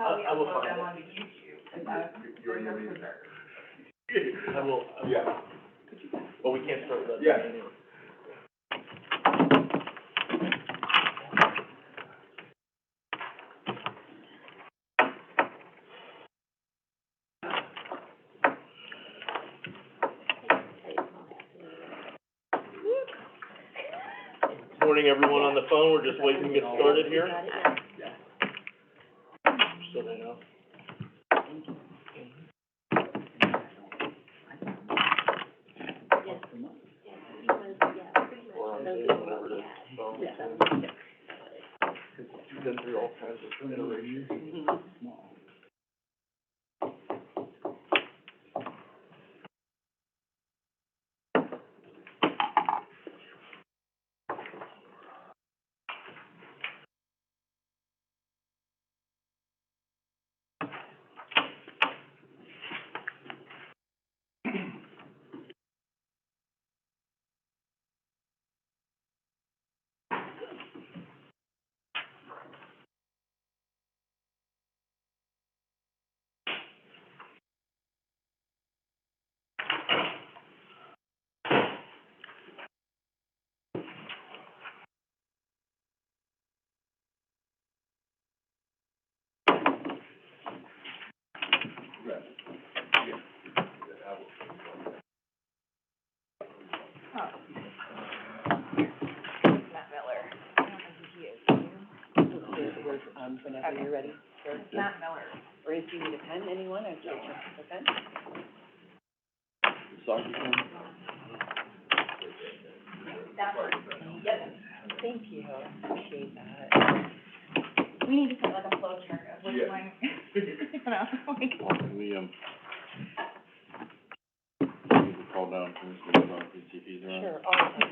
how we I will upload find them it. onto YouTube, and that's You're the in preserve. I will, yeah. Well, we can't start that. Yeah. Anyway. Morning, everyone on the phone, we're just waiting to get started here. So they know. Or on Zoom, whatever it is. Phone. You've been through all kinds of iterations. Whenever you're ready. Sure. Matt Miller. Or if you need a pen, anyone, I'd take a pen. That one. Yep. Thank you, appreciate that. We need to put like a flow chart of which one, you know, like. We, need to call down first, and see if he's around. Sure, all of them.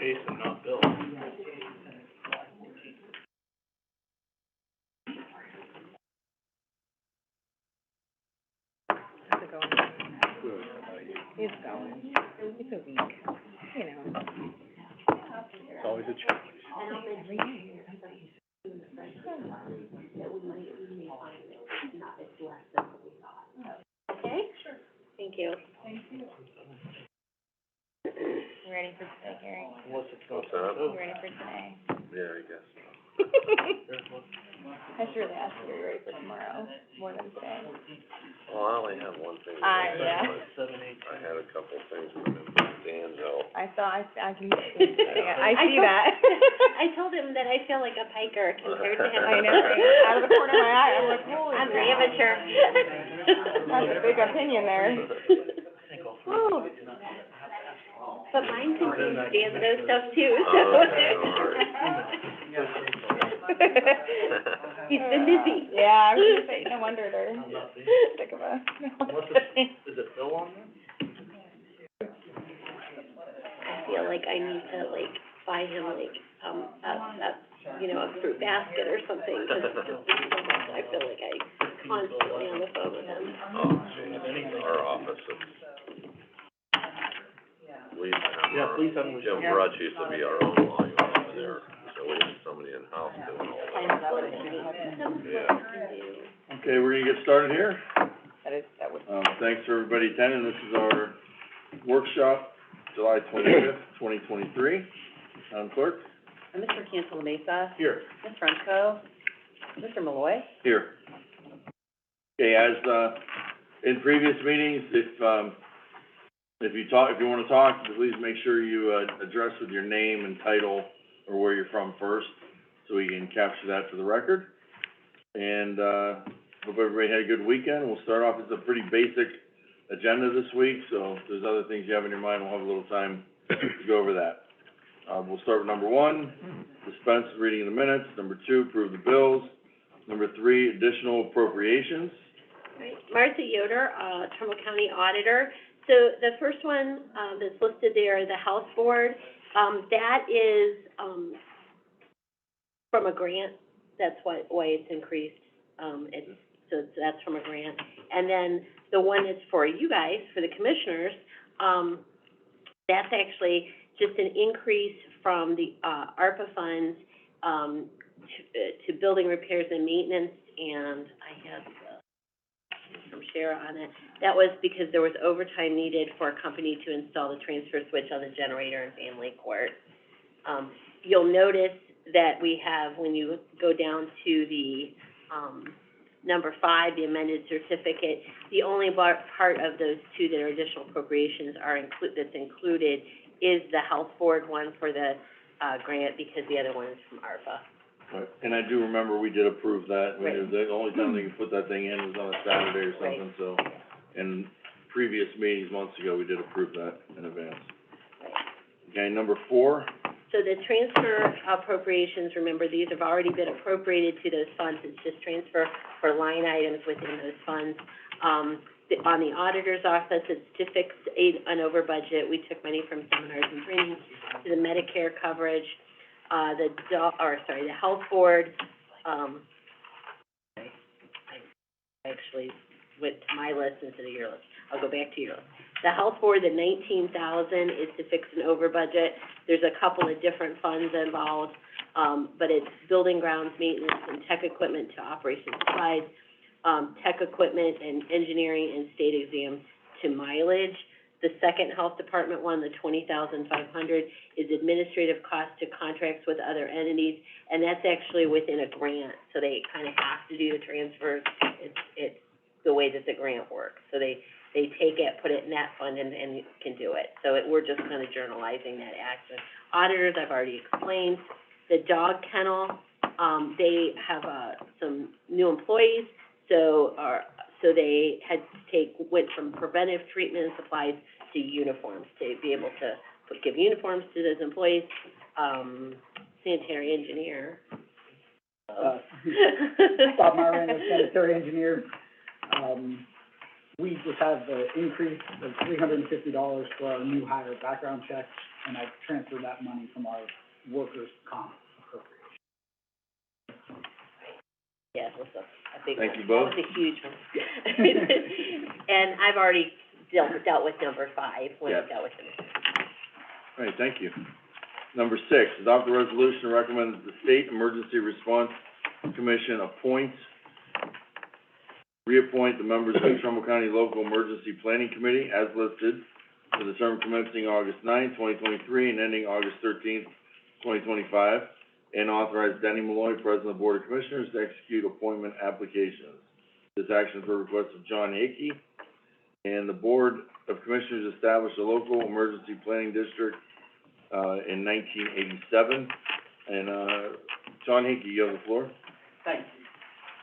Jason, not Bill. How's it going? It's going. It's a week, you know. It's always a challenge. Every day. Okay? Sure. Thank you. You ready for today, Gary? Unless it's not. You ready for today? Yeah, I guess. I should really ask you, are you ready for tomorrow, more than today? Well, I only have one thing. Yeah. I had a couple things from Danville. I can, I see that. I told him that I feel like a piker compared to him. I know, right? Out of the corner of my eye, I'm like, holy I'm crap. amateur. That's a big opinion there. Oh. But mine can do Danville stuff too, so. He's been busy. Yeah, I was gonna say, no wonder they're sick of us. Is it Bill on there? I feel like I need to like buy him like, a fruit basket or something, cause I feel like I constantly on the phone with him. Oh, geez, our office, we have please have him. Jim Brutch used to be our own lawyer over there, so we had somebody in-house doing all that. Yeah. Okay, we're gonna get started here. That would. Thanks for everybody attending. This is our workshop, July 25th, 2023. Madam Clerk? Mr. Cantala Mesa, Here. Ms. Frenchco, Mr. Malloy. Here. Okay, as, in previous meetings, if you wanna talk, please make sure you, address with your name and title or where you're from first, so we can capture that for the record. And, hope everybody had a good weekend. We'll start off, it's a pretty basic agenda this week, so if there's other things you have in your mind, we'll have a little time to go over that. We'll start with number 1, dispense with reading of the minutes. Number 2, approve the bills. Number 3, additional appropriations. Right. Martha Yoder, Trumbull County Auditor. So the first one, that's listed there, the House Board, that is, from a grant, that's why it's increased, that's from a grant. And then the one is for you guys, for the commissioners, that's actually just an increase from the, ARPA funds, to building repairs and maintenance, and I have, from Shara on it. That was because there was overtime needed for a company to install the transfer switch on the generator in family court. You'll notice that we have, when you go down to the, number 5, the amended certificate, the only part of those two that are additional appropriations that's included is the health board one for the, grant, because the other one is from ARPA. Right. And I do remember we did approve that. Right. The only time they could put that thing in was on a Saturday or something, so. In previous meetings months ago, we did approve that in advance. Okay, number 4. So the transfer appropriations, remember, these have already been appropriated to those funds, it's just transfer for line items within those funds. On the auditor's office, it's to fix an over budget. We took money from seminars and training to the Medicare coverage, the health board, I actually went to my list instead of your list. I'll go back to your list. The health board, the 19,000 is to fix an over budget. There's a couple of different funds involved, but it's building grounds maintenance and tech equipment to operations supplies, tech equipment and engineering and state exam to mileage. The second health department one, the 20,500, is administrative costs to contracts with other entities, and that's actually within a grant, so they kind of have to do the transfers. It's the way that the grant works. So they take it, put it in that fund, and can do it. So we're just kind of journalizing that action. Auditors, I've already explained. The dog kennel, they have some new employees, so they had to went from preventive treatment and supplies to uniforms, to be able to give uniforms to those employees. Sanitary engineer. Bob Myron, the sanitary engineer. We just have the increase of $350 for our new hire background check, and I transferred that money from our workers' comp appropriation. Yeah, it was a big one. Thank you both. That was a huge one. And I've already dealt with number 5 when I dealt with them. All right, thank you. Number 6, adopt a resolution to recommend that the State Emergency Response Commission reappoint the members of the Trumbull County Local Emergency Planning Committee as listed for the term commencing August 9, 2023, and ending August 13, 2025, and authorize Denny Malloy, President of the Board of Commissioners, to execute appointment applications. This action is per request of John Hickey, and the Board of Commissioners established a local emergency planning district in 1987. And John Hickey, you have the floor. Thank you.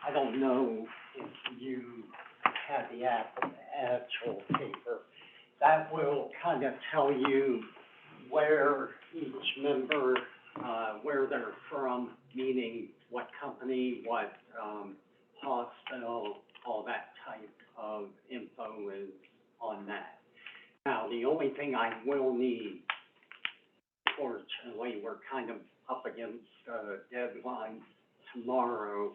I don't know if you have the actual paper. That will kind of tell you where each member, where they're from, meaning what company, what hospital, all that type of info is on that. Now, the only thing I will need, fortunately, we're kind of up against deadline tomorrow.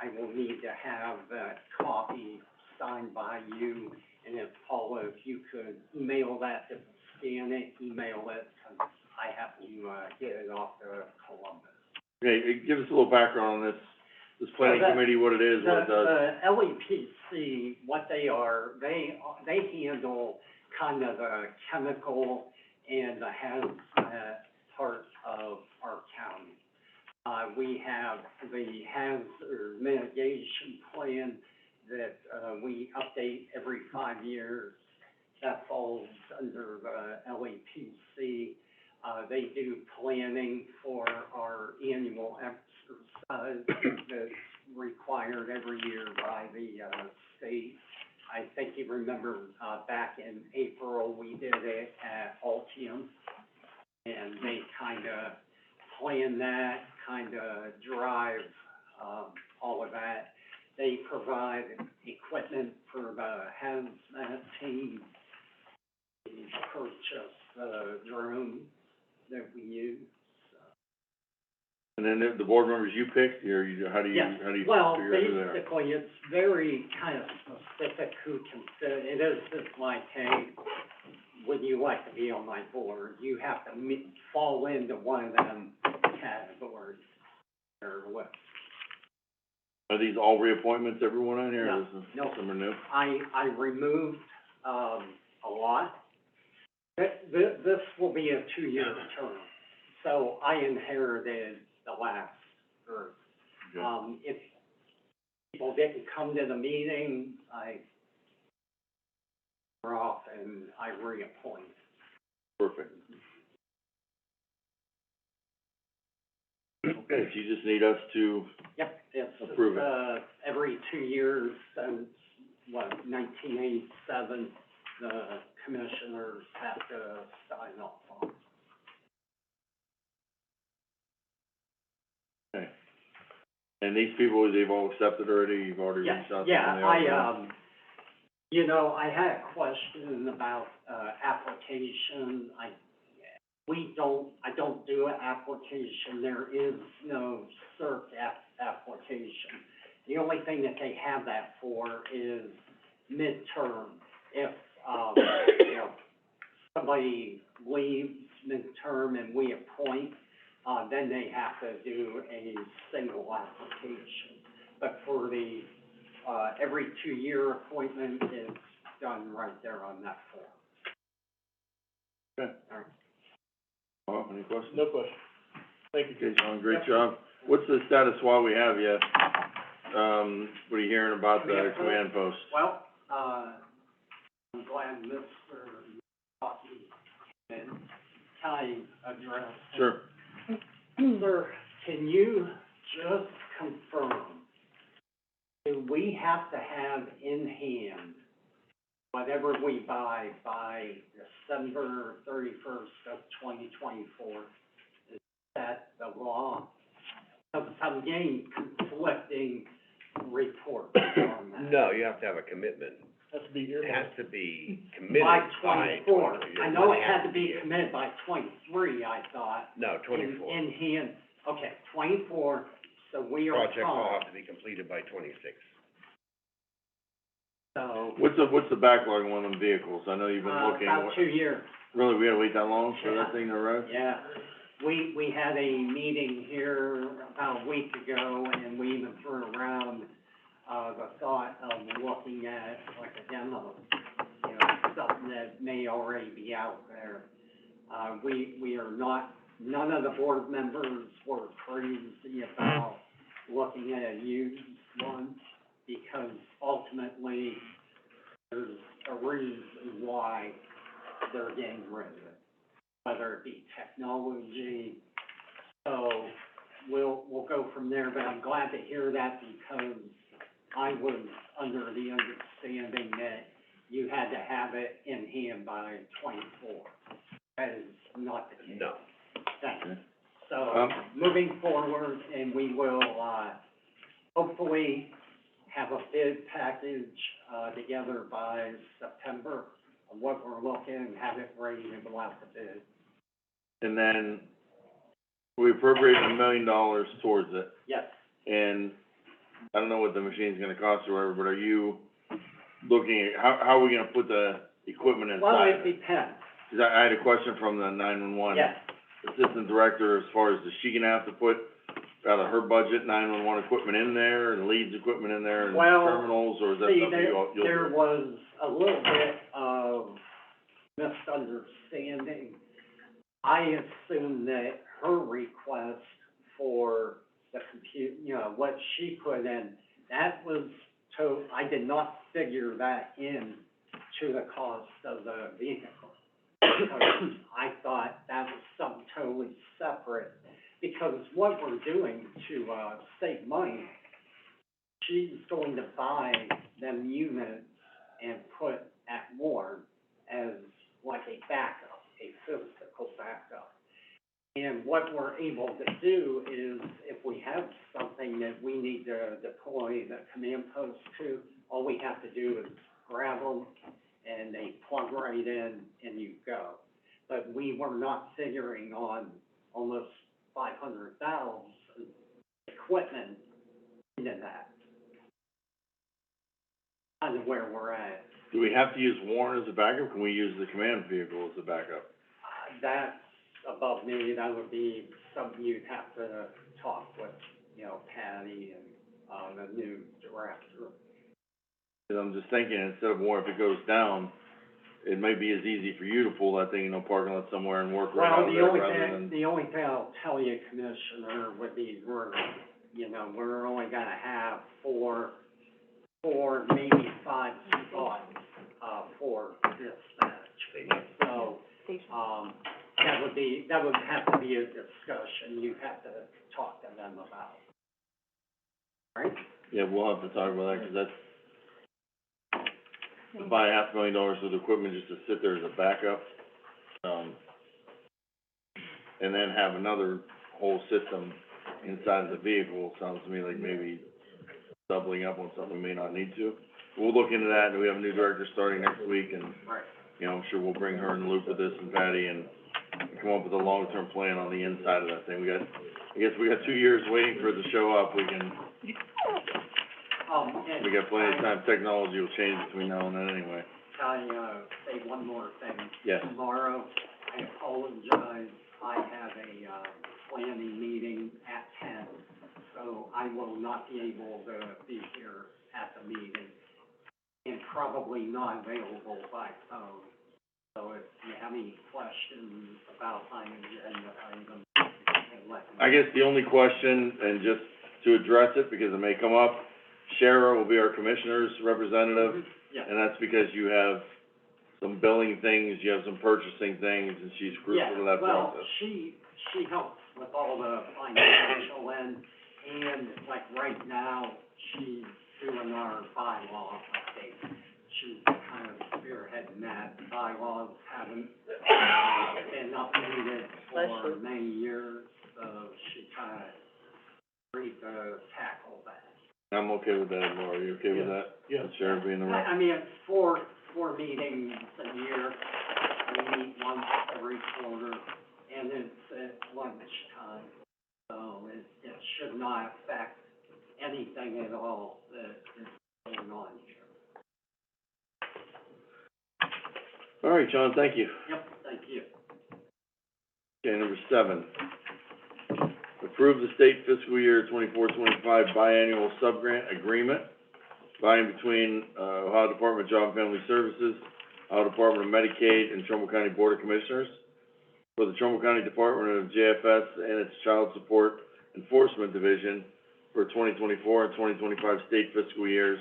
I will need to have that copy signed by you, and if Paula, if you could email that, scan it, email it, because I have to get it off to Columbus. Okay, give us a little background on this planning committee, what it is, what it does. The LEPC, what they are, they handle kind of the chemical and the hazmat part of our county. We have the hazard mitigation plan that we update every 5 years. That falls under the LEPC. They do planning for our annual exercise that's required every year by the state. I think you remember back in April, we did it at Altium, and they kind of plan that, kind of drive all of that. They provide equipment for the hazmat team. We purchase the drones that we use. And then the board members you picked, or you, how do you, Yes. how do you Well, figure out who they are? basically, it's very kind of specific who can fit. It is just like, hey, would you like to be on my board? You have to fall into one of them categories, or what. Are these all reappointments, everyone on here, No, or is no. some are new? I removed, a lot. This will be a 2-year term, so I inherited the last group. Okay. If people didn't come to the meeting, I are off and I reappoint. Perfect. Okay, so you just need us to, Yep, it's, Approve it. Every 2 years since, 1987, the commissioners have to sign off on. okay. And these people, they've all accepted already, you've already Yes, reached out to them? yeah, they all know? you know, I had a question about, application. I don't do an application, there is no cert application. The only thing that they have that for is midterm. If, you know, somebody leaves midterm and we appoint, then they have to do a single application. But for the, every 2-year appointment is done right there on that form. Okay. All right. Bob, any questions? No question. Thank you, Okay, John, great job. What's the status while we have you? What are you hearing about the command post? Well, I'm glad Mr. Hockey and Ty addressed. Sure. Sir, can you just confirm, do we have to have in hand whatever we buy by December 31st of 2024? Is that the law? Because I'm getting conflicting reports on that. No, you have to have a commitment. Has to be It earmarked. has to be committed By by 24. 20. I know it had to be committed by 23, I thought. No, 24. In hand, okay, 24, so we are Projects all fine. have to be completed by 26. So, What's the backlog on one of them vehicles? I know you've been looking. about What- 2 years. Really, we had to wait that long for Yeah. that thing to arrive? Yeah, we had a meeting here about a week ago, and we even threw around, the thought of looking at like a demo, you know, something that may already be out there. We are not, none of the board members were crazy about looking at a used one, because ultimately, there's a reason why they're getting rid of it, whether it be technology. So we'll go from there, but I'm glad to hear that, because I was under the understanding that you had to have it in hand by 24. That is not the case. No. Thank you. So, moving forward, and we will, hopefully have a bid package, together by September of what we're looking, and have it ready to go out to bid. And then we appropriated $1 million towards it, Yes, and I don't know what the machine's gonna cost or whatever, but are you looking at, how are we gonna put the equipment well, inside it of it? depends, 'Cause I had a question from the 911 yes. assistant director, as far as, is she gonna have to put out of her budget 911 equipment in there, and leads equipment in there, and Well, terminals, or is that See, something you'll do? there was a little bit of misunderstanding. I assumed that her request for the you know, what she put in, that was I did not figure that in to the cost of the vehicle. Because I thought that was something totally separate, because what we're doing to, save money, she's going to buy them units and put at Warren as like a backup, a physical backup. And what we're able to do is, if we have something that we need to deploy the command post to, all we have to do is grab them, and they plug right in, and you go. But we were not figuring on almost $500,000 equipment into that. Kind of where we're at. Do we have to use Warren as a backup? Can we use the command vehicle as a backup? That's above me, that would be something you'd have to talk with, Patty and, the new director. 'Cause I'm just thinking, instead of Warren, if it goes down, it might be as easy for you to pull that thing, parking lot somewhere and work right out of there rather than. The only thing I'll tell you, Commissioner, would be we're only gonna have four, maybe 5 spots, for dispatch. So, that would have to be a discussion you'd have to talk to them about. Right? Yeah, we'll have to talk about that, 'cause that's, to buy $500,000 worth of equipment just to sit there as a backup, and then have another whole system inside of the vehicle, sounds to me like maybe doubling up on something we may not need to. We'll look into that, and we have a new director starting next week, and, Right. I'm sure we'll bring her in the loop with this and Patty, and come up with a long-term plan on the inside of that thing. I guess we got 2 years waiting for it to show up, we got plenty of time, technology will change between now and then anyway. Can I, say one more thing? Yes. Tomorrow, I apologize, I have a, planning meeting at 10, so I will not be able to be here at the meeting, and probably not available by phone. So if you have any questions about my agenda item, you can let me know. I guess the only question, and just to address it, because it may come up, Shara will be our commissioner's representative, Yeah. and that's because you have some billing things, you have some purchasing things, and she's crucial to that Well, process. she helps with all the financial end, and like right now, she's doing our bylaw update. She's kind of spearheading that. Bylaws haven't been updated for many years, so she kind of agreed to tackle that. I'm okay with that, Laura, are you okay with that? Yeah. With Shara being the rep? I mean, it's four meetings a year. We meet once every quarter, and it's at lunchtime. So it should not affect anything at all that is going on here. All right, John, thank you. Yep, thank you. Okay, number 7. Approve the state fiscal year 24-25 biannual subgrant agreement by and between, Ohio Department of Job and Family Services, Ohio Department of Medicaid, and Trumbull County Board of Commissioners for the Trumbull County Department of JFS and its Child Support Enforcement Division for 2024 and 2025 state fiscal years,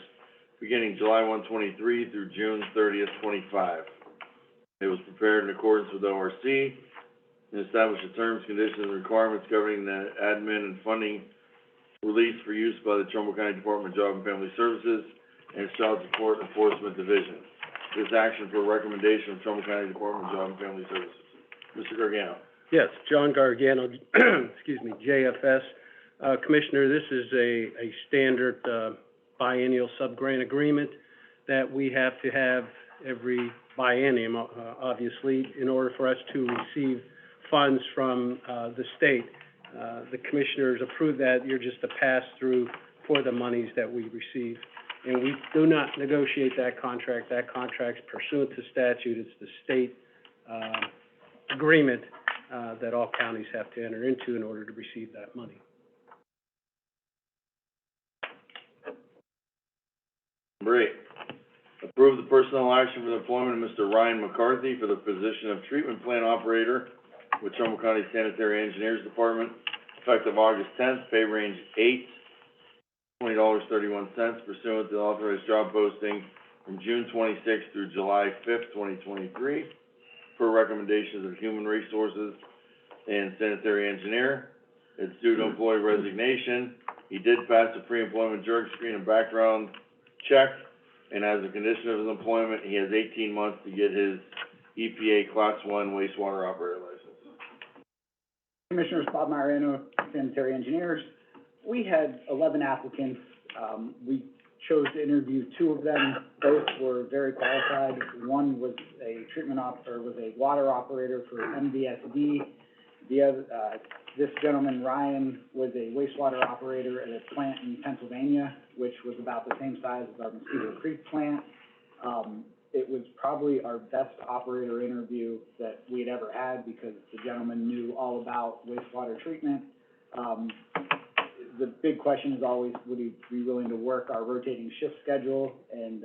beginning July 1, 23 through June 30th, 25. It was prepared in accordance with ORC and established the terms, conditions, and requirements governing the admin and funding release for use by the Trumbull County Department of Job and Family Services and its Child Support Enforcement Division. This action for recommendation of Trumbull County Department of Job and Family Services. Mr. Gargano. Yes, John Gargano, excuse me, JFS. Commissioner, this is a standard, biennial subgrant agreement that we have to have every biennium, obviously, in order for us to receive funds from, the state. The commissioners approve that, you're just a pass-through for the monies that we receive. And we do not negotiate that contract's pursuant to statute, it's the state, agreement, that all counties have to enter into in order to receive that money. Number 8, approve the personnel action for the employment of Mr. Ryan McCarthy for the position of treatment plant operator with Trumbull County Sanitary Engineers Department, effective August 10th, pay range 8, $20.31 pursuant to the authorized job posting from June 26th through July 5th, 2023, per recommendations of Human Resources and Sanitary Engineer. It's due to employee resignation. He did pass a pre-employment drug screen and background check, and as a condition of his employment, he has 18 months to get his EPA Class 1 wastewater operator license. Commissioners, Bob Mariano, Sanitary Engineers. We had 11 applicants. We chose to interview 2 of them. Both were very qualified. One was a was a water operator for MVSD, The other, this gentleman, Ryan, was a wastewater operator at a plant in Pennsylvania, which was about the same size as our Mosquito Creek plant. It was probably our best operator interview that we'd ever had because the gentleman knew all about wastewater treatment. The big question is always, would he be willing to work our rotating shift schedule? And,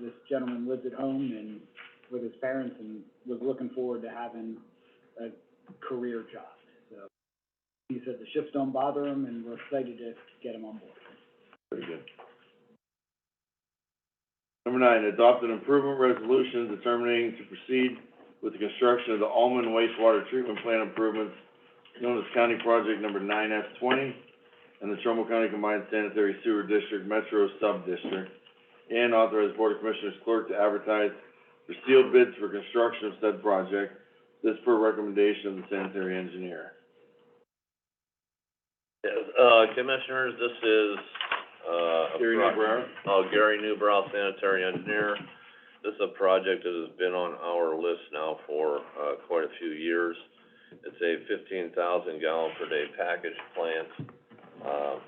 this gentleman lived at home and with his parents and was looking forward to having a career job. So he said the shifts don't bother him and we're excited to get him on board. Very good. Number 9, adopt an improvement resolution determining to proceed with the construction of the Almond wastewater treatment plant improvements known as County Project Number 9F20 and the Trumbull County Combined Sanitary Sewer District Metro Sub-District, and authorize Board of Commissioners clerk to advertise for sealed bids for construction of said project, this per recommendation of the sanitary engineer. Yes, Commissioners, this is, Gary Newbrow. Gary Newbrow, sanitary engineer. This is a project that has been on our list now for, quite a few years. It's a 15,000 gallon per day package plant.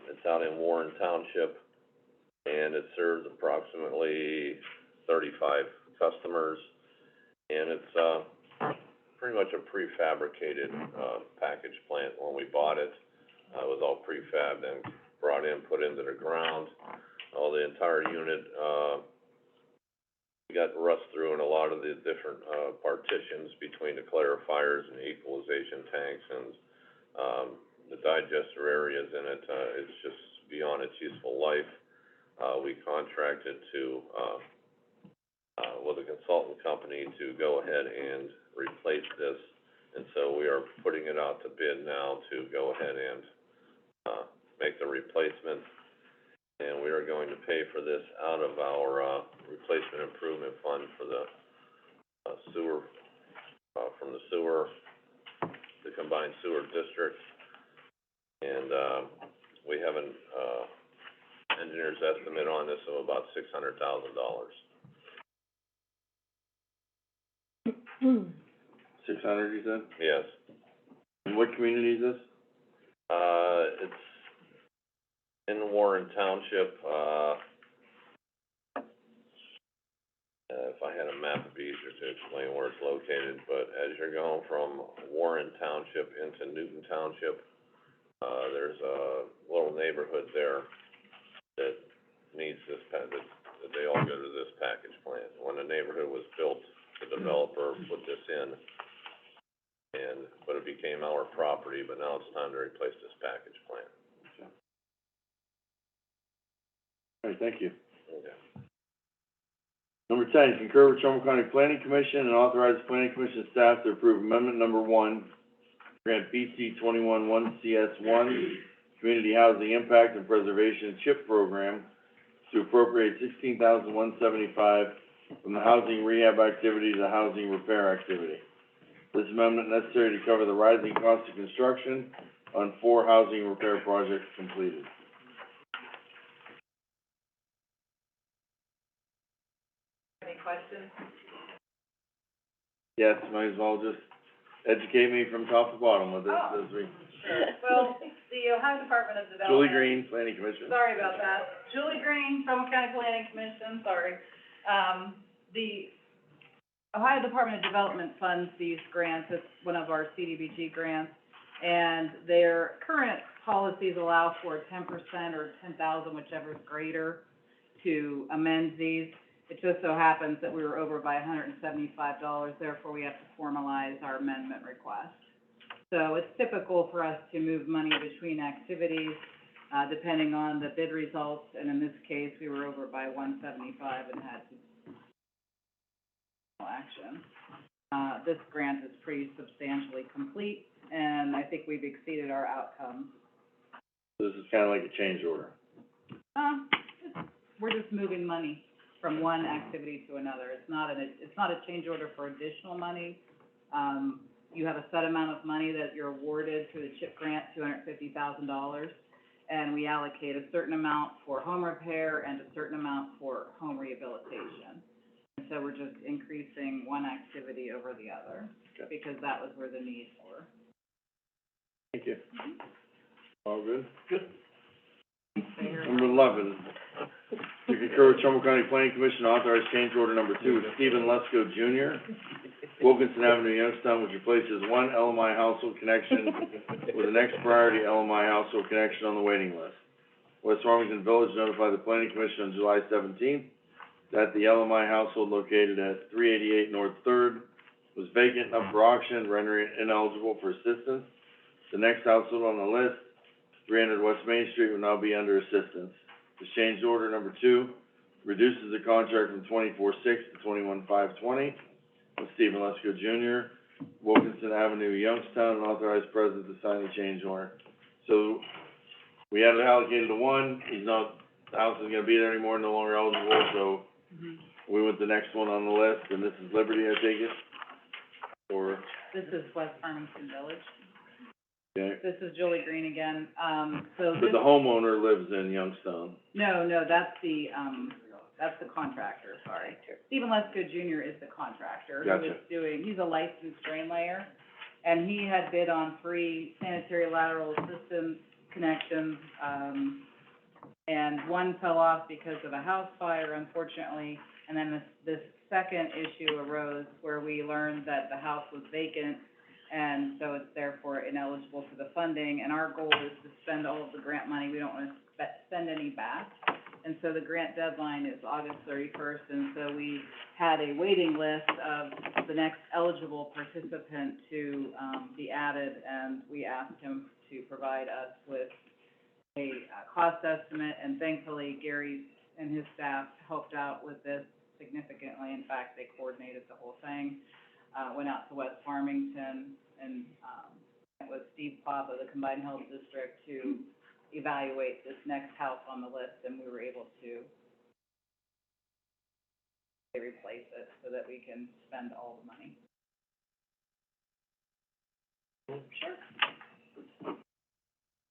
It's out in Warren Township, and it serves approximately 35 customers. And it's, pretty much a prefabricated, package plant. When we bought it, it was all prefab, then brought in, put into the ground. All the entire unit, we got rust through in a lot of the different, partitions between the clarifiers and equalization tanks, and, the digester areas in it, it's just beyond its useful life. We contracted to, with a consultant company to go ahead and replace this, and so we are putting it out to bid now to go ahead and, make the replacement. And we are going to pay for this out of our, replacement improvement fund for the, sewer, from the sewer, the combined sewer district. And, we have an, engineer's estimate on this of about $600,000. $600, you said? Yes. And what community is this? It's in Warren Township, if I had a map, it'd be easier to explain where it's located, but as you're going from Warren Township into Newton Township, there's a little neighborhood there that needs this, that they all go to this package plant. When the neighborhood was built, the developer put this in, but it became our property, but now it's time to replace this package plant. All right, thank you. Okay. Number 10, concur with Trumbull County Planning Commission and authorize the Planning Commission staff to approve amendment number 1, grant PC 21-1CS1, Community Housing Impact and Preservation CHIP Program to appropriate $16,175 from the housing rehab activity to the housing repair activity. This amendment necessary to cover the rising cost of construction on 4 housing repair projects completed. Any questions? Yes, might as well just educate me from top to bottom with this as we. Sure. Well, the Ohio Department of Development. Julie Green, Planning Commission. Sorry about that. Julie Green, Trumbull County Planning Commission, sorry. The Ohio Department of Development funds these grants. It's one of our CDBG grants. And their current policies allow for 10% or 10,000, whichever is greater, to amend these. It just so happens that we were over by $175, therefore we have to formalize our amendment request. So it's typical for us to move money between activities, depending on the bid results, and in this case, we were over by $175 and had to action. This grant is pretty substantially complete, and I think we've exceeded our outcomes. This is kind of like a change order. We're just moving money from one activity to another. It's not a change order for additional money. You have a set amount of money that you're awarded through the CHIP grant, $250,000, and we allocate a certain amount for home repair and a certain amount for home rehabilitation. And so we're just increasing one activity over the other, because that was where the needs were. Thank you. All good? Good. Number 11, to concur with Trumbull County Planning Commission, authorize change order number 2 with Stephen Lesko Jr., Wilkinson Avenue, Youngstown, which replaces one LMI household connection with the next priority LMI household connection on the waiting list. West Farmington Village notified the Planning Commission on July 17th that the LMI household located at 388 North Third was vacant and up for auction, rendering it ineligible for assistance. The next household on the list, 300 West Main Street, will now be under assistance. This change order number 2 reduces the contract from 24/6 to 21/5/20 with Stephen Lesko Jr., Wilkinson Avenue, Youngstown, and authorized president to sign the change order. So, we had it allocated to one, he's not, the house isn't gonna be there anymore, no longer eligible, so we went to the next one on the list, and this is Liberty, I take it? Or, This is West Farmington Village. okay, This is Julie Green again. So but this, the homeowner lives in Youngstown. no, that's the contractor, sorry. Stephen Lesko Jr. is the contractor. Gotcha. He's a licensed drain layer, and he had bid on 3 sanitary lateral system connections, and one fell off because of a house fire, unfortunately, and then this second issue arose where we learned that the house was vacant, and so it's therefore ineligible for the funding, and our goal is to spend all of the grant money, we don't wanna spend any back. And so the grant deadline is August 31st, and so we had a waiting list of the next eligible participant to, be added, and we asked him to provide us with a, cost estimate, and thankfully Gary and his staff helped out with this significantly. In fact, they coordinated the whole thing, went out to West Farmington, and, met with Steve Plava, the Combined Health District, to evaluate this next house on the list, and we were able to replace it so that we can spend all the money.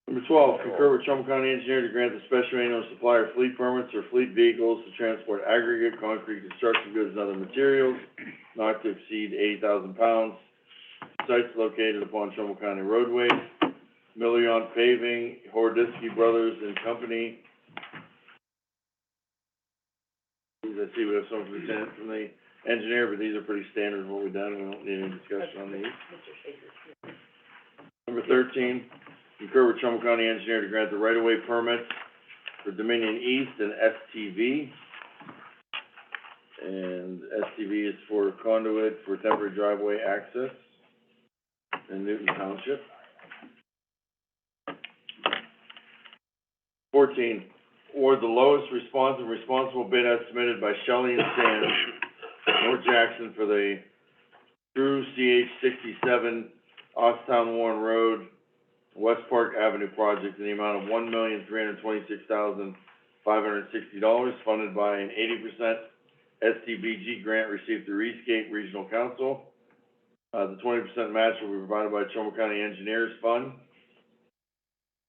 Number 12, concur with Trumbull County Engineer to grant the special annual supplier fleet permits for fleet vehicles to transport aggregate, concrete, construction goods, and other materials not to exceed 80,000 pounds. Sites located upon Trumbull County roadways. Million Paving, Hordisky Brothers and Company. I see we have some from the engineer, but these are pretty standard what we've done, we don't need any discussion on these. Number 13, concur with Trumbull County Engineer to grant the right-of-way permits for Dominion East and STV. And STV is for conduit for temporary driveway access in Newton Township. 14, award the lowest responsible bid as submitted by Shelley and Sands, North Jackson, for the through CH 67, Austin Warren Road, West Park Avenue project in the amount of $1,326,560, funded by an 80% STBG grant received through Eastgate Regional Council. The 20% match will be provided by Trumbull County Engineers Fund.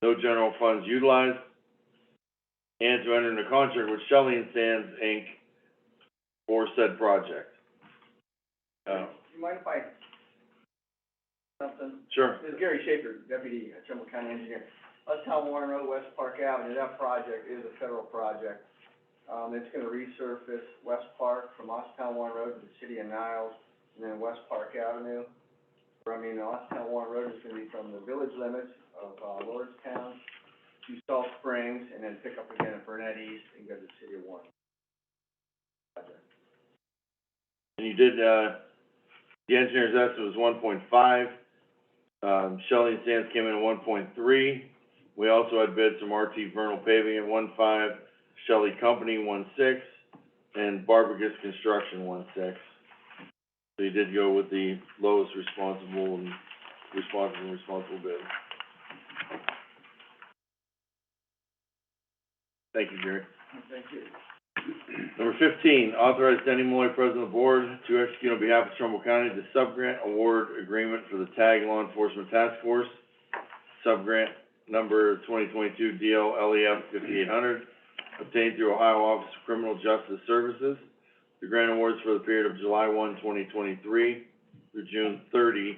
No general funds utilized. And to enter into contract with Shelley and Sands, Inc. for said project. You mind if I, something? Sure. This is Gary Schaefer, Deputy Trumbull County Engineer. Uptown Warren Road, West Park Avenue, that project is a federal project. It's gonna resurface West Park from Uptown Warren Road to the city of Niles, and then West Park Avenue. Uptown Warren Road is gonna be from the village limits of, Lordstown to Salt Springs, and then pick up again at Burnett East and go to the city of Warren. Project. And you did, the engineer's estimate was 1.5. Shelley and Sands came in at 1.3. We also had bids from RT Vernal Paving at 1.5, Shelley Company 1.6, and Barbagus Construction 1.6. So you did go with the lowest responsible bid. Thank you, Gary. Thank you. Number 15, authorize Denny Malloy, President of the Board, to execute on behalf of Trumbull County the subgrant award agreement for the TAG Law Enforcement Task Force, subgrant number 2022 DL-LEF 5800, obtained through Ohio Office of Criminal Justice Services. The grant awards for the period of July 1, 2023 through June 30,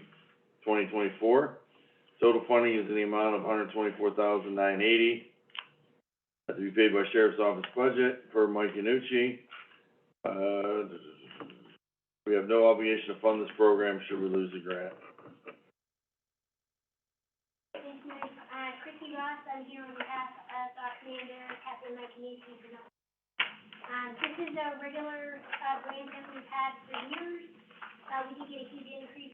2024. Total funding is in the amount of $124,980. To be paid by Sheriff's Office budget per Mike Yanucci. We have no obligation to fund this program should we lose the grant. Commissioners, Chrissy Ross, I'm here on behalf of our commander, Captain Mike Nisi. This is a regular, grant that we've had for years. We did get a huge increase.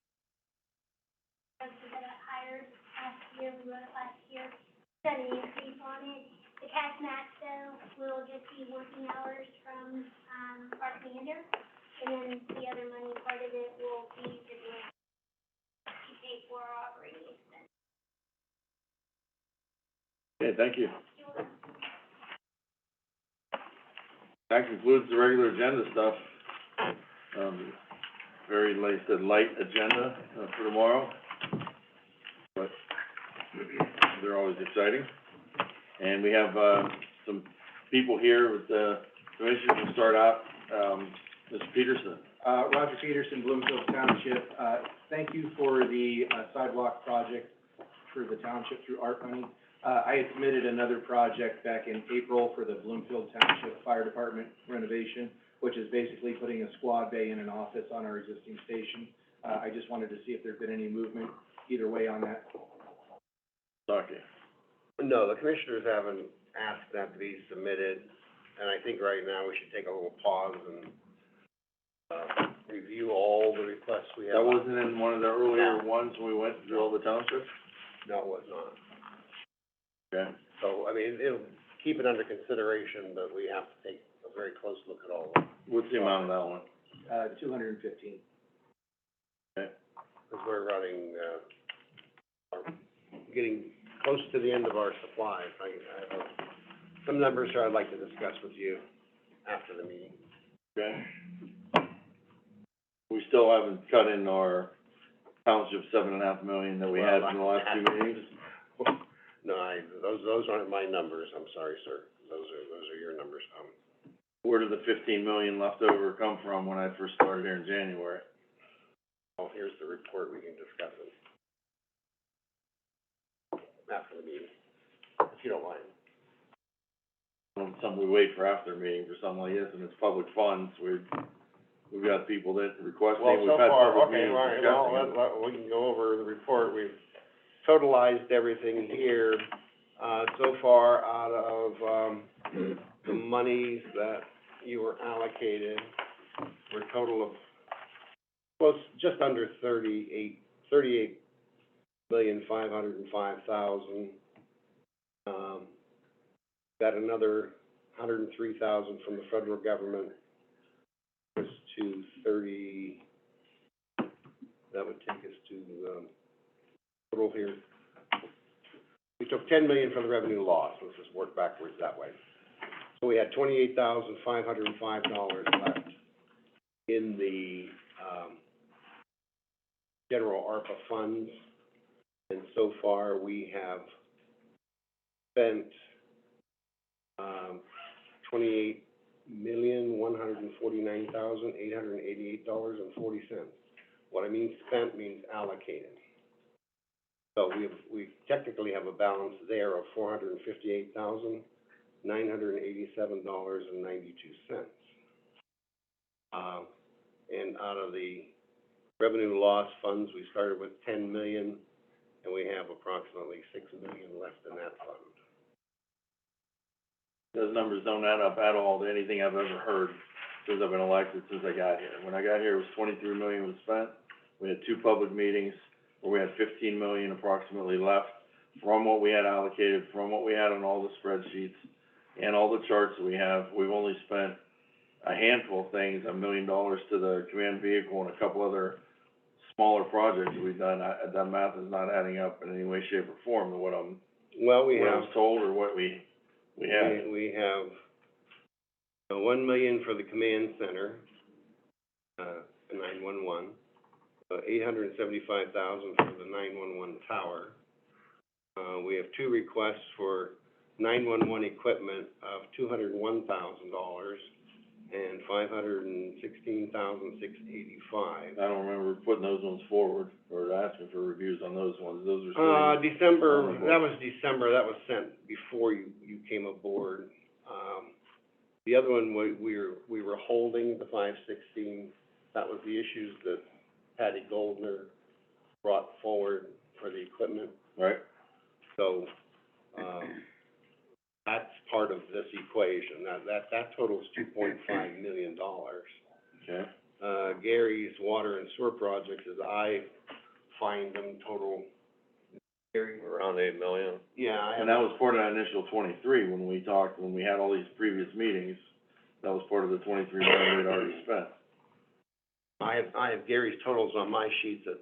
We got it hired last year, we wrote it last year, got an increase on it. The cash match though will just be working hours from, our commander, and then the other money, part of it will be the grant to pay for our operating expenses. Okay, thank you. That concludes the regular agenda stuff. Very, like I said, light agenda, for tomorrow, but they're always exciting. And we have, some people here with the commission. We'll start out, Mr. Peterson. Roger Peterson, Bloomfield Township. Thank you for the sidewalk project for the township through ARP money. I had submitted another project back in April for the Bloomfield Township Fire Department renovation, which is basically putting a squad bay in an office on our existing station. I just wanted to see if there'd been any movement either way on that. Okay. No, the commissioners haven't asked that to be submitted, and I think right now we should take a little pause and, review all the requests we have. That wasn't in one of the earlier ones when we went through all the townships? No, it was not. Okay. So, I mean, it'll keep it under consideration, but we have to take a very close look at all of them. What's the amount of that one? 215. Okay. Because we're running, getting close to the end of our supplies. I have some numbers here I'd like to discuss with you after the meeting. Okay. We still haven't cut in our township $7.5 million that we had in the last two meetings. No, those aren't my numbers, I'm sorry, sir. Those are your numbers. Where did the 15 million left over come from when I first started here in January? Oh, here's the report, we can discuss it after the meeting, if you don't mind. Something we wait for after the meeting for something like this, and it's public funds, we've got people that request it, we've had public meetings discussing it. We can go over the report. We've totalized everything here, so far out of, the monies that you were allocated, for a total of, well, it's just under 38,505,000. Got another 103,000 from the federal government, was to 30, that would take us to, total here. We took 10 million from the revenue loss, let's just work backwards that way. So we had $28,505 left in the, general ARPA funds. And so far, we have spent, $28,149,888.40. What I mean spent means allocated. So we technically have a balance there of $458,987.92. And out of the revenue loss funds, we started with 10 million, and we have approximately 6 million left in that fund. Those numbers don't add up at all to anything I've ever heard since I've been elected, since I got here. When I got here, it was 23 million was spent. We had 2 public meetings where we had 15 million approximately left from what we had allocated, from what we had on all the spreadsheets and all the charts that we have. We've only spent a handful of things, $1 million to the command vehicle and a couple other smaller projects that we've done. That math is not adding up in any way, shape, or form to what I was told or what we have. We have 1 million for the command center, 911, 875,000 for the 911 tower. We have 2 requests for 911 equipment of $201,000, and $516,685. I don't remember putting those ones forward, or asking for reviews on those ones, those are still. December, that was sent before you came aboard. The other one, we were holding the 516, that was the issues that Patty Goldner brought forward for the equipment. Right. So, that's part of this equation, that totals $2.5 million. Okay. Gary's water and sewer projects, as I find them, total, Gary? Around 8 million. Yeah, And that was part of that initial 23, when we had all these previous meetings, that was part of the 23 million we'd already spent. I have Gary's totals on my sheets at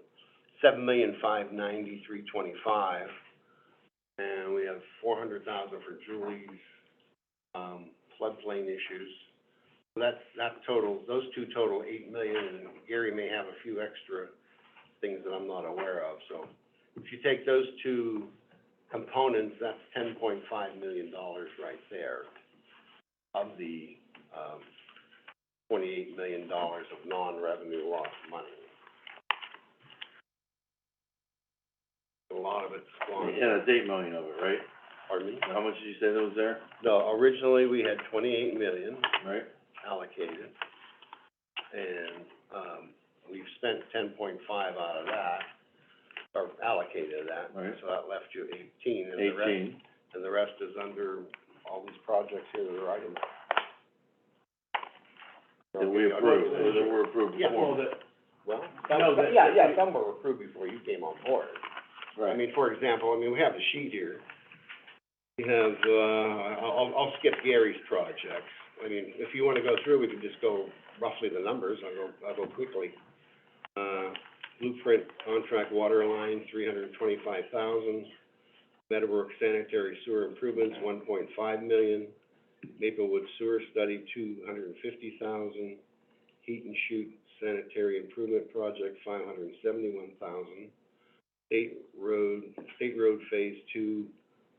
$7,593,25, and we have $400,000 for Julie's, floodplain issues. So that totals, those two total $8 million, and Gary may have a few extra things that I'm not aware of, so if you take those two components, that's $10.5 million right there of the, $28 million of non-revenue loss money. A lot of it's gone. Yeah, that's 8 million of it, right? Pardon me? How much did you say that was there? No, originally we had 28 million Right? allocated, and, we've spent 10.5 out of that, or allocated that. Right. So that left you 18, and the rest, 18. and the rest is under all these projects here that are items. That we approved, that were approved Yeah, before. Well, No, that- some were approved before you came on board. I mean, for example, we have a sheet here. We have, I'll skip Gary's projects. I mean, if you wanna go through, we can just go roughly the numbers, I'll go quickly. Blueprint contract water line, $325,000. Meadowbrook sanitary sewer improvements, $1.5 million. Maplewood sewer study, $250,000. Heat and Shoot sanitary improvement project, $571,000. State Road Phase 2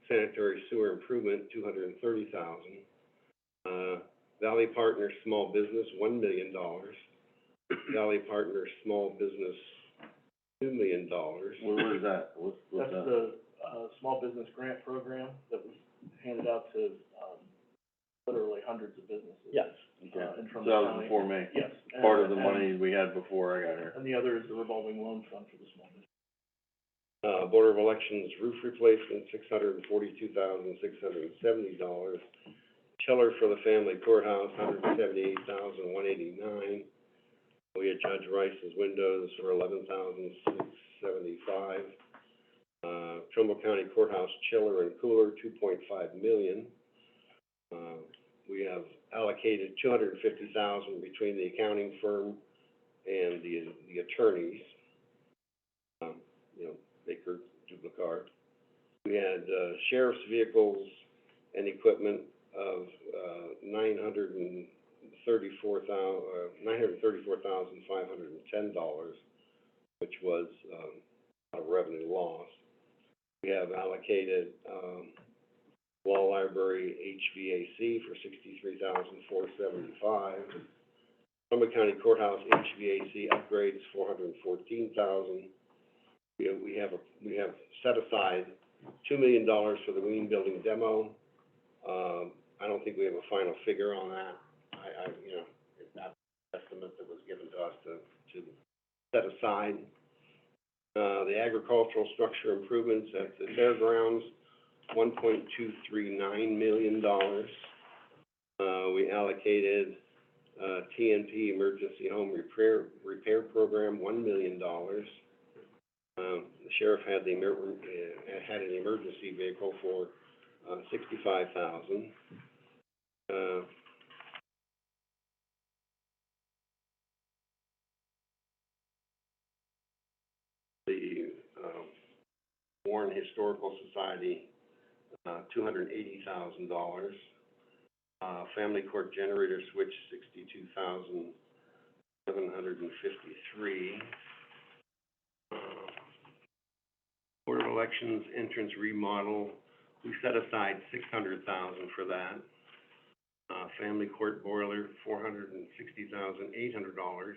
sanitary sewer improvement, $230,000. Valley Partners Small Business, $1 million. Valley Partners Small Business, $2 million. What is that? What's That's that? the, small business grant program that was handed out to, literally hundreds of businesses. Yes. Okay, in so Trumbull that was County. before me. Yes. Part of the and- money we had before I got here. And the other is the revolving loan fund for the small business. Board of Elections roof replacement, $642,670. Chiller for the family courthouse, $178,189. We had Judge Rice's windows for $11,675. Trumbull County Courthouse chiller and cooler, $2.5 million. We have allocated $250,000 between the accounting firm and the attorneys. Baker, Dublicard. We had, sheriff's vehicles and equipment of, $934,510, which was, a revenue loss. We have allocated, law library HVAC for $63,475. Trumbull County Courthouse HVAC upgrades, $414,000. We have set aside $2 million for the Ween Building demo. I don't think we have a final figure on that. That's the estimate that was given to us to set aside. The agricultural structure improvements at the fairgrounds, $1.239 million. We allocated, TNP Emergency Home Repair Program, $1 million. The sheriff had an emergency vehicle for, $65,000. The, Warren Historical Society, $280,000. Family court generator switch, $62,753. Board of Elections entrance remodel, we set aside $600,000 for that. Family Court Boiler, $460,800.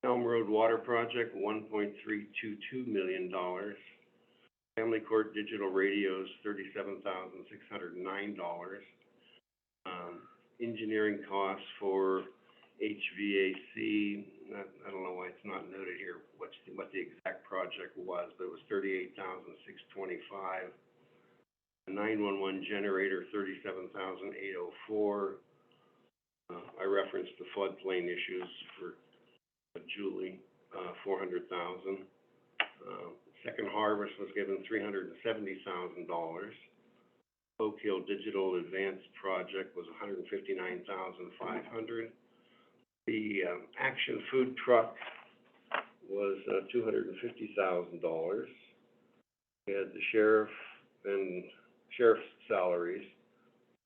Elm Road Water Project, $1.322 million. Family Court Digital Radios, $37,609. Engineering costs for HVAC, I don't know why it's not noted here, what the exact project was, but it was $38,625. The 911 generator, $37,804. I referenced the floodplain issues for Julie, $400,000. Second Harvest was given $370,000. Oak Hill Digital Advanced Project was $159,500. The Action Food Truck was $250,000. We had the sheriff's salaries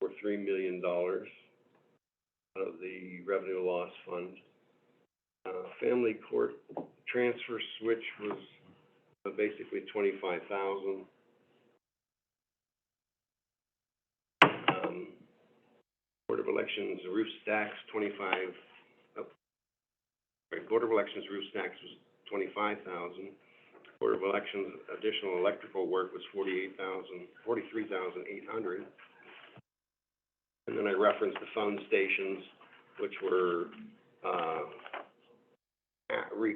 for $3 million out of the Revenue Loss Fund. Family Court Transfer Switch was basically $25,000. Board of Elections roof stacks, Board of Elections roof stacks was $25,000. Board of Elections additional electrical work was $43,800. And then I referenced the phone stations, which were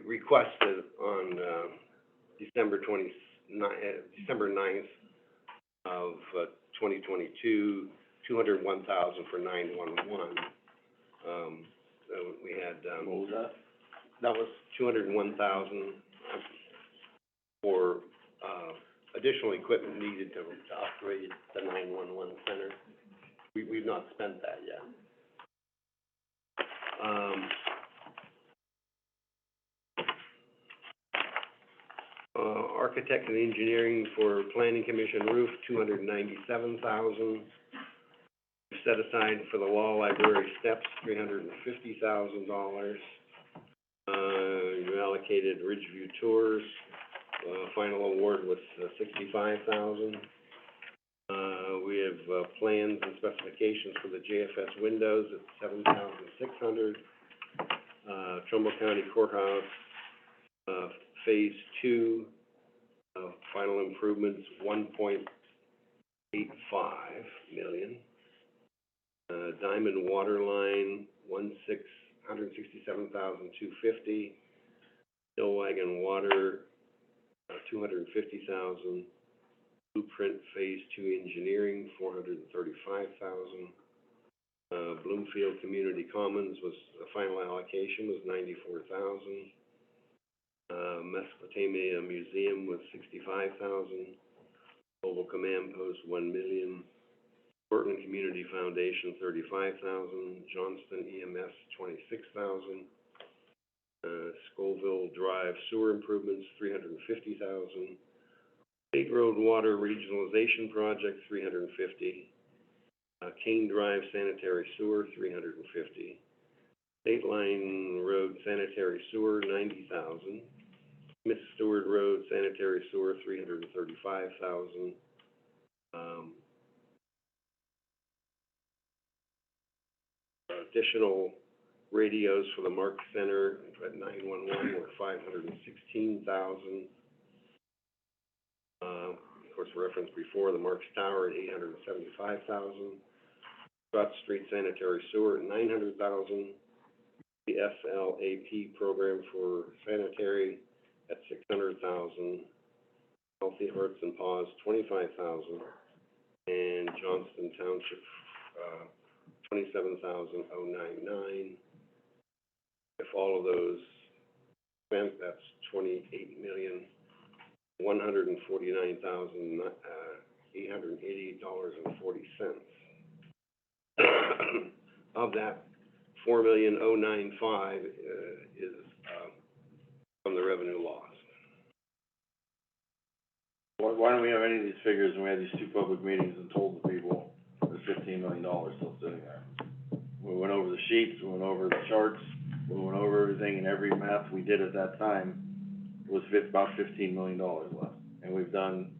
requested on December 9th of 2022, $201,000 for 911. We had What was that? that was $201,000 for additional equipment needed to upgrade the 911 center. We've not spent that yet. Architect and engineering for Planning Commission roof, $297,000. Set aside for the law library steps, $350,000. You allocated Ridgeview Tours, final award was $65,000. We have plans and specifications for the JFS windows at $7,600. Trumbull County Courthouse, Phase 2, final improvements, $1.85 million. Diamond Water Line, $167,250. Stillwagon Water, $250,000. Blueprint Phase 2 Engineering, $435,000. Bloomfield Community Commons was, the final allocation was $94,000. Mesopotamia Museum was $65,000. Mobile Command Post, $1 million. Portland Community Foundation, $35,000. Johnston EMS, $26,000. Scoville Drive Sewer Improvements, $350,000. State Road Water Regionalization Project, $350,000. Kane Drive Sanitary Sewer, $350,000. State Line Road Sanitary Sewer, $90,000. Smith Stewart Road Sanitary Sewer, $335,000. Additional radios for the Mark Center at 911 were $516,000. Of course, referenced before, the Marks Tower at $875,000. Scott Street Sanitary Sewer at $900,000. The SLAP program for sanitary at $600,000. Healthy Hearts and Paws, $25,000. And Johnston Township, $27,099. If all of those spent, that's $28,149,888.40. Of that, $4,095,000 is from the revenue loss. Why don't we have any of these figures when we had these two public meetings and told the people there's $15 million still sitting there? We went over the sheets, we went over the charts, we went over everything, and every math we did at that time was about $15 million left. And we've done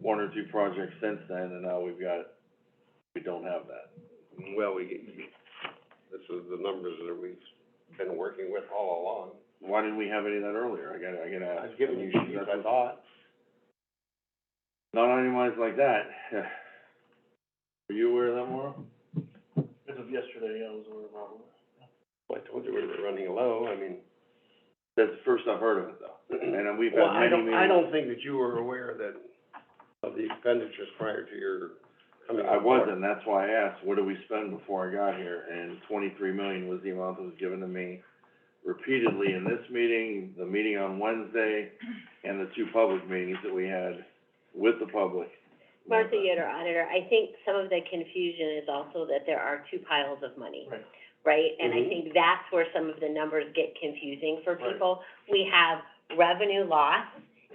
one or two projects since then, and now we don't have that. Well, This is the numbers that we've been working with all along. Why didn't we have any of that earlier? I gotta I ask. was giving you sheets, I thought. Not itemized like that. Were you aware of that, Maura? As of yesterday, I was aware about it. Well, I told you we were running low, I mean. That's the first I've heard of it, though. And we've Well, had many meetings. I don't think that you were aware that, of the expenditures prior to your coming on I board. wasn't, that's why I asked, what did we spend before I got here? And 23 million was the amount that was given to me repeatedly in this meeting, the meeting on Wednesday, and the two public meetings that we had with the public. Martha Yoder, auditor, I think some of the confusion is also that there are two piles of money. Right. Right? And I Mhm. think that's where some of the numbers get confusing for Right. people. We have revenue loss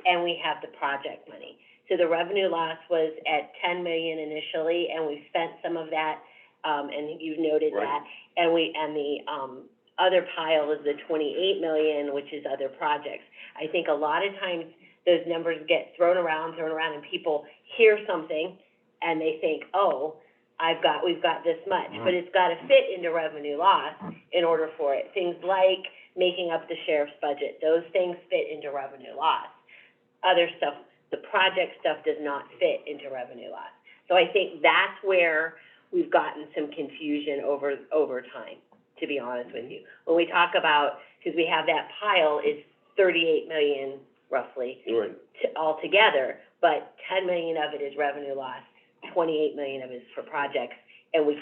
and we have the project money. So the revenue loss was at 10 million initially, and we spent some of that, and you've noted Right. that. And the other pile is the 28 million, which is other projects. I think a lot of times those numbers get thrown around, and people hear something and they think, oh, we've got this much, but it's gotta fit into revenue loss in order for it. Things like making up the sheriff's budget, those things fit into revenue loss. Other stuff, the project stuff does not fit into revenue loss. So I think that's where we've gotten some confusion over time, to be honest with you. When we talk about, because we have that pile is 38 million roughly Right. altogether, but 10 million of it is revenue loss, 28 million of it is for projects, and we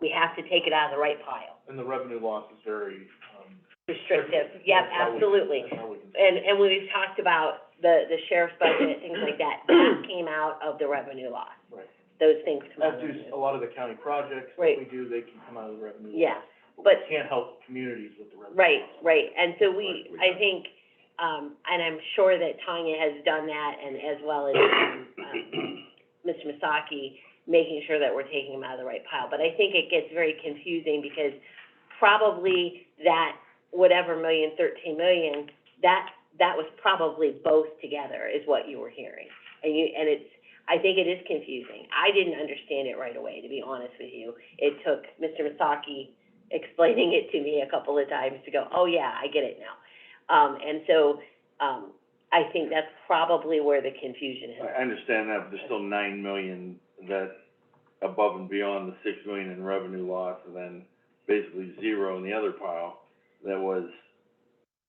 have to take it out of the right pile. And the revenue loss is very, Restrictive, yep, That's how we- absolutely. that's how we can- And when we've talked about the sheriff's budget, things like that, that came out of the revenue loss. Right. Those things come out As of do revenue. a lot of the county projects Right. that we do, they can come out of the revenue. Yeah, loss. but- We can't help communities with the revenue. Right, loss. right, and so Right, we I have. think, and I'm sure that Tanya has done that, and as well as, Mr. Masaki, making sure that we're taking them out of the right pile. But I think it gets very confusing because probably that, whatever 13 million, that was probably both together is what you were hearing. And I think it is confusing. I didn't understand it right away, to be honest with you. It took Mr. Masaki explaining it to me a couple of times to go, oh yeah, I get it now. I think that's probably where the confusion is. I understand that, but there's still 9 million that, above and beyond the 6 million in revenue loss, and then basically zero in the other pile that was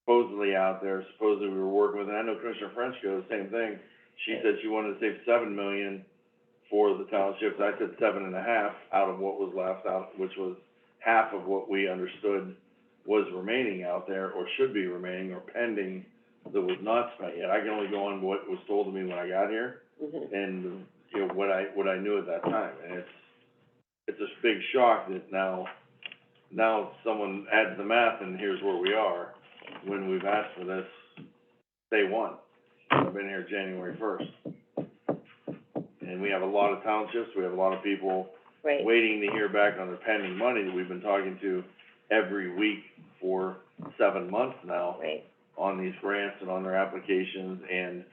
supposedly out there, supposedly we were working with, and I know Commissioner Frenchco, the same thing. She said she wanted to save 7 million for the townships. I said 7.5 out of what was left out, which was half of what we understood was remaining out there, or should be remaining, or pending, that was not spent yet. I can only go on what was told to me when I got here, Mhm. and, you know, what I knew at that time. And it's a big shock that now someone adds the math, and here's where we are, when we've asked for this day one. I've been here January 1st. And we have a lot of townships, we have a lot of people Right, waiting to hear back on their pending money that we've been talking to every week for 7 months now right, on these grants and on their applications, and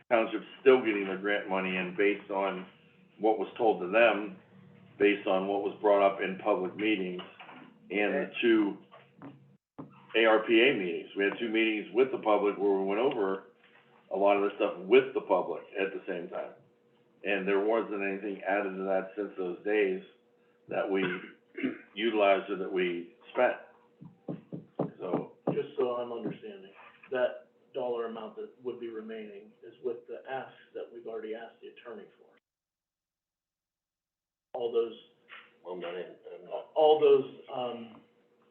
townships still getting their grant money in based on what was told to them, based on what was brought up in public meetings, and the two ARPA meetings. We had 2 meetings with the public where we went over a lot of the stuff with the public at the same time. And there wasn't anything added to that since those days that we utilized or that we spent. So, Just so I'm understanding, that dollar amount that would be remaining is with the asks that we've already asked the attorney for. All those, Well,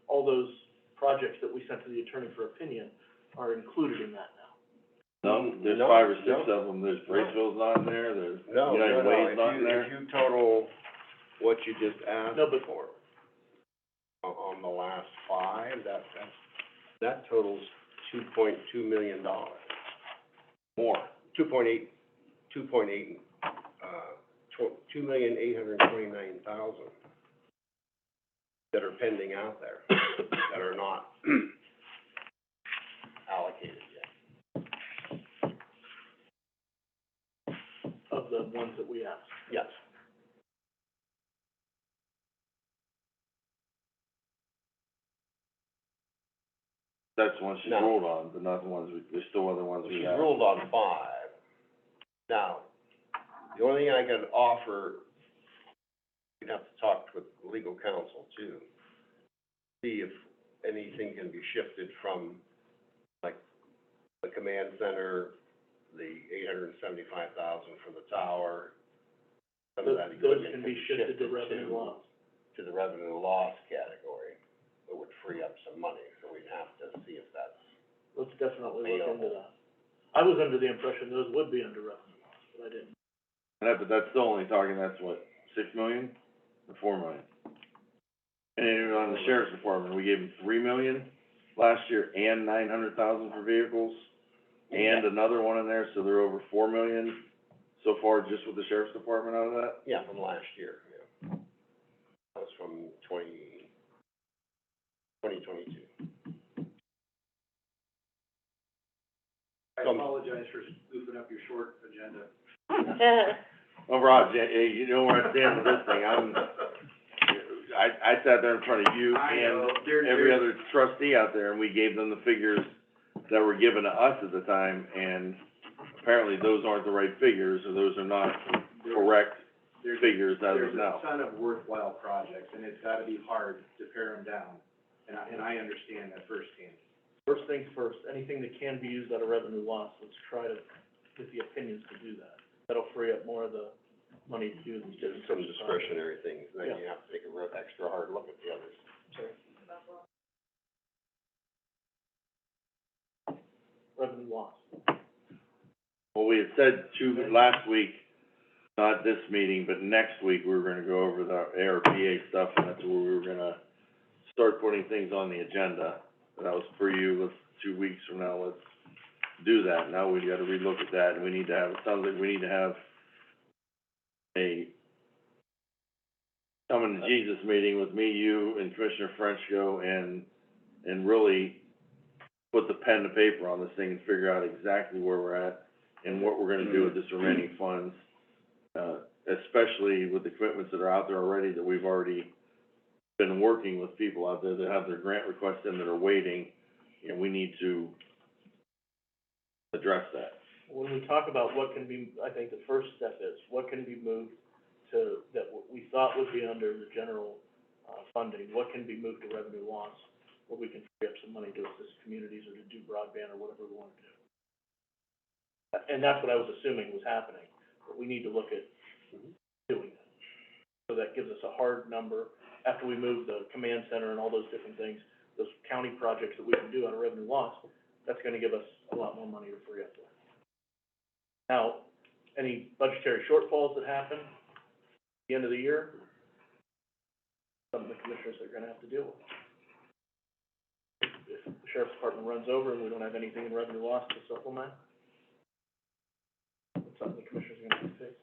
all those projects that we sent to the attorney for opinion are included in that now. no, there's No, 5 or 6 no. of them. There's Braceville's not in there, there's No, United Way's not in there. If you total what you just asked No, but- for on the last 5, that totals $2.2 million. More. 2.8, 2,829,000 that are pending out there, that are not allocated yet. Of the ones that we asked. Yes. That's the one she's No. ruled on, but not the ones there's still other ones we She's have. ruled on 5. Now, the only thing I can offer, we'd have to talk with legal counsel too, see if anything can be shifted from, like, the command center, the $875,000 for the tower. Some of that Those equipment can be shifted to revenue loss. to the revenue loss category. It would free up some money, so we'd have to see if that's, Let's definitely look into Available. that. I was under the impression those would be under revenue loss, but I didn't. But that's still only talking, that's what, 6 million or 4 million? And even on the sheriff's department, we gave them 3 million last year and 900,000 for vehicles, and another one in there, so they're over 4 million so far just with the sheriff's department out of that. yeah, from last year, yeah. That was from 2022. I apologize for scooping up your short agenda. Well, Rod, you know where I stand with this thing, I sat there in front of you I know. and every other trustee out there, and we gave them the figures that were given to us at the time, and apparently those aren't the right figures, or those are not correct figures as of now. There's a ton of worthwhile projects, and it's gotta be hard to pare them down, and I understand that firsthand. First things first, anything that can be used out of revenue loss, let's try to get the opinions to do that. That'll free up more of the money to do these Just different some types of projects. discretionary things, then Yeah. you have to take a real extra hard look at the others. Revenue loss. Well, we had said last week, not this meeting, but next week, we were gonna go over the ARPA stuff, and that's where we were gonna start putting things on the agenda. That was for you, 2 weeks from now, let's do that. Now we gotta relook at that, and we need to have, it sounds like we need to have a coming to Jesus meeting with me, you, and Commissioner Frenchco, and really put the pen to paper on this thing and figure out exactly where we're at and what we're gonna do with this remaining funds, especially with the commitments that are out there already, that we've already been working with people out there that have their grant requests in that are waiting, and we need to address that. When we talk about what can be, I think the first step is, what can be moved to, that what we thought would be under the general, funding, what can be moved to revenue loss, where we can free up some money to assist communities or to do broadband or whatever we want to do. And that's what I was assuming was happening, but we need to look at doing that. So that gives us a hard number, after we move the command center and all those different things, those county projects that we can do out of revenue loss, that's gonna give us a lot more money to free up there. Now, any budgetary shortfalls that happen at the end of the year, some of the commissioners are gonna have to deal with. If the sheriff's department runs over and we don't have anything in revenue loss to supplement, that's something the commissioners are gonna have to face.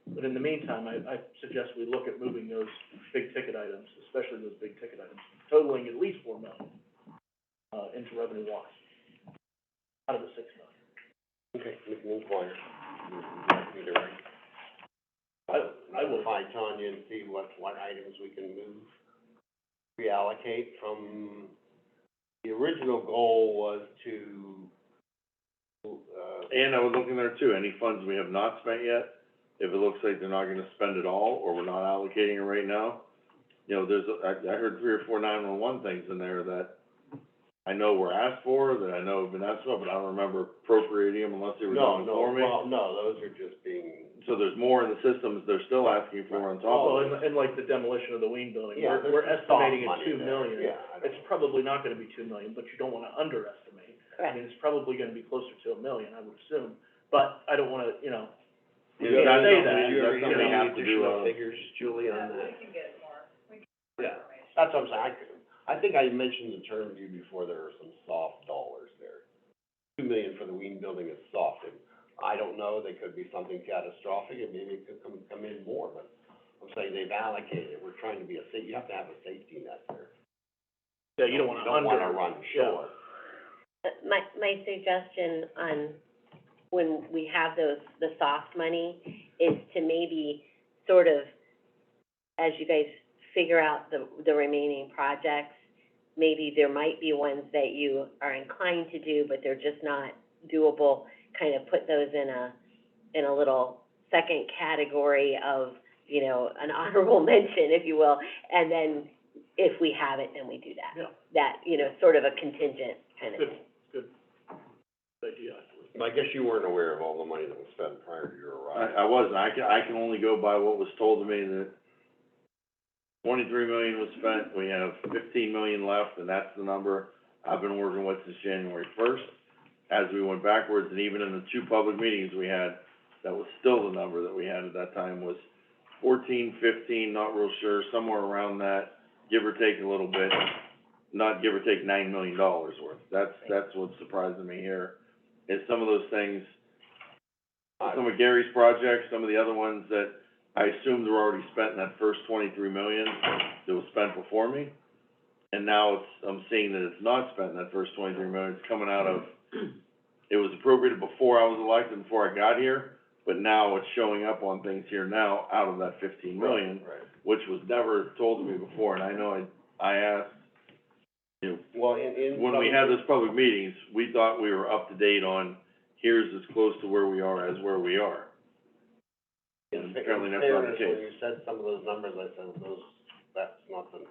But in the meantime, I suggest we look at moving those big ticket items, especially those big ticket items, totaling at least 4 million, into revenue loss, out of the 6 million. Okay, we can inquire. I will. Find Tanya and see what items we can move, reallocate from, the original goal was to, And I was looking there too, any funds we have not spent yet, if it looks like they're not gonna spend it all, or we're not allocating it right now, you know, I heard 3 or 4 911 things in there that I know were asked for, that I know have been asked for, but I don't remember appropriating them unless they were done for me. no, those are just being. So there's more in the systems they're still asking for on top Well, of it. and like the demolition of the Ween building, Yeah, we're there's some estimating soft at money 2 there. million. Yeah, I know. It's probably not gonna be 2 million, but you don't wanna underestimate. I mean, it's probably gonna be closer to 1 million, I would assume, but I don't wanna, you know, you Yeah, can't that's say something that, you you already know. have to do, Additional figures, Julie, on that? We can get more, Yeah, that's what I'm saying, I think I mentioned the term to you before, there are some soft dollars there. 2 million for the Ween building is soft, and I don't know, they could be something catastrophic, and maybe it could come in more, but I'm saying they've allocated, we're trying to be you have to have a safety net there. Yeah, you don't wanna run yeah. short. My suggestion on when we have the soft money is to maybe sort of, as you guys figure out the remaining projects. Maybe there might be ones that you are inclined to do, but they're just not doable. Kind of put those in a little second category of, you know, an honorable mention, if you will. And then if we have it, then we do that. Yeah. That, you know, sort of a contingent kind of Good, thing. good idea. I guess you weren't aware of all the money that was spent prior to your arrival. I wasn't, I can only go by what was told to me, that 23 million was spent, we have 15 million left, and that's the number I've been working with since January 1st. As we went backwards, and even in the two public meetings we had, that was still the number that we had at that time, was 14, 15, not real sure, somewhere around that, give or take a little bit, not give or take $9 million worth. That's what's surprising me here, is some of those things, some of Gary's projects, some of the other ones that I assumed were already spent in that first 23 million that was spent before me. And now I'm seeing that it's not spent in that first 23 million, it's coming out of, it was appropriated before I was elected, before I got here, but now it's showing up on things here now out of that 15 million, Right. which was never told to me before, and I know I asked, you know, Well, in when we had those public meetings, we thought we were up to date on, here's as close to where we are as where we are. And apparently that's not the case. When you said some of those numbers, I said, that's nothing,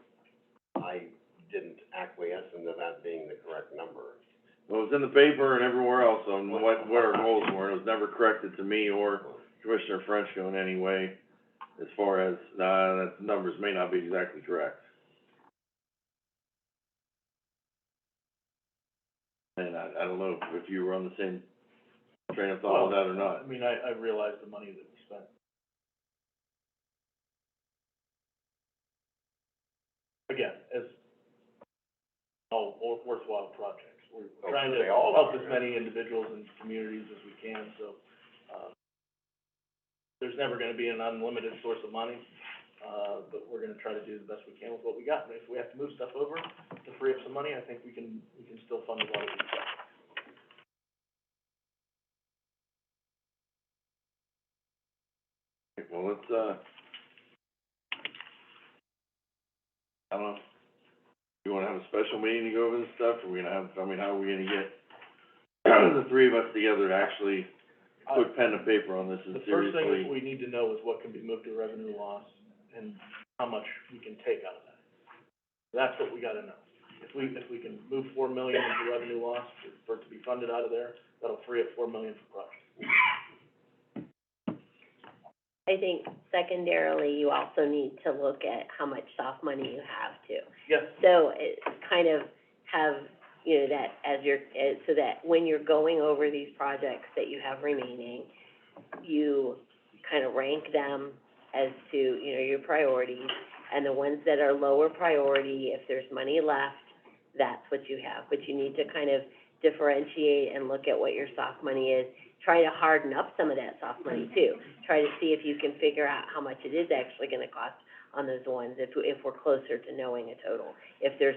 I didn't acquiesce into that being the correct number. Well, it was in the paper and everywhere else on what our goals were, and it was never corrected to me or Commissioner Frenchco in any way, as far as, that numbers may not be exactly correct. And I don't know if you were on the same train of thought with that or not. I mean, I realize the money that we spent. Again, as all worthwhile projects, we're trying to They all help are, as many individuals and communities as we can, so, there's never gonna be an unlimited source of money, but we're gonna try to do the best we can with what we got. And if we have to move stuff over to free up some money, I think we can still fund a lot of these stuff. Well, let's, I don't know, you wanna have a special meeting to go over this stuff, or we gonna have, I mean, how are we gonna get the three of us together to actually put pen to paper on this and The first thing seriously? that we need to know is what can be moved to revenue loss and how much we can take out of that. That's what we gotta know. If we can move $4 million into revenue loss for it to be funded out of there, that'll free up $4 million for projects. I think secondarily, you also need to look at how much soft money you have too. Yes. So it kind of have, you know, that as so that when you're going over these projects that you have remaining, you kind of rank them as to, you know, your priorities, and the ones that are lower priority, if there's money left, that's what you have. But you need to kind of differentiate and look at what your soft money is. Try to harden up some of that soft money too. Try to see if you can figure out how much it is actually gonna cost on those ones, if we're closer to knowing a total, if there's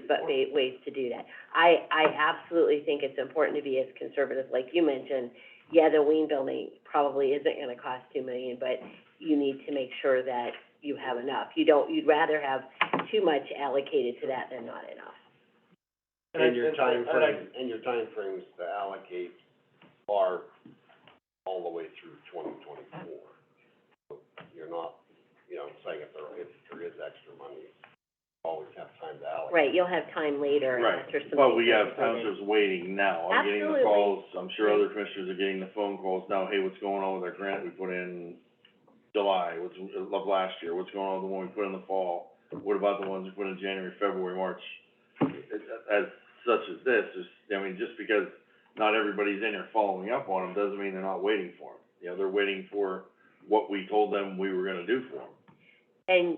ways to do that. I absolutely think it's important to be as conservative, like you mentioned. Yeah, the Ween building probably isn't gonna cost $2 million, but you need to make sure that you have enough. You'd rather have too much allocated to that than not enough. And your timeframes to allocate are all the way through 2024. So you're not, you know, saying if there is extra money, you always have time to allocate. Right, you'll have time later Right, after some. but we have townships waiting now. I'm getting the Absolutely. calls, I'm sure other commissioners are getting the phone calls now, hey, what's going on with our grant we put in July, of last year, what's going on with the one we put in the fall? What about the ones we put in January, February, March? As such as this, I mean, just because not everybody's in there following up on them, doesn't mean they're not waiting for them. You know, they're waiting for what we told them we were gonna do for them. And,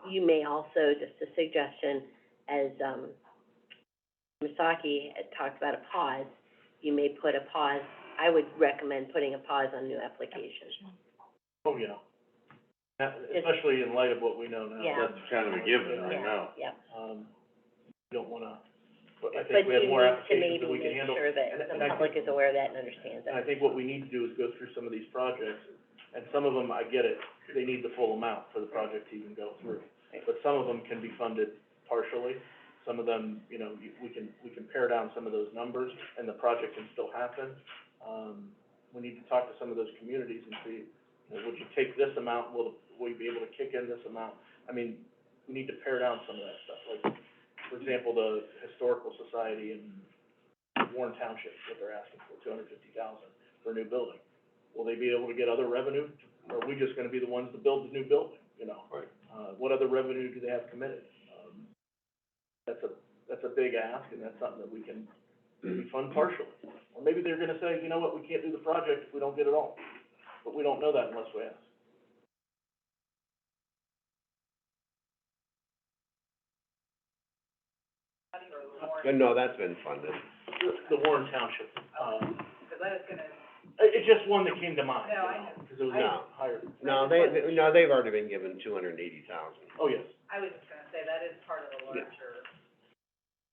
you may also, just a suggestion, as, Misaki had talked about a pause, you may put a pause, I would recommend putting a pause on new applications. Oh, yeah. Especially in light of what we know now. Yeah. That's kind of a given right now. Yeah. We don't wanna, but I But think we have more applications you than we need to can handle. make sure that And the I public think- is aware of that and understands And I it. think what we need to do is go through some of these projects, and some of them, I get it, they need the full amount for the project to even go through. But some of them can be funded partially, some of them, you know, we can pare down some of those numbers, and the project can still happen. We need to talk to some of those communities and see, you know, would you take this amount, will we be able to kick in this amount? I mean, we need to pare down some of that stuff, like, for example, the Historical Society in Warren Township, what they're asking for, $250,000 for a new building. Will they be able to get other revenue, or are we just gonna be the ones to build the new building, you know? Right. What other revenue do they have committed? That's a big ask, and that's something that we can maybe fund partially. Or maybe they're gonna say, you know what, we can't do the project if we don't get it all, but we don't know that unless we ask. No, that's been funded. The Warren Township, Because I was gonna, it's just one that came to mind, No, I know. because it was No. higher. No, they've already been given 280,000. Oh, yes. I was just gonna say, that is part of the larger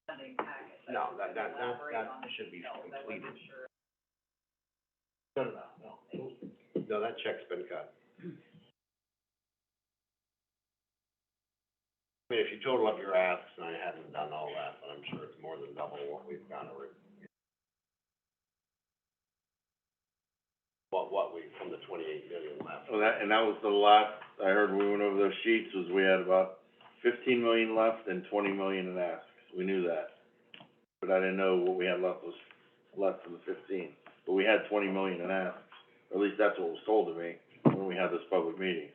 funding package. I No, was that gonna elaborate on that should be details. I completed. wasn't sure. No. No, that check's been cut. I mean, if you total up your asks, and I haven't done all that, but I'm sure it's more than double what we've got already. What we, from the 28 million left. Well, that was the last, I heard when we went over those sheets, was we had about 15 million left and 20 million in asks. We knew that. But I didn't know what we had left was less than the 15. But we had 20 million in asks. Or at least that's what was told to me when we had those public meetings.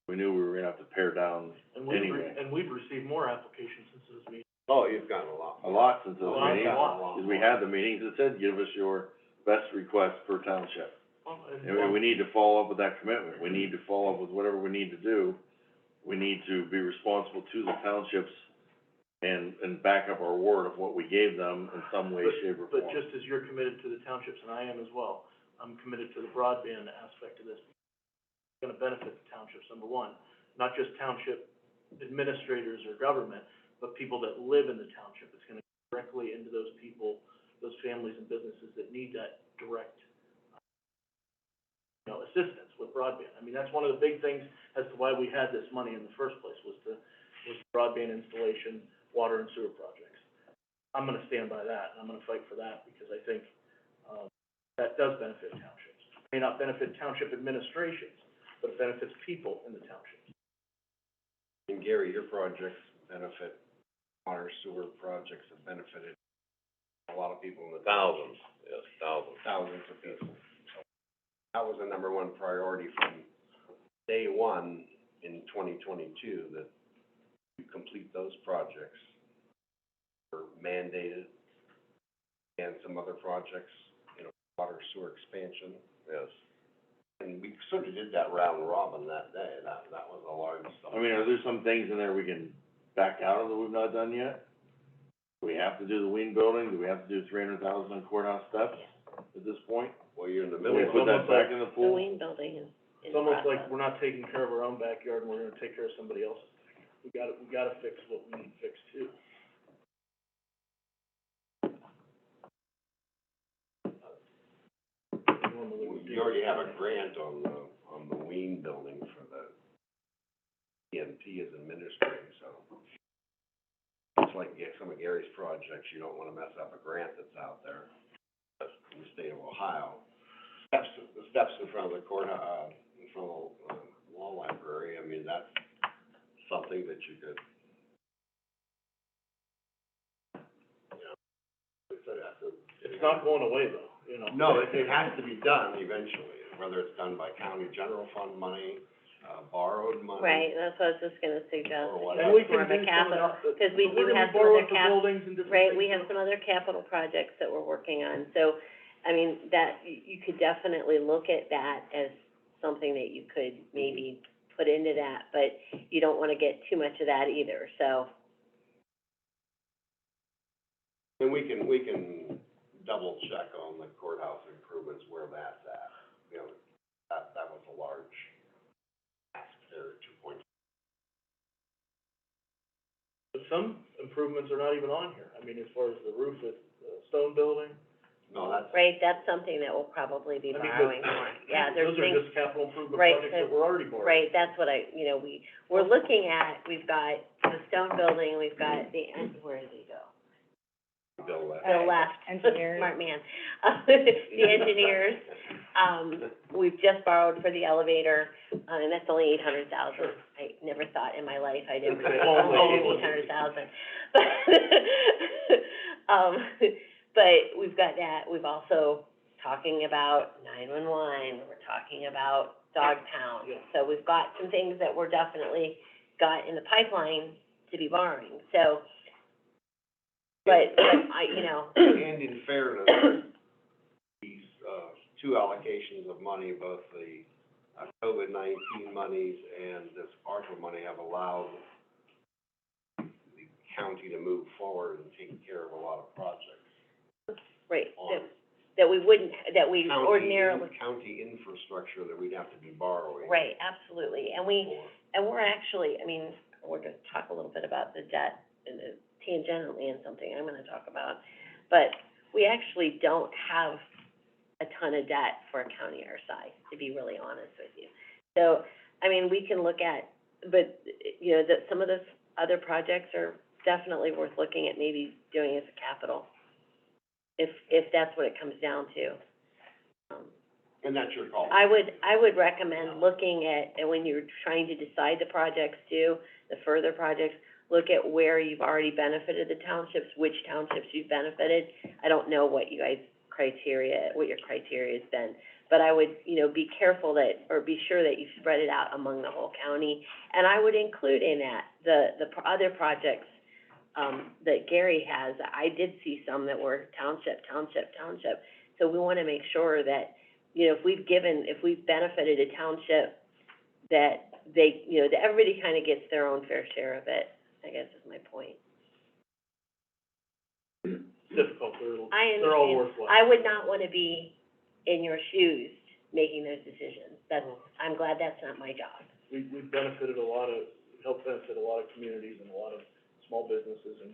We knew we were gonna have to pare down anyway. And we've received more applications since this meeting. Oh, you've gotten a lot. A lot since those A lot, meetings. a lot. Because we had the meetings that said, give us your best request per township. Well, And we need to follow up with that commitment, we need to follow up with whatever we need to do. We need to be responsible to the townships and back up our word of what we gave them in some way, shape, or form. But just as you're committed to the townships, and I am as well, I'm committed to the broadband aspect of this. It's gonna benefit the townships, number one, not just township administrators or government, but people that live in the township. It's gonna go directly into those people, those families and businesses that need that direct, assistance with broadband. I mean, that's one of the big things as to why we had this money in the first place, was broadband installation, water and sewer projects. I'm gonna stand by that, and I'm gonna fight for that, because I think, that does benefit townships. It may not benefit township administrations, but it benefits people in the townships. And Gary, your projects benefit, water sewer projects have benefited a lot of people in the. Thousands, yes, thousands. Thousands of people. So that was the number one priority from day one in 2022, that you complete those projects. Were mandated, and some other projects, water sewer expansion. Yes. And we sort of did that round robin that day, that was a large. I mean, are there some things in there we can back out of that we've not done yet? Do we have to do the Wien building, do we have to do 300,000 on courthouse steps at this point? Well, you're in the Do middle we of put it. that back in the The pool? Wayne building is in It's almost like process. we're not taking care of our own backyard, and we're gonna take care of somebody else's. We gotta fix what we need fixed too. Normally we do. You already have a grant on the Wien building for the PNP is administrating, so. It's like some of Gary's projects, you don't wanna mess up a grant that's out there in the state of Ohio. The steps in front of the court, in front of the law library, I mean, that's something that you could, It's not going away though, No, it has to be done eventually, whether it's done by county general fund money, borrowed money. Right, that's what I was just gonna suggest, Or it's whatever. And we more can of a do some of capital, that, because we we're do gonna have be some other borrowing for buildings and different right, things. we have some other capital projects that we're working on, so, I mean, that, you could definitely look at that as something that you could maybe put into that, but you don't wanna get too much of that either, so. And we can double check on the courthouse improvements where that's at, that was a large ask there, 2 point. But some improvements are not even on here. I mean, as far as the roof at the stone building, No, that's, right? That's something that we'll probably be I mean, borrowing but- for. Yeah, there's Those are things, just capital improvement Right, projects so- that we're already borrowing. right, that's what we're looking at, we've got the stone building, we've got where did he go? Bill left. Bill left. Engineers. Smart man. The engineers, we've just borrowed for the elevator, and that's only $800,000. Sure. I never thought in my life I'd ever Okay. only $800,000. But we've got that, we've also talking about 911, we're talking about Dogtown. Yeah. So we've got some things that we're definitely got in the pipeline to be borrowing, so, but And in fairness, these, two allocations of money, both the COVID-19 monies and this ARPA money have allowed the county to move forward and take care of a lot of projects. right, On that we wouldn't, that we county, ordinarily, county infrastructure that we'd have to be borrowing. right, absolutely, and for. we're actually, I mean, we're gonna talk a little bit about the debt and the tangentially and something I'm gonna talk about, but we actually don't have a ton of debt for a county our size, to be really honest with you. So, I mean, we can look at, but, some of those other projects are definitely worth looking at maybe doing as a capital, if that's what it comes down to. And that's your call. I would recommend looking at, and when you're trying to decide the projects too, the further projects, look at where you've already benefited the townships, which townships you've benefited. I don't know what your criteria has been, but I would, be careful or be sure that you spread it out among the whole county. And I would include in that the other projects, that Gary has. I did see some that were township. So we wanna make sure that, if we've benefited a township, that they, that everybody kinda gets their own fair share of it, I guess is my point. Difficult, I they're all understand. worthwhile. I would not wanna be in your shoes making those decisions. I'm glad that's not my job. We've benefited helped benefit a lot of communities and a lot of small businesses and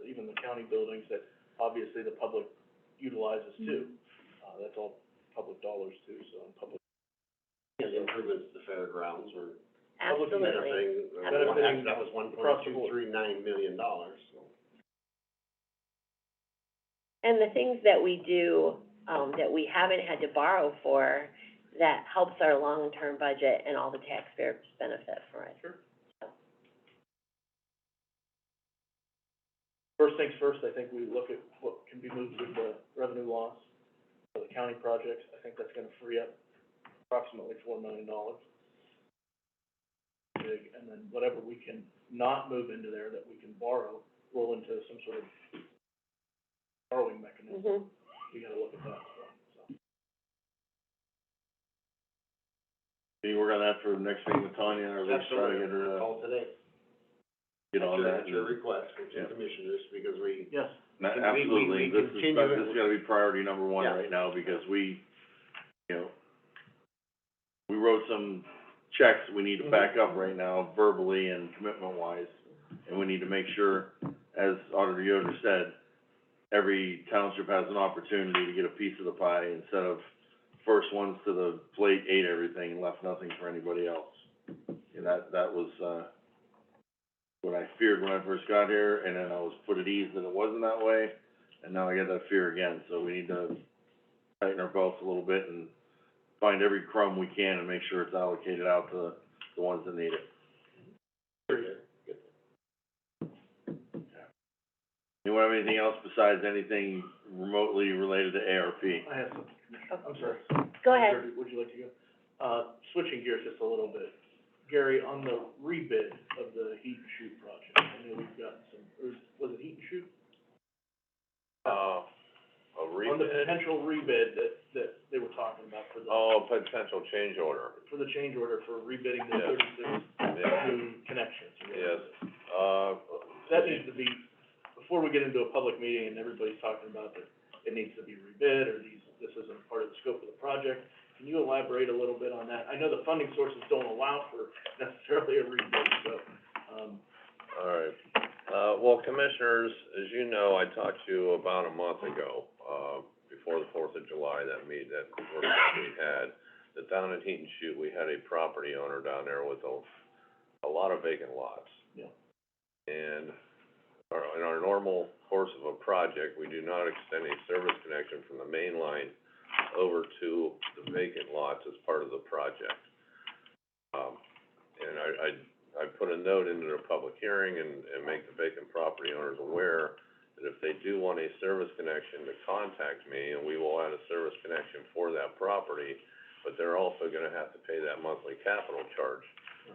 even the county buildings that obviously the public utilizes too. That's all public dollars too, so public. And improvements to the fairgrounds or Absolutely. benefiting, that was $1.239 million, so. And the things that we do, that we haven't had to borrow for, that helps our long-term budget and all the taxpayers benefit from it. Sure. First things first, I think we look at what can be moved with the revenue loss for the county projects. I think that's gonna free up approximately $4 million. And then whatever we can not move into there that we can borrow, roll into some sort of borrowing mechanism. Mhm. We gotta look at that as well, so. Can you work on that for the next meeting with Tanya, or at least try to get her, Call today. get on that? At your request, from Yeah. the commissioners, because we, Yes. Absolutely, we this is continue- gotta be priority number one Yeah. right now, because we wrote some checks we need to back up right now verbally and commitment-wise, and we need to make sure, as Auditor Yoder said, every township has an opportunity to get a piece of the pie, instead of first ones to the plate ate everything and left nothing for anybody else. And that was, what I feared when I first got here, and then I was put at ease that it wasn't that way, and now I got that fear again, so we need to tighten our belts a little bit and find every crumb we can and make sure it's allocated out to the ones that need it. Anyone have anything else besides anything remotely related to ARP? I have some, I'm sorry. Go ahead. Would you like to go? Switching gears just a little bit. Gary, on the rebid of the heat and shoot project, I know we've gotten some, or was it heat and shoot? A On the rebid? potential rebid that they were talking about for the, Oh, potential change order, for the change order for rebidding the Yes. 36 yeah, new connections. yes. That needs to be, before we get into a public meeting and everybody's talking about that it needs to be rebid, or this isn't part of the scope of the project, can you elaborate a little bit on that? I know the funding sources don't allow for necessarily a rebid, so, All right. Well, commissioners, as you know, I talked to you about a month ago, before the 4th of July, that workshop we had, that down at Heat and Shoot, we had a property owner down there with a lot of vacant lots. Yeah. And in our normal course of a project, we do not extend a service connection from the main line over to the vacant lots as part of the project. And I put a note into the public hearing and make the vacant property owners aware that if they do want a service connection, to contact me, and we will add a service connection for that property, but they're also gonna have to pay that monthly capital charge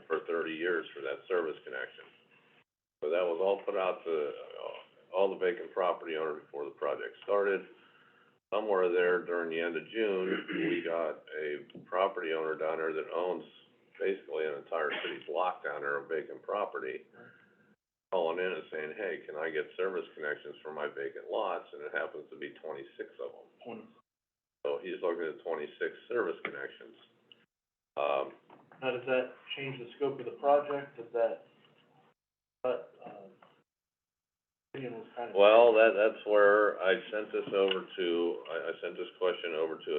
for 30 years for that service connection. So that was all put out to all the vacant property owners before the project started. Somewhere there during the end of June, we got a property owner down there that owns basically an entire city block down there of vacant property, calling in and saying, hey, can I get service connections for my vacant lots? And it happens to be 26 of them. So he's looking at 26 service connections. Now, does that change the scope of the project? Does that, opinion was kind of... Well, that's where I sent this over to, I sent this question over to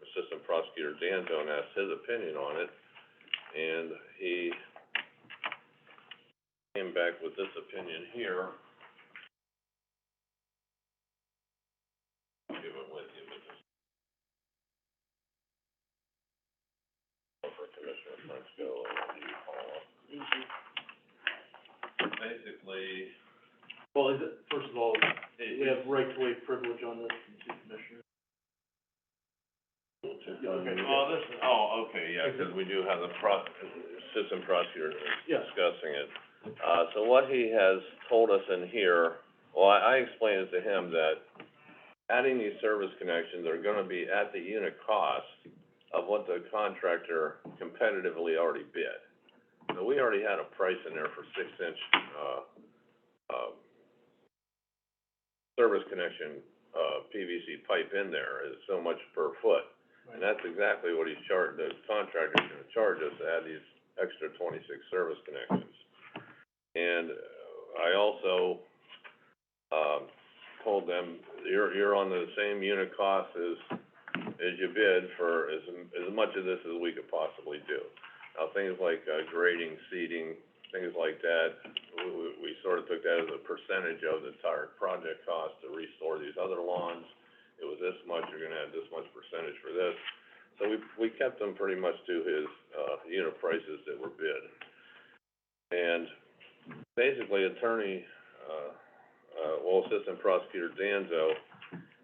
Assistant Prosecutor Danzo and asked his opinion on it. And he came back with this opinion here. I'll give it with you, but just for Commissioner Frenchco and you, Paula. Basically, Well, is it, first of all, we have right-to-way privilege on this from two commissioners. Yeah, okay. okay, yeah, because we do have the Assistant Prosecutor Yeah. discussing it. So what he has told us in here, well, I explained it to him that adding these service connections are gonna be at the unit cost of what the contractor competitively already bid. So we already had a price in there for 6-inch, service connection, PVC pipe in there is so much per foot. And that's exactly what the contractor's gonna charge us to add these extra 26 service connections. And I also, told them, you're on the same unit cost as you bid for as much of this as we could possibly do. Now, things like, grading, seeding, things like that, we sort of took that as a percentage of the entire project cost to restore these other lawns. It was this much, you're gonna add this much percentage for this. So we kept them pretty much to his, unit prices that were bid. And basically, Assistant Prosecutor Danzo,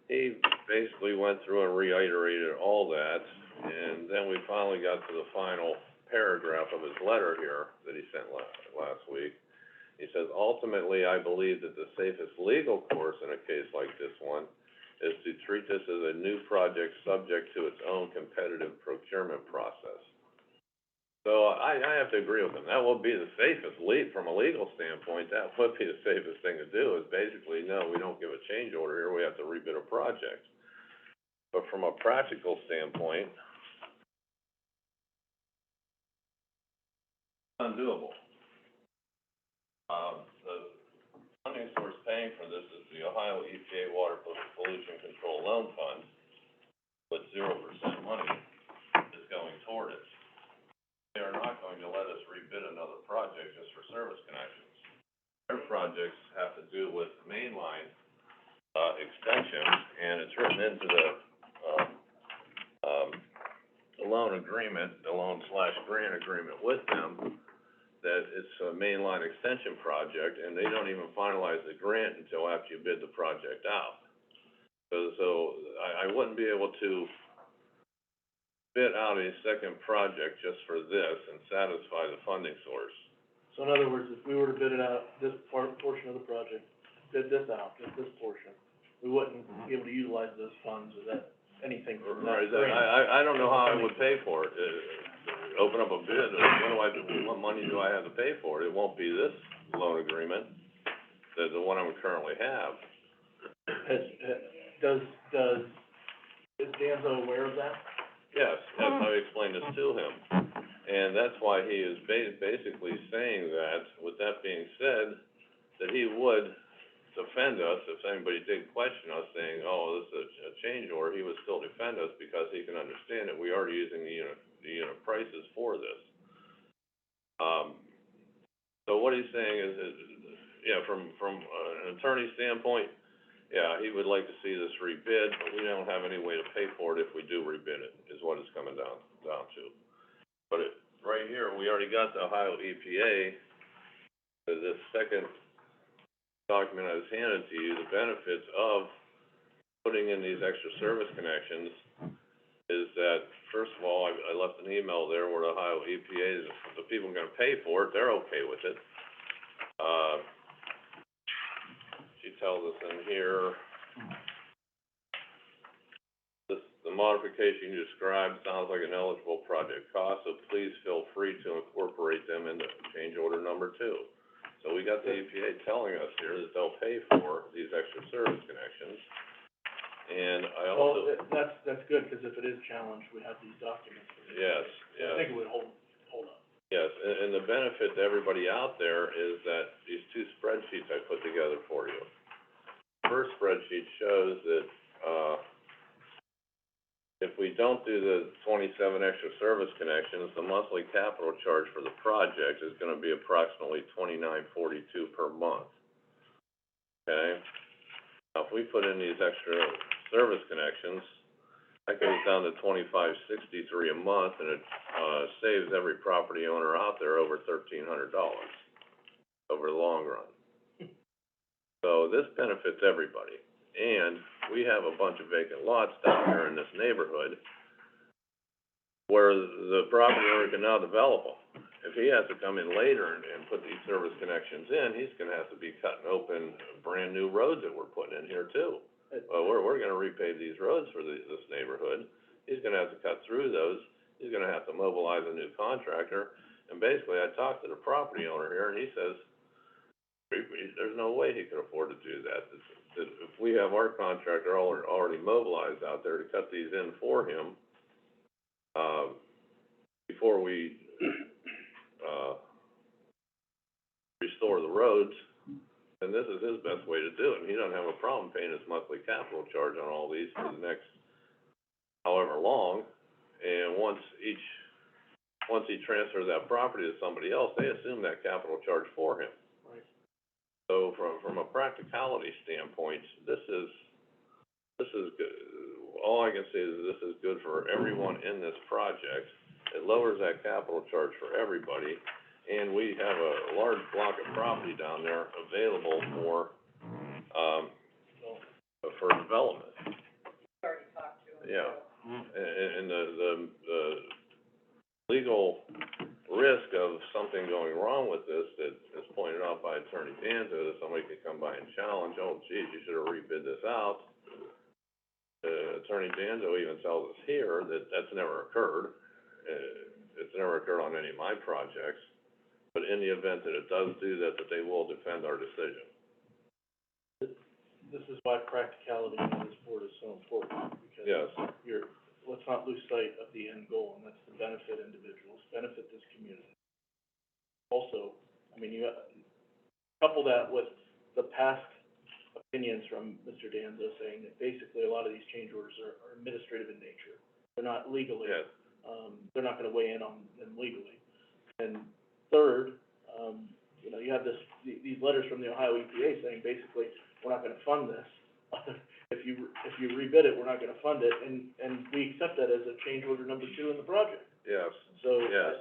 he basically went through and reiterated all that, and then we finally got to the final paragraph of his letter here that he sent last week. He says, ultimately, I believe that the safest legal course in a case like this one is to treat this as a new project subject to its own competitive procurement process. So I have to agree with him. That would be the safest from a legal standpoint, that would be the safest thing to do, is basically, no, we don't give a change order here, we have to rebid a project. But from a practical standpoint, undoable. The funding source paying for this is the Ohio EPA Water Pollution Control Loan Fund, but 0% money is going toward it. They are not going to let us rebid another project just for service connections. Their projects have to do with mainline, extensions, and it's written into the loan agreement, the loan/grant agreement with them, that it's a mainline extension project, and they don't even finalize the grant until after you bid the project out. So I wouldn't be able to bid out a second project just for this and satisfy the funding source. So in other words, if we were to bid it out, this portion of the project, bid this out, get this portion, we wouldn't be able to utilize those funds or that, anything from that grant. I don't know how I would pay for it. Open up a bid, what money do I have to pay for it? It won't be this loan agreement, the one I would currently have. Is Danzo aware of that? Yes, that's how I explained this to him. And that's why he is basically saying that, with that being said, that he would defend us, if anybody did question us saying, oh, this is a change order, he would still defend us because he can understand that we are using the unit prices for this. So what he's saying is, yeah, from an attorney standpoint, yeah, he would like to see this rebid, but we don't have any way to pay for it if we do rebid it, is what it's coming down to. But right here, we already got the Ohio EPA, this second document I was handed to you, the benefits of putting in these extra service connections is that, first of all, I left an email there where the Ohio EPA is, the people are gonna pay for it, they're okay with it. She tells us in here, the modification you described sounds like an eligible project cost, so please feel free to incorporate them into change order number 2. So we got the EPA telling us here that they'll pay for these extra service connections. And I also... Well, that's good, because if it is challenged, we have these documents. Yes, yes. I think it would hold up. Yes, and the benefit to everybody out there is that these 2 spreadsheets I put together for you. The first spreadsheet shows that, if we don't do the 27 extra service connections, the monthly capital charge for the project is gonna be approximately $29.42 per month. Okay? Now, if we put in these extra service connections, that goes down to $25.63 a month, and it, saves every property owner out there over $1,300 over the long run. So this benefits everybody. And we have a bunch of vacant lots down here in this neighborhood where the property owner can now develop them. If he has to come in later and put these service connections in, he's gonna have to be cutting open brand new roads that we're putting in here too. We're gonna repave these roads for this neighborhood. He's gonna have to cut through those. He's gonna have to mobilize a new contractor. And basically, I talked to the property owner here, and he says, there's no way he could afford to do that. If we have our contractor already mobilized out there to cut these in for him, before we, restore the roads, then this is his best way to do it. And he doesn't have a problem paying his monthly capital charge on all these for the next however long. And once he transfers that property to somebody else, they assume that capital charge for him. So from a practicality standpoint, this is good. All I can say is this is good for everyone in this project. It lowers that capital charge for everybody, and we have a large block of property down there available for development. Already talked to him. Yeah, and the legal risk of something going wrong with this that is pointed out by Attorney Danza, that somebody could come by and challenge, oh geez, you should have rebid this out. Attorney Danza even tells us here that that's never occurred. It's never occurred on any of my projects, but in the event that it does do that, that they will defend our decision. This is why practicality on this board is so important, because Yes. let's not lose sight of the end goal, and that's to benefit individuals, benefit this community. Also, I mean, you couple that with the past opinions from Mr. Danzo saying that basically a lot of these change orders are administrative in nature. They're not legally, Yes. They're not gonna weigh in on them legally. And third, you have these letters from the Ohio EPA saying basically, we're not gonna fund this. If you rebid it, we're not gonna fund it, and we accept that as a change order number 2 in the project. Yes. So, Yes.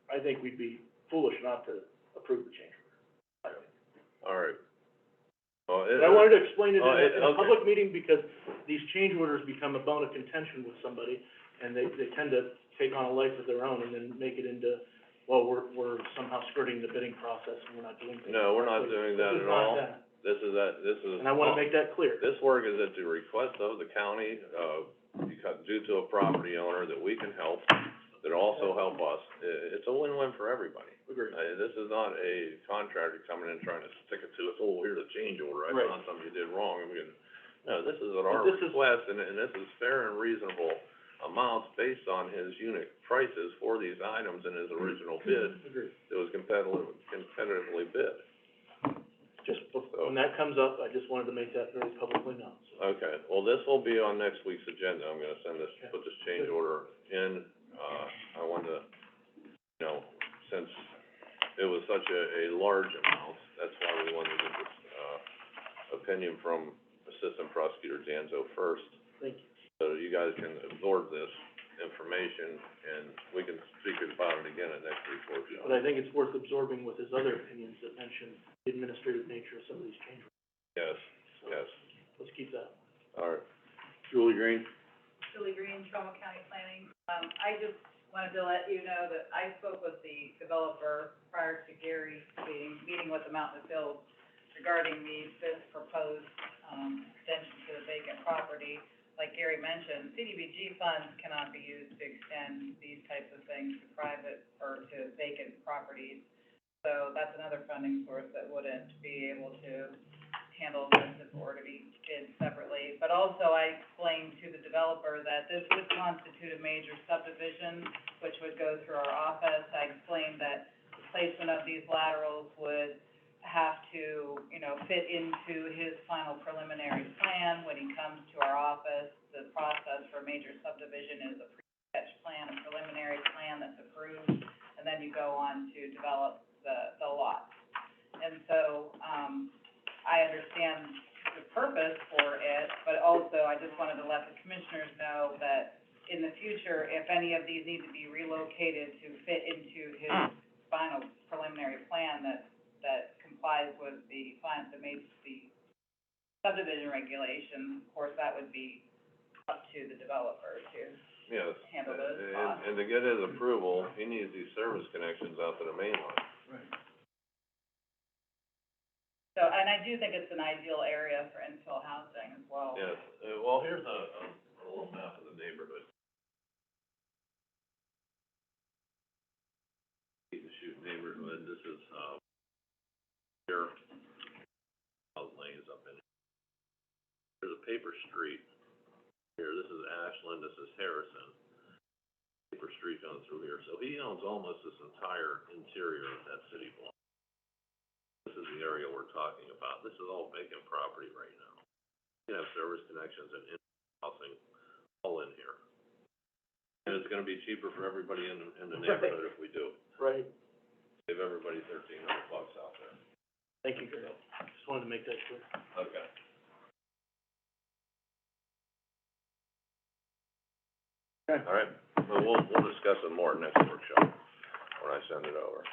I think we'd be foolish not to approve the change order. All right. But I wanted to explain it in a okay. public meeting, because these change orders become a bone of contention with somebody, and they tend to take on a life of their own and then make it into, well, we're somehow skirting the bidding process and we're not doing things. No, we're not doing that at all. This is And I wanna make that clear. This work is at the request of the county, because due to a property owner that we can help, that also help us. It's a win-win for everybody. Agreed. This is not a contractor coming in trying to stick it to us, oh, here's a change order, I Right. found something you did wrong, and we can, no, this is at our But this is- request, and this is fair and reasonable amounts based on his unit prices for these items in his original bid. Agreed. It was competitively bid. Just So, When that comes up, I just wanted to make that very publicly known, so. okay, well, this will be on next week's agenda. I'm gonna send this, put this change order in. I wanted to, you know, since it was such a large amount, that's why we wanted to get this, opinion from Assistant Prosecutor Danzo first, Thank you. so you guys can absorb this information, and we can speak about it again at next week's workshop. But I think it's worth absorbing with his other opinions that mention the administrative nature of some of these changes. Yes, yes, Let's keep that. all right. Julie Green? Julie Green, Trumbull County Planning. I just wanted to let you know that I spoke with the developer prior to Gary meeting with the Mountain of Hills regarding this proposed, extension to the vacant property. Like Gary mentioned, CDBG funds cannot be used to extend these types of things to private or to vacant properties. So that's another funding source that wouldn't be able to handle this if it were to be bid separately. But also I explained to the developer that this would constitute a major subdivision, which would go through our office. I explained that the placement of these laterals would have to, you know, fit into his final preliminary plan when he comes to our office. The process for a major subdivision is a pre-sketch plan, a preliminary plan that's approved, and then you go on to develop the lot. And so, I understand the purpose for it, but also I just wanted to let the commissioners know that in the future, if any of these need to be relocated to fit into his final preliminary plan that complies with the subdivision regulations, of course, that would be up to the developer to Yes, handle those costs. and to get his approval, he needs these service connections out to the main line. Right. So, and I do think it's an ideal area for infill housing as well. Yes, well, here's a little map of the neighborhood. The shoot neighborhood, this is, here, house lanes up in here. There's a paper street here, this is Ashland, this is Harrison. Paper street going through here, so he owns almost this entire interior of that city block. This is the area we're talking about, this is all vacant property right now. You have service connections and housing all in here. And it's gonna be cheaper for everybody in the neighborhood if we do. Right. Save everybody $1,300 out there. Thank you, Gary. Just wanted to make that clear. Okay. Okay. All right, well, we'll discuss it more next workshop, when I send it over.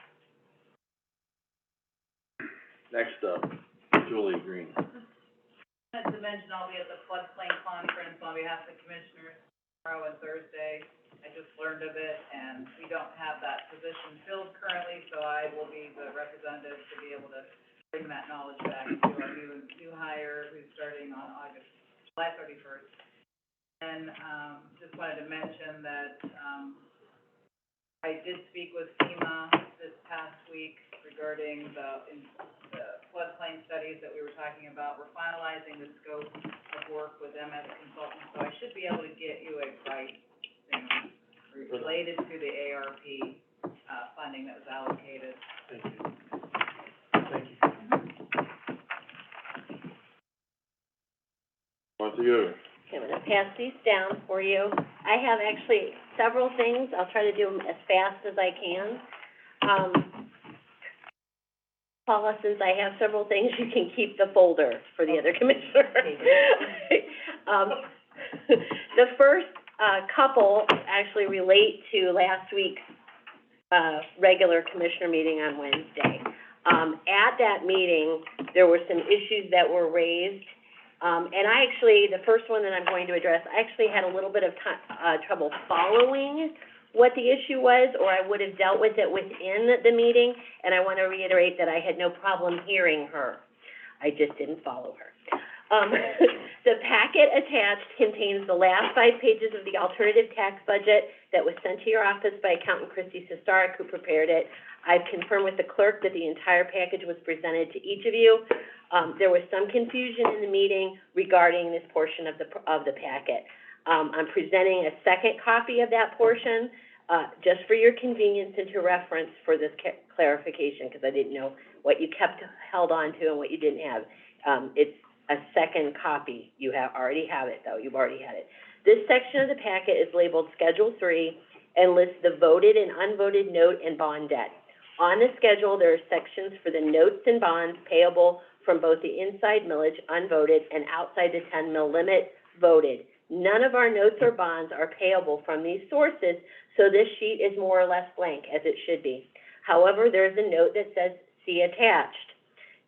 Next up, Julie Green. Wanted to mention I'll be at the floodplain conference on behalf of the commissioners tomorrow and Thursday. I just learned of it, and we don't have that position filled currently, so I will be the representative to be able to bring that knowledge back to our new hire who's starting on July 31st. And, just wanted to mention that, I did speak with FEMA this past week regarding the floodplain studies that we were talking about. We're finalizing the scope of work with MS Consultants, so I should be able to get you a price, related to the ARP, funding that was allocated. Thank you. Thank you. Want to go? Okay, I'm gonna pass these down for you. I have actually several things, I'll try to do them as fast as I can. Paula, since I have several things, you can keep the folder for the other commissioner. The first, couple actually relate to last week's, regular commissioner meeting on Wednesday. At that meeting, there were some issues that were raised. And I actually, the first one that I'm going to address, I actually had a little bit of trouble following what the issue was, or I would have dealt with it within the meeting, and I want to reiterate that I had no problem hearing her. I just didn't follow her. The packet attached contains the last 5 pages of the alternative tax budget that was sent to your office by Accountant Christy Sestaric, who prepared it. I've confirmed with the clerk that the entire package was presented to each of you. There was some confusion in the meeting regarding this portion of the packet. I'm presenting a second copy of that portion, just for your convenience and to reference for this clarification, because I didn't know what you held on to and what you didn't have. It's a second copy. You already have it, though. You've already had it. This section of the packet is labeled Schedule 3 and lists the voted and unvoted note and bond debt. On the schedule, there are sections for the notes and bonds payable from both the inside millage, unvoted, and outside the 10 mil limit, voted. None of our notes or bonds are payable from these sources, so this sheet is more or less blank, as it should be. However, there's a note that says, "See attached."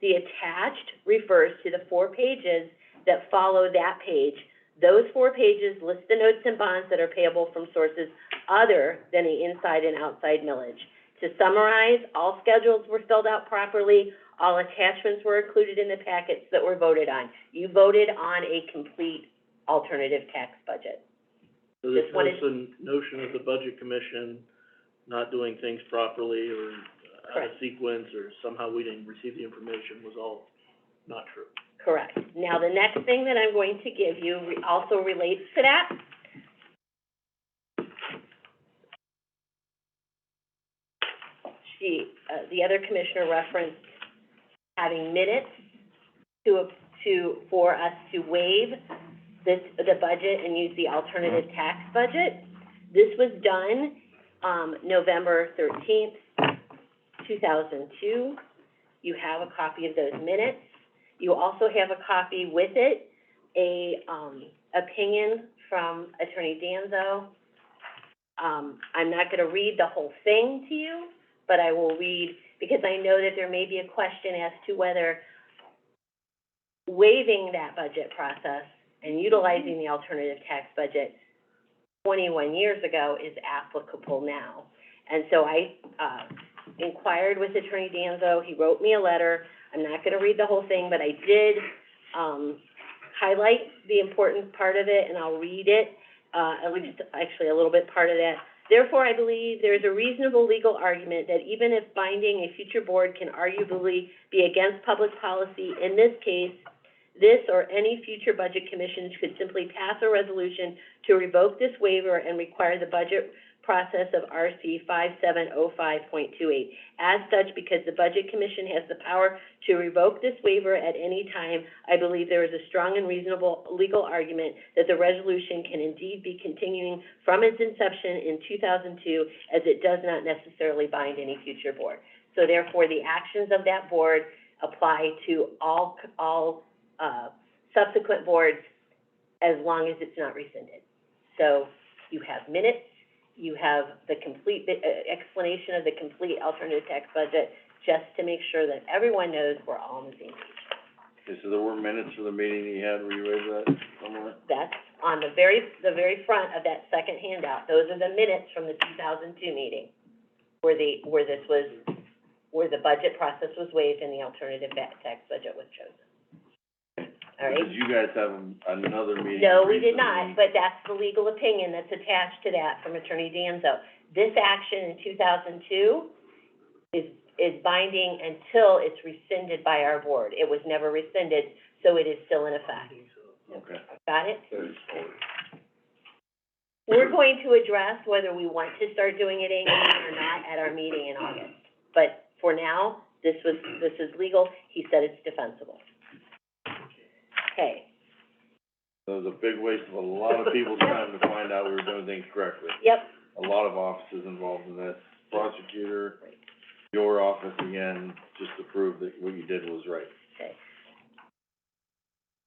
The attached refers to the 4 pages that follow that page. Those 4 pages list the notes and bonds that are payable from sources other than the inside and outside millage. To summarize, all schedules were filled out properly, all attachments were included in the packets that were voted on. You voted on a complete alternative tax budget. So This this one notion, notion of the Budget Commission not doing things properly or out of Correct. sequence, or somehow we didn't receive the information was all not true. Correct. Now, the next thing that I'm going to give you also relates to that. The other commissioner referenced having minutes for us to waive the budget and use the alternative tax budget. This was done, November 13th, 2002. You have a copy of those minutes. You also have a copy with it, opinion from Attorney Danzo. I'm not gonna read the whole thing to you, but I will read, because I know that there may be a question as to whether waiving that budget process and utilizing the alternative tax budget 21 years ago is applicable now. And so I, inquired with Attorney Danzo. He wrote me a letter. I'm not gonna read the whole thing, but I did, highlight the important part of it, and I'll read it, at least actually a little bit part of that. Therefore, I believe there is a reasonable legal argument that even if binding a future board can arguably be against public policy, in this case, this or any future budget commissions could simply pass a resolution to revoke this waiver and require the budget process of RC 5705.28. As such, because the Budget Commission has the power to revoke this waiver at any time, I believe there is a strong and reasonable legal argument that the resolution can indeed be continuing from its inception in 2002, as it does not necessarily bind any future board. So therefore, the actions of that board apply to all subsequent boards as long as it's not rescinded. So you have minutes, you have the complete explanation of the complete alternative tax budget, just to make sure that everyone knows we're all on the same page. Okay, so there were minutes for the meeting you had, where you raised that somewhere? That's on the very front of that second handout. Those are the minutes from the 2002 meeting, where the budget process was waived and the alternative tax budget was chosen. All right? Because you guys have another meeting. No, we did recently. not, but that's the legal opinion that's attached to that from Attorney Danzo. This action in 2002 is binding until it's rescinded by our board. It was never rescinded, so it is still in effect. Okay. Got it? We're going to address whether we want to start doing it annually or not at our meeting in August. But for now, this is legal. He said it's defensible. Okay. So it was a big waste of a lot of people's time to find out we were doing things correctly. Yep. A lot of offices involved in this, prosecutor, your office again, just to prove that what you did was right. Okay.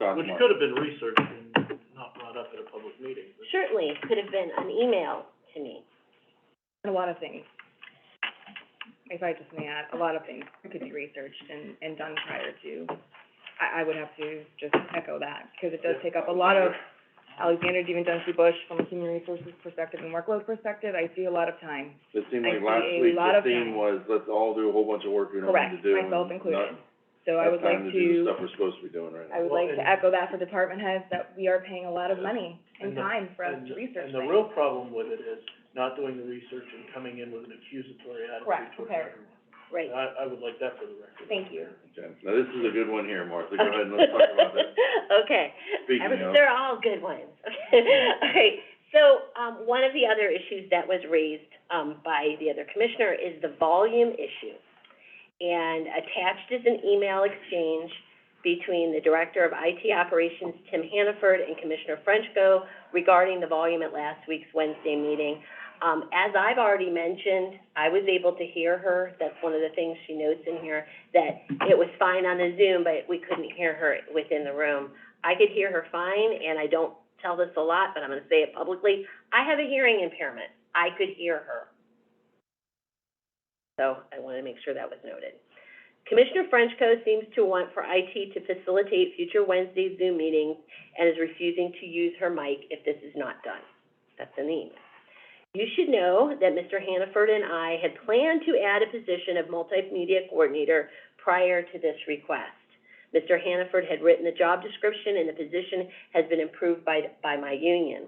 Cost Which money. could have been researched and not brought up at a public meeting. Certainly, it could have been an email to me. A lot of things, if I just may add, a lot of things could be researched and done prior to. I would have to just echo that, because it does take up a lot of, Alexander even Dunphy Bush, from a human resources perspective and workload perspective, I see a lot of time. It seemed I like see last a week, lot the of theme time. was, let's all do a whole bunch of work we don't need to do. Correct, myself and included. not So I would like have time to do the to, stuff we're supposed to be doing right now. I would like to echo that for department heads, that we are paying a lot of money and the- time for us and to the- research And the things. real problem with it is not doing the research and coming in with an accusatory attitude Correct, towards okay. everyone. Right. I would like that for the record. Thank you. Okay, now this is a good one here, Martha, go ahead and let's talk about that. Okay. Speaking of, They're all good ones. All right, so, one of the other issues that was raised, by the other commissioner is the volume issue. And attached is an email exchange between the Director of IT Operations, Tim Hannaford, and Commissioner Frenchco regarding the volume at last week's Wednesday meeting. As I've already mentioned, I was able to hear her. That's one of the things she notes in here, that it was fine on the Zoom, but we couldn't hear her within the room. I could hear her fine, and I don't tell this a lot, but I'm gonna say it publicly. I have a hearing impairment. I could hear her. So I wanted to make sure that was noted. Commissioner Frenchco seems to want for IT to facilitate future Wednesday Zoom meetings and is refusing to use her mic if this is not done. That's in the email. You should know that Mr. Hannaford and I had planned to add a position of multimedia coordinator prior to this request. Mr. Hannaford had written the job description and the position has been approved by my union.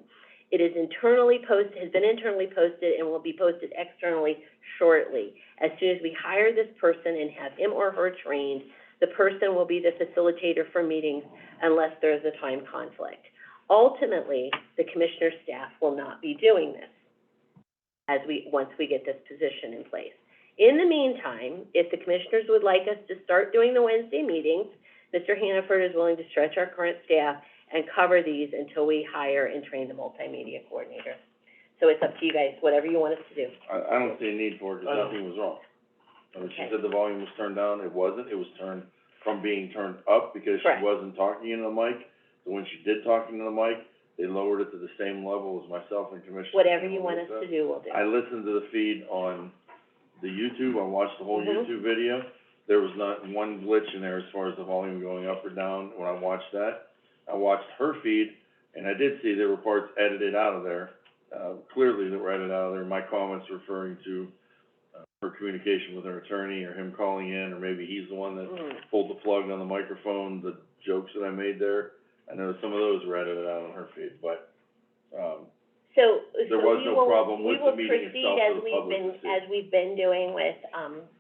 It is has been internally posted and will be posted externally shortly. As soon as we hire this person and have him or her trained, the person will be the facilitator for meetings unless there is a time conflict. Ultimately, the commissioner's staff will not be doing this once we get this position in place. In the meantime, if the commissioners would like us to start doing the Wednesday meetings, Mr. Hannaford is willing to stretch our current staff and cover these until we hire and train the multimedia coordinator. So it's up to you guys, whatever you want us to do. I don't see a need for it, because nothing was wrong. I mean, she said the volume was turned down, it wasn't, it was turned from being turned up because Correct. she wasn't talking into the mic. So when she did talk into the mic, they lowered it to the same level as myself and Commissioner. Whatever you want us to do, we'll do. I listened to the feed on the YouTube, I watched the whole Mhm. YouTube video. There was not one glitch in there as far as the volume going up or down when I watched that. I watched her feed, and I did see there were parts edited out of there, clearly that were edited out of there. My comments referring to, her communication with her attorney, or him calling in, or maybe he's the one that pulled the plug on the microphone, the jokes that I made there. I know some of those were edited out on her feed, but, So there was no problem with the meeting itself for the we will proceed public to see. as we've been doing with,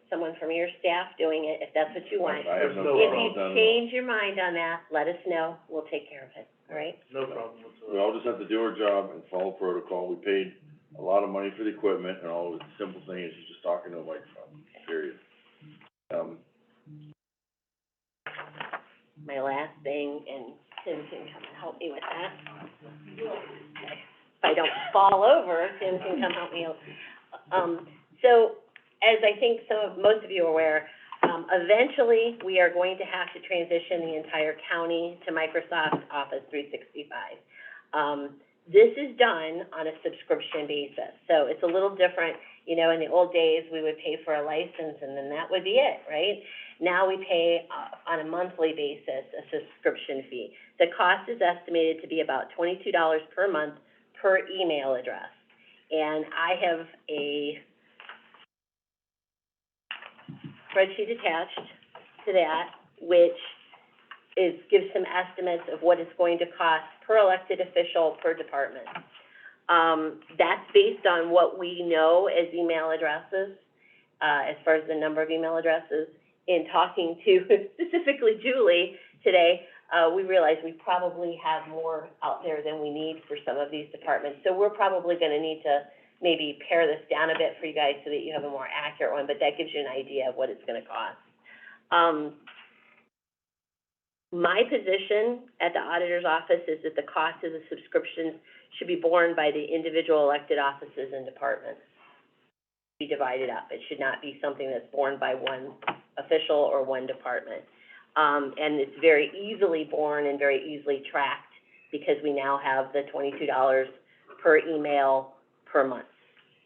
someone from your staff doing it, if that's what you want. I have no No problem If with that you at all. change your mind on that, let us know, we'll take care of it, all right? No problem whatsoever. We all just have to do our job and follow protocol. We paid a lot of money for the equipment, and all, the simple thing is you're just talking to a microphone, period. My last thing, and Tim can come and help me with that. Okay. If I don't fall over, Tim can come help me out. So, as I think most of you are aware, eventually, we are going to have to transition the entire county to Microsoft Office 365. This is done on a subscription basis, so it's a little different. You know, in the old days, we would pay for a license and then that would be it, right? Now we pay, on a monthly basis, a subscription fee. The cost is estimated to be about $22 per month per email address. And I have a spreadsheet attached to that, which gives some estimates of what it's going to cost per elected official, per department. That's based on what we know as email addresses, as far as the number of email addresses. In talking to specifically Julie today, we realized we probably have more out there than we need for some of these departments. So we're probably gonna need to maybe pare this down a bit for you guys so that you have a more accurate one, but that gives you an idea of what it's gonna cost. My position at the auditor's office is that the cost of the subscriptions should be borne by the individual elected offices and departments. Be divided up. It should not be something that's borne by one official or one department. And it's very easily borne and very easily tracked because we now have the $22 per email per month.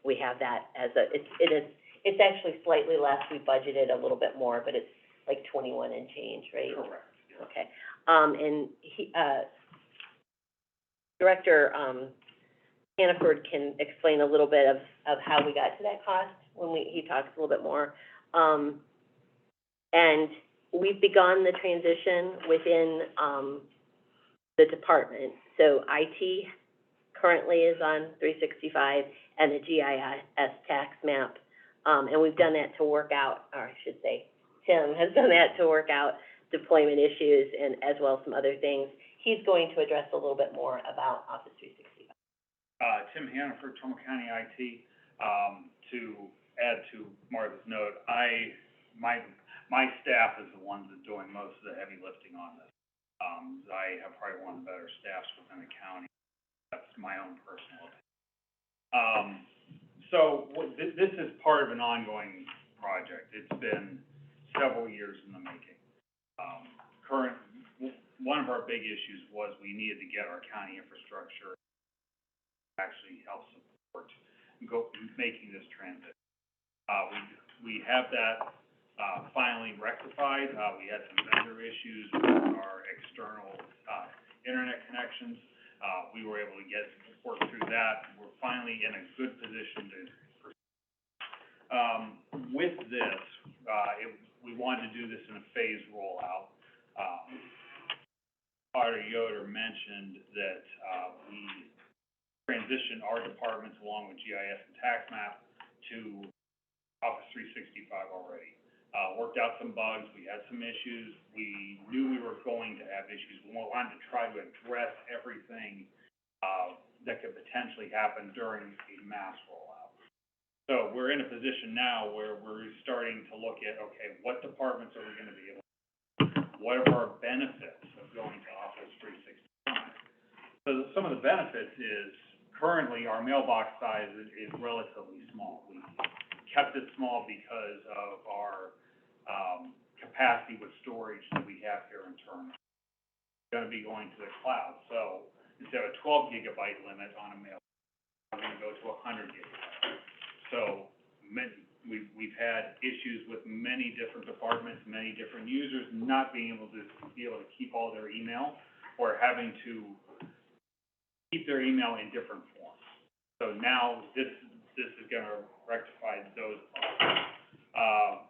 We have that as it's actually slightly less. We budgeted a little bit more, but it's like 21 and change, right? Correct. Okay, and Director, Hannaford can explain a little bit of how we got to that cost when he talks a little bit more. And we've begun the transition within, the department. So IT currently is on 365 and the GIS tax map. And we've done that to work out, or I should say, Tim has done that to work out deployment issues and as well as some other things. He's going to address a little bit more about Office 365. Tim Hannaford, Trumbull County IT. To add to Martha's note, I my staff is the ones that are doing most of the heavy lifting on this. I have probably one of the better staffs within the county. That's my own personal opinion. So this is part of an ongoing project. It's been several years in the making. One of our big issues was we needed to get our county infrastructure to actually help support making this transition. We have that finally rectified. We had some vendor issues with our external internet connections. We were able to work through that. We're finally in a good position to proceed. With this, we wanted to do this in a phased rollout. Auditor Yoder mentioned that we transitioned our departments along with GIS and tax map to Office 365 already. Worked out some bugs, we had some issues, we knew we were going to have issues. We wanted to try to address everything that could potentially happen during a mass rollout. So we're in a position now where we're starting to look at, okay, what departments are we gonna be able to, what are our benefits of going to Office 365? So some of the benefits is, currently our mailbox size is relatively small. We kept it small because of our capacity with storage that we have here internally. We're gonna be going to the cloud, so instead of a 12 gigabyte limit on a mail, we're gonna go to 100 gigabytes. So we've had issues with many different departments, many different users not being able to keep all their email, or having to keep their email in different forms. So now this is gonna rectify those problems.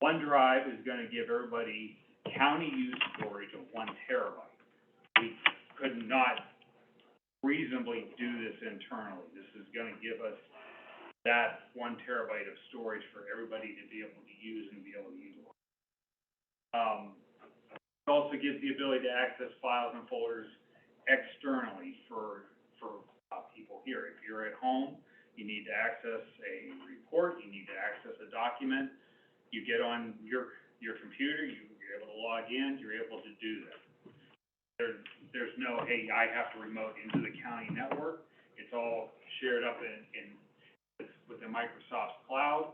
OneDrive is gonna give everybody county use storage of 1 terabyte. We could not reasonably do this internally. This is gonna give us that 1 terabyte of storage for everybody to be able to use and be able to utilize. It also gives the ability to access files and folders externally for people here. If you're at home, you need to access a report, you need to access a document, you get on your computer, you're able to log in, you're able to do that. There's no, hey, I have to remote into the county network. It's all shared up within Microsoft's cloud.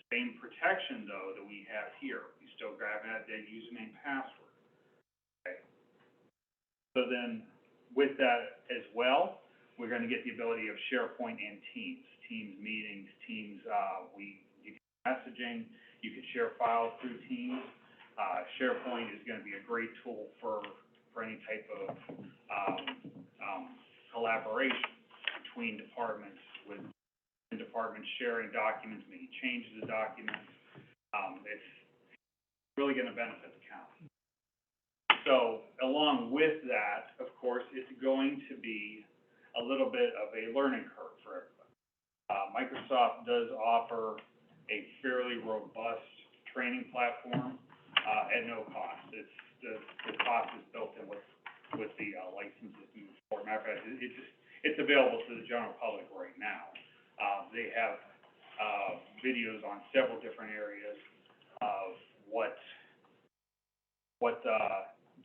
Same protection, though, that we have here. We still grab that username password. Okay. So then, with that as well, we're going to get the ability of SharePoint and Teams meetings, Teams, you can messaging, you can share files through Teams. SharePoint is going to be a great tool for any type of collaboration between departments, with departments sharing documents, making changes to documents. It's really going to benefit the county. So along with that, of course, it's going to be a little bit of a learning curve for everybody. Microsoft does offer a fairly robust training platform at no cost. The cost is built in with the licenses moving forward. Matter of fact, it's available to the general public right now. They have videos on several different areas of what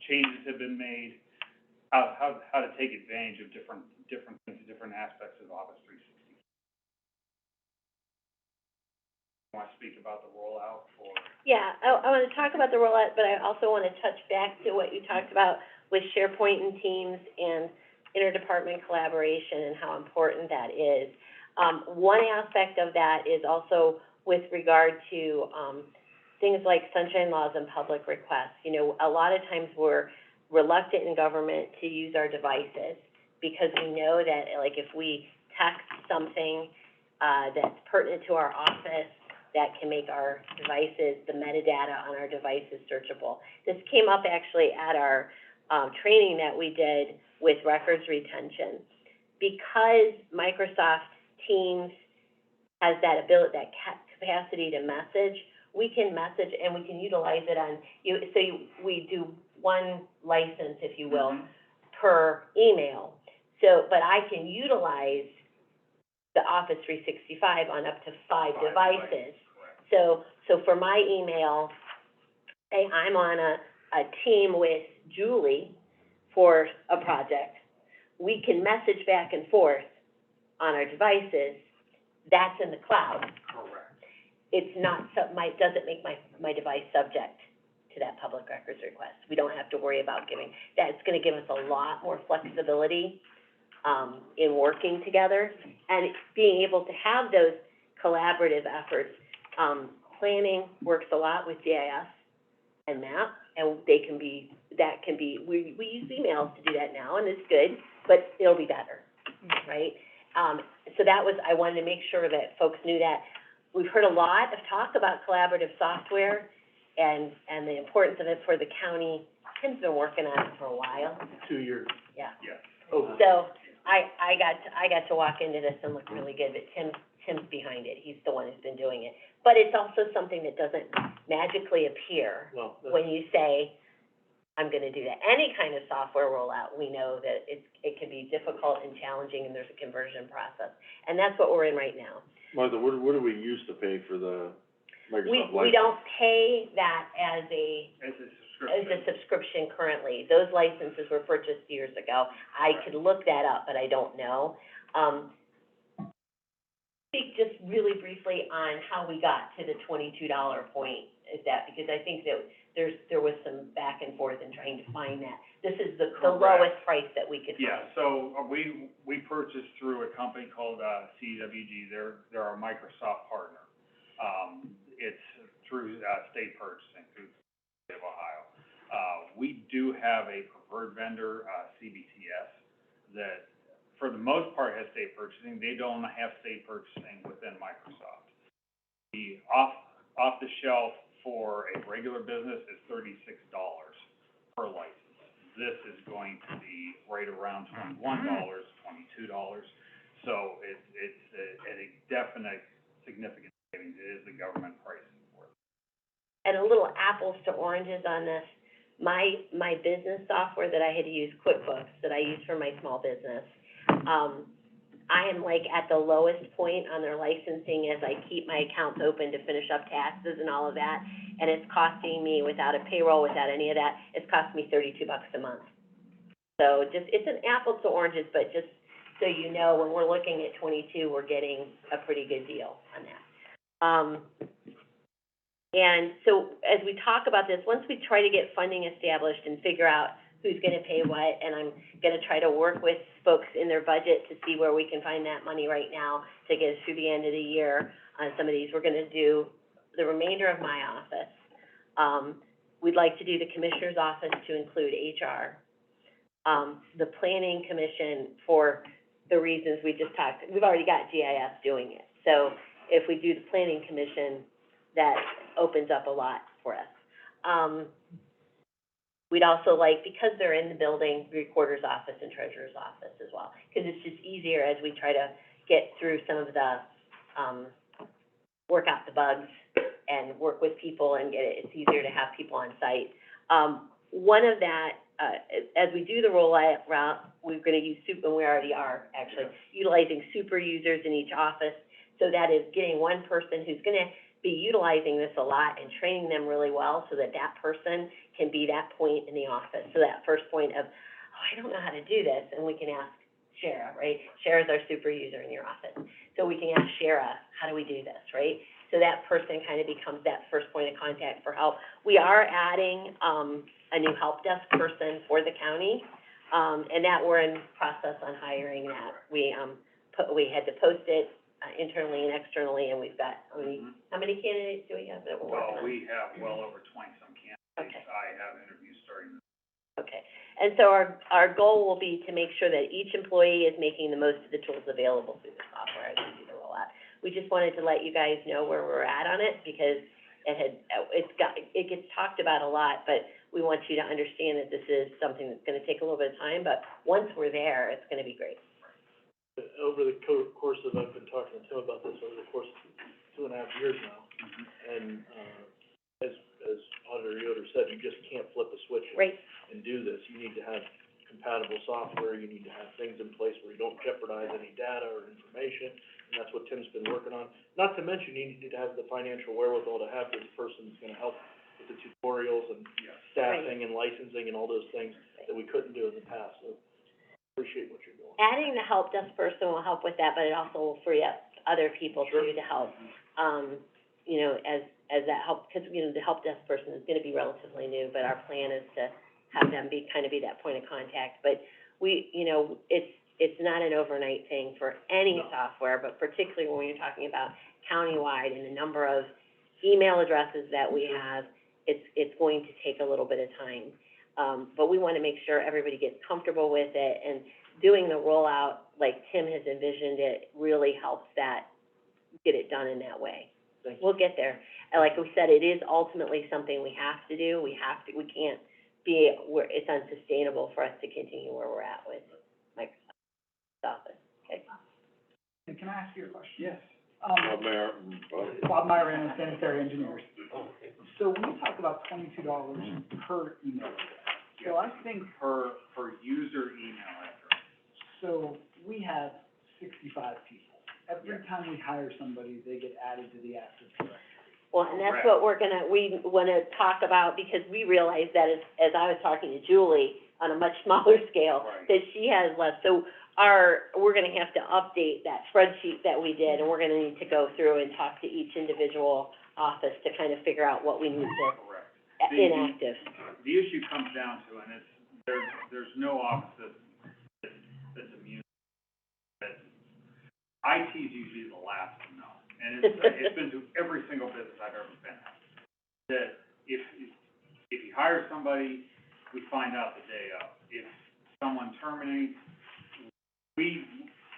changes have been made, how to take advantage of different things, different aspects of Office 365. You want to speak about the rollout for? Yeah, I want to talk about the rollout, but I also want to touch back to what you talked about with SharePoint and Teams and interdepartment collaboration and how important that is. One aspect of that is also with regard to things like sunshine laws and public requests. You know, a lot of times we're reluctant in government to use our devices because we know that, like, if we text something that's pertinent to our office, that can make our devices, the metadata on our devices, searchable. This came up actually at our training that we did with records retention. Because Microsoft Teams has that ability, that capacity to message, we can message and we can utilize it on we do one license, if you will, per email. So, but I can utilize the Office 365 on up to 5 devices. So for my email, say I'm on a team with Julie for a project, we can message back and forth on our devices, that's in the cloud. Correct. It's not, doesn't make my device subject to that public records request. We don't have to worry about giving, that's gonna give us a lot more flexibility, in working together, and being able to have those collaborative efforts. Planning works a lot with GIS and MAP, and we use emails to do that now, and it's good, but it'll be better, right? So I wanted to make sure that folks knew that. We've heard a lot of talk about collaborative software and the importance of it for the county. Tim's been working on it for a while. 2 years. Yeah. Yeah. Oh. So I got to walk into this and look really good, but Tim's behind it. He's the one who's been doing it. But it's also something that doesn't magically appear Well, when you say, I'm gonna do that. Any kind of software rollout, we know that it can be difficult and challenging, and there's a conversion process. And that's what we're in right now. Martha, what do we used to pay for the Microsoft license? We don't pay that as a subscription currently. Those licenses were purchased years ago. I could look that up, but I don't know. Speak just really briefly on how we got to the $22 point, because I think that there was some back and forth in trying to find that. This is the lowest price that we could find. Yeah, so we purchased through a company called, CWG, they're our Microsoft partner. It's through, state purchasing, through the state of Ohio. We do have a preferred vendor, CBTS, that for the most part has state purchasing. They don't have state purchasing within Microsoft. The off the shelf for a regular business is $36 per license. This is going to be right around $21, $22. So it's a definite significant savings. It is the government pricing for it. And a little apples to oranges on this. My business software that I had to use, QuickBooks, that I use for my small business, I am like at the lowest point on their licensing as I keep my accounts open to finish up taxes and all of that. And it's costing me, without a payroll, without any of that, it's costing me $32 a month. So it's an apples to oranges, but just so you know, when we're looking at 22, we're getting a pretty good deal on that. And so as we talk about this, once we try to get funding established and figure out who's gonna pay what, and I'm gonna try to work with folks in their budget to see where we can find that money right now to get us through the end of the year on some of these. We're gonna do the remainder of my office. We'd like to do the commissioner's office to include HR. The planning commission, for the reasons we just talked, we've already got GIS doing it. So if we do the planning commission, that opens up a lot for us. We'd also like, because they're in the building, the recorder's office and treasurer's office as well, because it's just easier as we try to get through some of the, work out the bugs and work with people and it's easier to have people on site. One of that, as we do the rollout route, we're gonna use and we already are actually, utilizing super users in each office. So that is getting one person who's gonna be utilizing this a lot and training them really well so that that person can be that point in the office. So that first point of, I don't know how to do this, and we can ask Shara, right? Shara's our super user in your office. So we can ask Shara, how do we do this, right? So that person kind of becomes that first point of contact for help. We are adding, a new help desk person for the county, and that we're in process on hiring that. We had to post it, internally and externally, and we've got, how many candidates do we have that we're working on? Well, we have well over 20-some candidates. Okay. I have interviews starting. Okay, and so our goal will be to make sure that each employee is making the most of the tools available through the software as we do the rollout. We just wanted to let you guys know where we're at on it, because it gets talked about a lot, but we want you to understand that this is something that's gonna take a little bit of time, but once we're there, it's gonna be great. Over the course of, I've been talking to Tim about this over the course of 2.5 years now. And, as Auditor Yoder said, you just can't flip a switch Right. and do this. You need to have compatible software, you need to have things in place where you don't jeopardize any data or information, and that's what Tim's been working on. Not to mention, you need to have the financial wherewithal to have this person who's gonna help with the tutorials and staffing and licensing and all those things that we couldn't do in the past, so appreciate what you're doing. Adding the help desk person will help with that, but it also will free up other people too to help, you know, as that help, because, you know, the help desk person is gonna be relatively new, but our plan is to have them be that point of contact. But we, you know, it's not an overnight thing for any software, but particularly when you're talking about countywide and the number of email addresses that we have, it's going to take a little bit of time. But we wanna make sure everybody gets comfortable with it, and doing the rollout like Tim has envisioned it really helps that, get it done in that way. Thank you. We'll get there. And like we said, it is ultimately something we have to do. We can't be, it's unsustainable for us to continue where we're at with Microsoft Office, okay? And can I ask you a question? Yes. Mayor, Bob Myron, Sanitary Engineers. So when you talk about $22 per email address, so I think Per user email address. So we have 65 people. Every time we hire somebody, they get added to the Active Directory. Well, and that's Correct. what we wanna talk about, because we realize that as I was talking to Julie on a much smaller scale, Right. that she has less, so we're gonna have to update that spreadsheet that we did, and we're gonna need to go through and talk to each individual office to kind of figure out what we need to, Correct. inactive. The issue comes down to, and there's no office that's immune, that IT's usually the last to know. And it's been through every single business I've ever been at. That if you hire somebody, we find out the day of. If someone terminates, we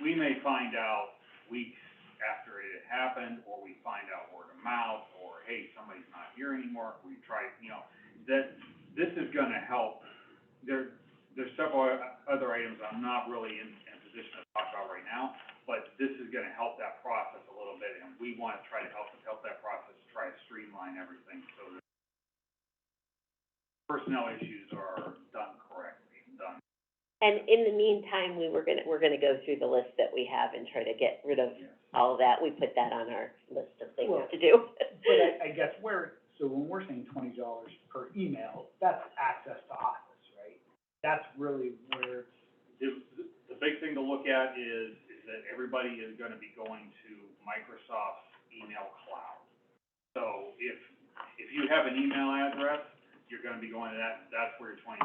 may find out weeks after it had happened, or we find out word of mouth, or, hey, somebody's not here anymore, we try, you know, that this is gonna help. There's several other items I'm not really in a position to talk about right now, but this is gonna help that process a little bit, and we wanna try to help that process, try to streamline everything so that personnel issues are done correctly, done. And in the meantime, we're gonna go through the list that we have and try to get rid of all of that. We put that on our list of things Well, to do. But I guess so when we're saying $20 per email, that's access to Office, right? That's really where The big thing to look at is that everybody is gonna be going to Microsoft's email cloud. So if you have an email address, you're gonna be going to that's where your $22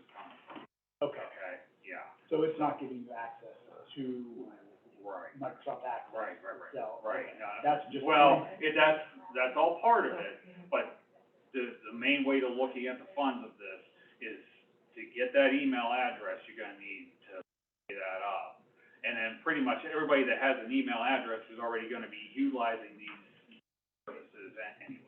is coming from. Okay. Okay, yeah. So it's not giving you access to Right. Microsoft Access Right. itself? Right, Okay. no, That's just. well, that's all part of it, but the main way to looking at the funds of this is to get that email address, you're gonna need to pay that up. And then pretty much everybody that has an email address is already gonna be utilizing these services anyways.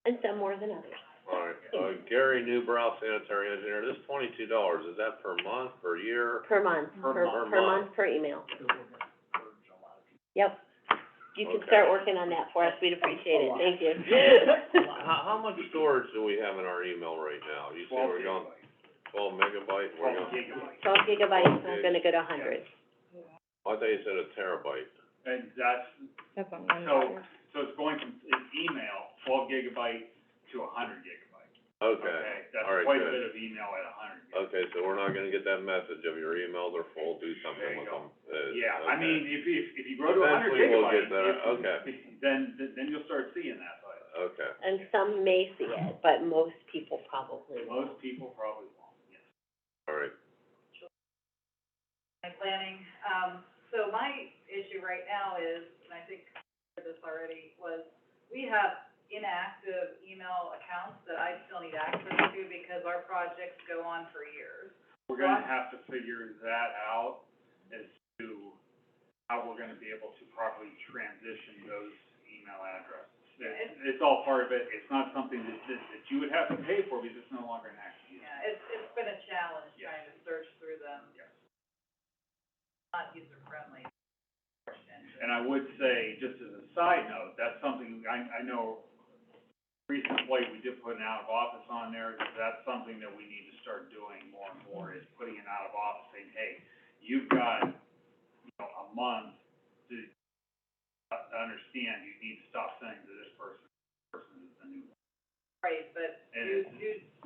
And some more than others. All right, Gary Newbrow, Sanitary Engineer, this $22, is that per month, per year? Per month, Per month. per month, per email. Yep. You can Okay. start working on that for us, we'd appreciate it, thank you. How much storage do we have in our email right now? You say we're going 12 megabyte, we're going, 12 gigabytes, we're gonna go to 100. I thought you said a terabyte. And that's, That's on one so, dollar. so it's going from email, 12 gigabyte to 100 gigabyte. Okay, That's all right, quite a good. bit of email at 100 gigabyte. Okay, so we're not gonna get that message of your emails are full, do There something you with go. them. Yeah, I Okay. mean, if you grow to 100 Eventually we'll gigabyte, get there, okay, then you'll start seeing that, but okay. And some may see it, but most people probably won't. most people probably won't, yes. All right. My planning, so my issue right now is, and I think I heard this already, was we have inactive email accounts that I still need access to because our projects go on for years. We're gonna have to figure that out as to how we're gonna be able to properly transition those email addresses. It's all part of it, it's not something that you would have to pay for because it's no longer an active user. Yeah, it's been a challenge Yes. trying to search through them, Yes. not user-friendly. And I would say, just as a side note, that's something, I know recently we did put an out of office on there, that's something that we need to start doing more and more, is hey, you've got, you know, a month to understand you need to stop sending to this person is the new one. Right, but And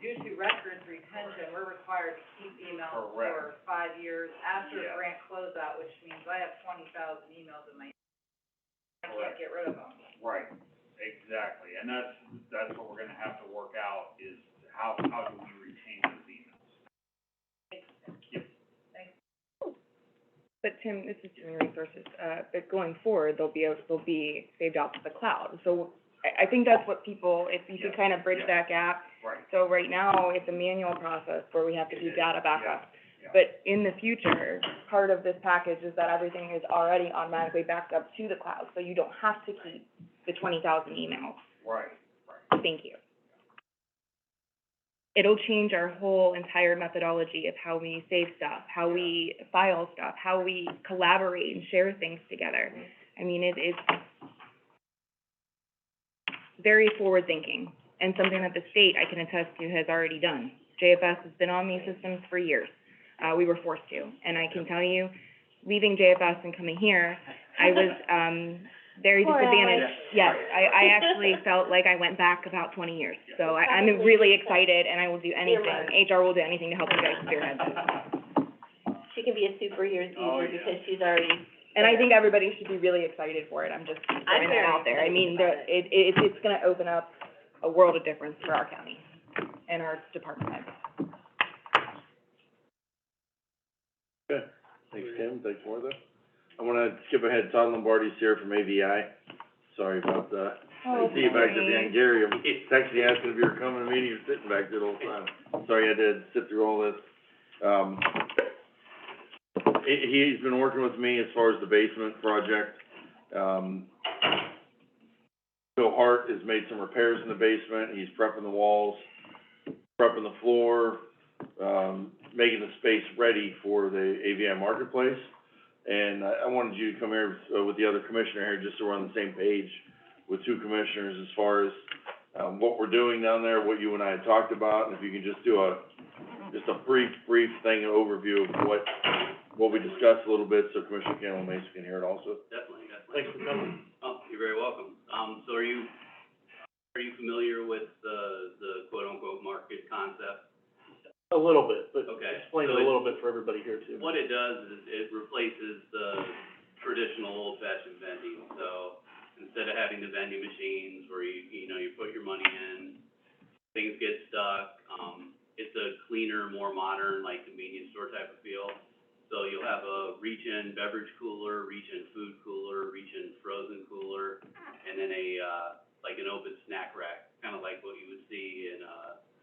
due to records retention, we're required to keep emails Correct. for 5 years after Yeah. grant closeout, which means I have 20,000 emails in my, I can't Correct. get rid of them. Right, exactly, and that's what we're gonna have to work out, is how do we retain those emails? Yep. But Tim, this is human resources, but going forward, they'll be saved out to the cloud. So I think that's what people, if you could kind of bridge that gap. Right. So right now, it's a manual process where we have to do data backup. Yeah. But in the future, part of this package is that everything is already automatically backed up to the cloud, so you don't have to keep the 20,000 emails. Right. Thank you. It'll change our whole entire methodology of how we save stuff, how we file stuff, how we collaborate and share things together. I mean, it's very forward-thinking, and something that the state, I can attest to, has already done. JFS has been on these systems for years. We were forced to, and I can tell you, leaving JFS and coming here, I was, very disadvantaged. Yes, I actually felt like I went back about 20 years. So I'm really excited, and I will do anything, HR will do anything to help you guys spearhead this. She can be a superhero Oh, yeah. because she's already. And I think everybody should be really excited for it. I'm just throwing that out there. I mean, it's gonna open up a world of difference for our county and our department heads. Okay, thanks, Tim, thanks, Martha. I wanna skip ahead, Todd Lombardi's here from AVI. Sorry about that. I see you back there behind Gary, I'm texting you asking if you were coming to the meeting, you're sitting back there the whole time. Sorry I had to sit through all this. He's been working with me as far as the basement project. Phil Hart has made some repairs in the basement, he's prepping the walls, prepping the floor, making the space ready for the AVI marketplace. And I wanted you to come here with the other commissioner here, just so we're on the same page with two commissioners as far as, what we're doing down there, what you and I had talked about, and if you can just do a brief thing, an overview of what we discussed a little bit, so Commissioner Campbell Mason can hear it also. Definitely. Thanks for coming. Oh, you're very welcome. So are you familiar with the quote-unquote market concept? A little bit, but Okay. explain it a little bit for everybody here too. What it does is it replaces the traditional old-fashioned vending. So instead of having the vending machines where you put your money in, things get stuck, it's a cleaner, more modern, like convenience store type of feel. So you'll have a reach-in beverage cooler, reach-in food cooler, reach-in frozen cooler, and then like an open snack rack, kind of like what you would see in,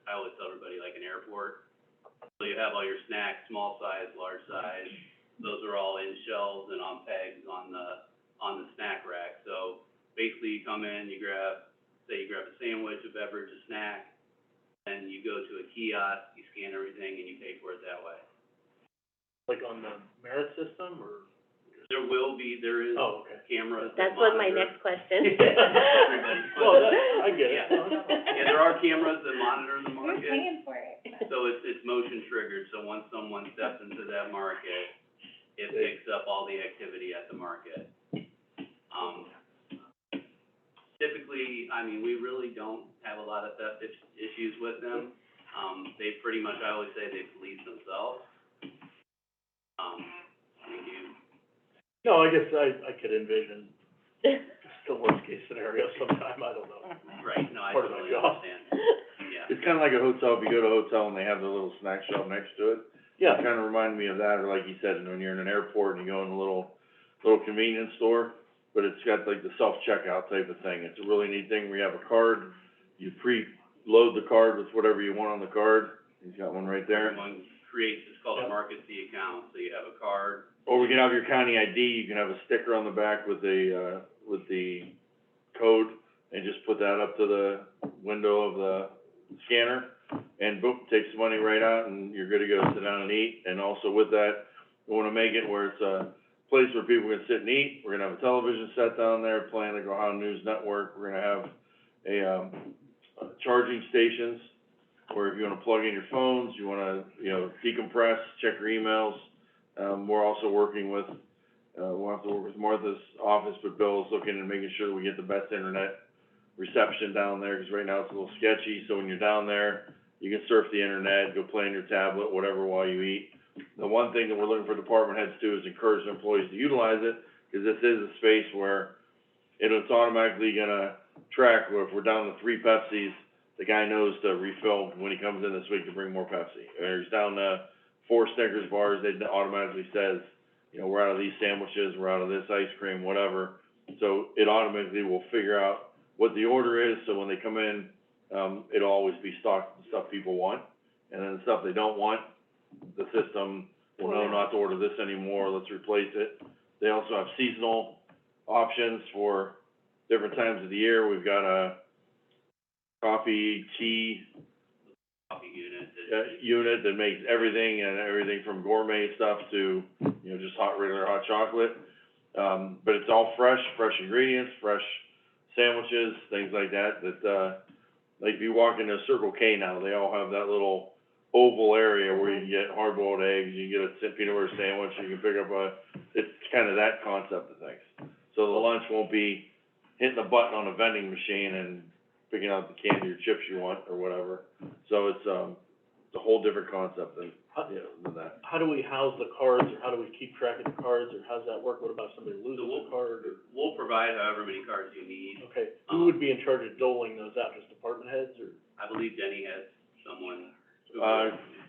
I always tell everybody, like an airport. So you have all your snacks, small size, large size, those are all in shelves and on pegs on the snack rack. So basically you come in, you grab a sandwich, a beverage, a snack, and you go to a kiosk, you scan everything, and you pay for it that way. Like on the merit system, or? There is Oh, okay. cameras that That's what my monitor. next question. Everybody. Well, I get it. Yeah, there are cameras that monitor the market. Who's paying for it? So it's motion triggered, so once someone steps into that market, it picks up all the activity at the market. Typically, I mean, we really don't have a lot of theft issues with them. They pretty much, I always say they police themselves. We do. No, I guess I could envision just the worst case scenario sometime, I don't know. Right, no, I Part of my totally job. understand. Yeah. It's kinda like a hotel, if you go to a hotel and they have the little snack shelf next to it. Yeah, It kinda reminded me of that, or like you said, when you're in an airport and you go in a little convenience store, but it's got like the self-checkout type of thing. It's a really neat thing where you have a card, you pre-load the card with whatever you want on the card. He's got one right there. Everyone creates, it's called a market fee account, so you have a card. Or we can have your county ID, you can have a sticker on the back with the code, and just put that up to the window of the scanner, and boom, takes the money right out, and you're good to go, sit down and eat. And also with that, we wanna make it where it's a place where people can sit and eat. We're gonna have a television set down there, playing the Ohio News Network. We're gonna have charging stations, where if you wanna plug in your phones, you wanna, decompress, check your emails, We're also working with, we'll have to work with Martha's office, but Bill's looking and making sure we get the best internet reception down there, 'cause right now it's a little sketchy, so when you're down there, you can surf the internet, go play on your tablet, whatever, while you eat. The one thing that we're looking for department heads to is encourage employees to utilize it, 'cause this is a space where it's automatically gonna track, where if we're down to 3 Pepsis, the guy knows to refill when he comes in this week to bring more Pepsi. Or he's down to 4 Snickers bars, it automatically says, you know, we're out of these sandwiches, we're out of this ice cream, whatever. So it automatically will figure out what the order is, so when they come in, it'll always be stocked with the stuff people want. And then the stuff they don't want, the system will know not to order this anymore, let's replace it. They also have seasonal options for different times of the year. We've got a coffee, tea, unit that makes everything from gourmet stuff to, you know, just regular hot chocolate. But it's all fresh ingredients, fresh sandwiches, things like that, like if you walk into Circle K now, they all have that little oval area where you can get hard-boiled eggs, you can get a peanut butter sandwich, you can pick up it's kind of that concept of things. So the lunch won't be hitting a button on a vending machine and picking out the candy or chips you want or whatever. So it's a whole different concept than that. How do we house the cards, or how do we keep track of the cards, or how's that work? What about somebody loses a card, or? We'll provide however many cards you need. Okay, who would be in charge of doling those out, just department heads, or? I believe Denny has someone who.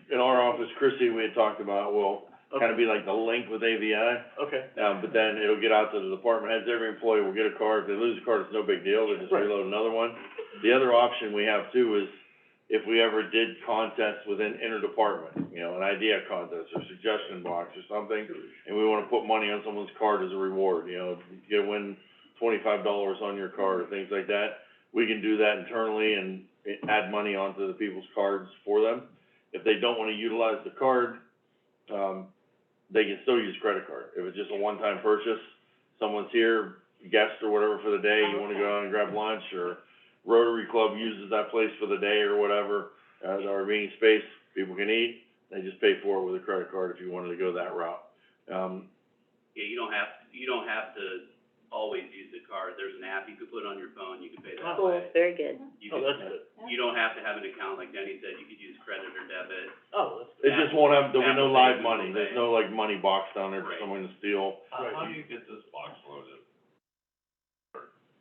In our office, Chrissy, we had talked about, will kind of be like the link with AVI. Okay. But then it'll get out to the department heads, every employee will get a card, if they lose a card, it's no big deal, they just Right. reload another one. The other option we have too is, if we ever did contests within interdepartment, you know, an idea contest or suggestion box or something, and we wanna put money on someone's card as a reward, you know, you win $25 on your card or things like that, we can do that internally and add money onto the people's cards for them. If they don't wanna utilize the card, they can still use credit card. If it's just a one-time purchase, someone's here, guest or whatever for the day, you wanna go out and grab lunch, or Rotary Club uses that place for the day or whatever, as our meeting space, people can eat, they just pay for it with a credit card if you wanted to go that route. Yeah, you don't have to always use the card, there's an app you can put on your phone, you can pay that Cool, way. very good. That's good. You don't have to have an account, like Denny said, you could use credit or debit. Oh, that's good. It just won't have, there'll be no Apple live Pay, money, Google there's Pay. no like money box down there for Right. someone to steal. Right. How do you get this box loaded?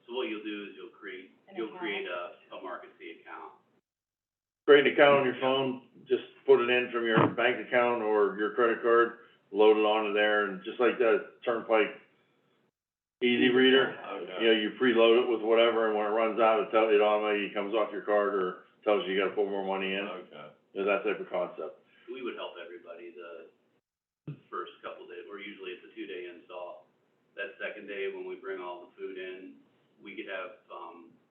So what you'll do is you'll create a Market C account. Create an account on your phone, just put it in from your bank account or your credit card, load it onto there, and just like that Turnpike Easy Reader, you know, you preload it with whatever, and when it runs out, it automatically comes off your card, or tells you gotta put more money in. Okay. It's that type of concept. We would help everybody the first couple days, or usually it's a 2-day install. That second day, when we bring all the food in, we could have,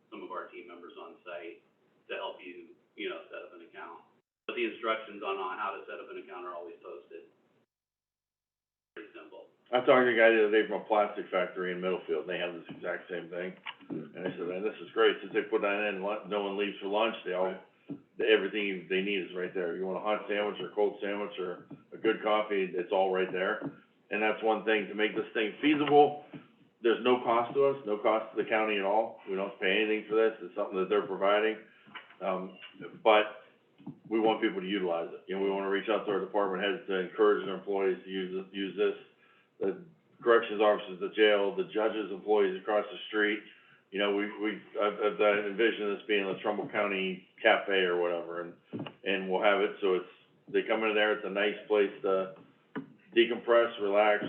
some of our team members on site to help you, you know, set up an account. But the instructions on how to set up an account are always posted. Pretty simple. I talked to a guy the other day from a plastic factory in Middlefield, and they have this exact same thing. And I said, man, this is great, since they put that in, no one leaves for lunch, everything they need is right there. You want a hot sandwich or a cold sandwich or a good coffee, it's all right there. And that's one thing, to make this thing feasible, there's no cost to us, no cost to the county at all. We don't pay anything for this, it's something that they're providing. But we want people to utilize it. You know, we wanna reach out to our department heads to encourage their employees to use this. The corrections officers, the jail, the judges, employees across the street. You know, I've envisioned this being a Trumbull County cafe or whatever, and we'll have it, so they come in there, it's a nice place to decompress, relax,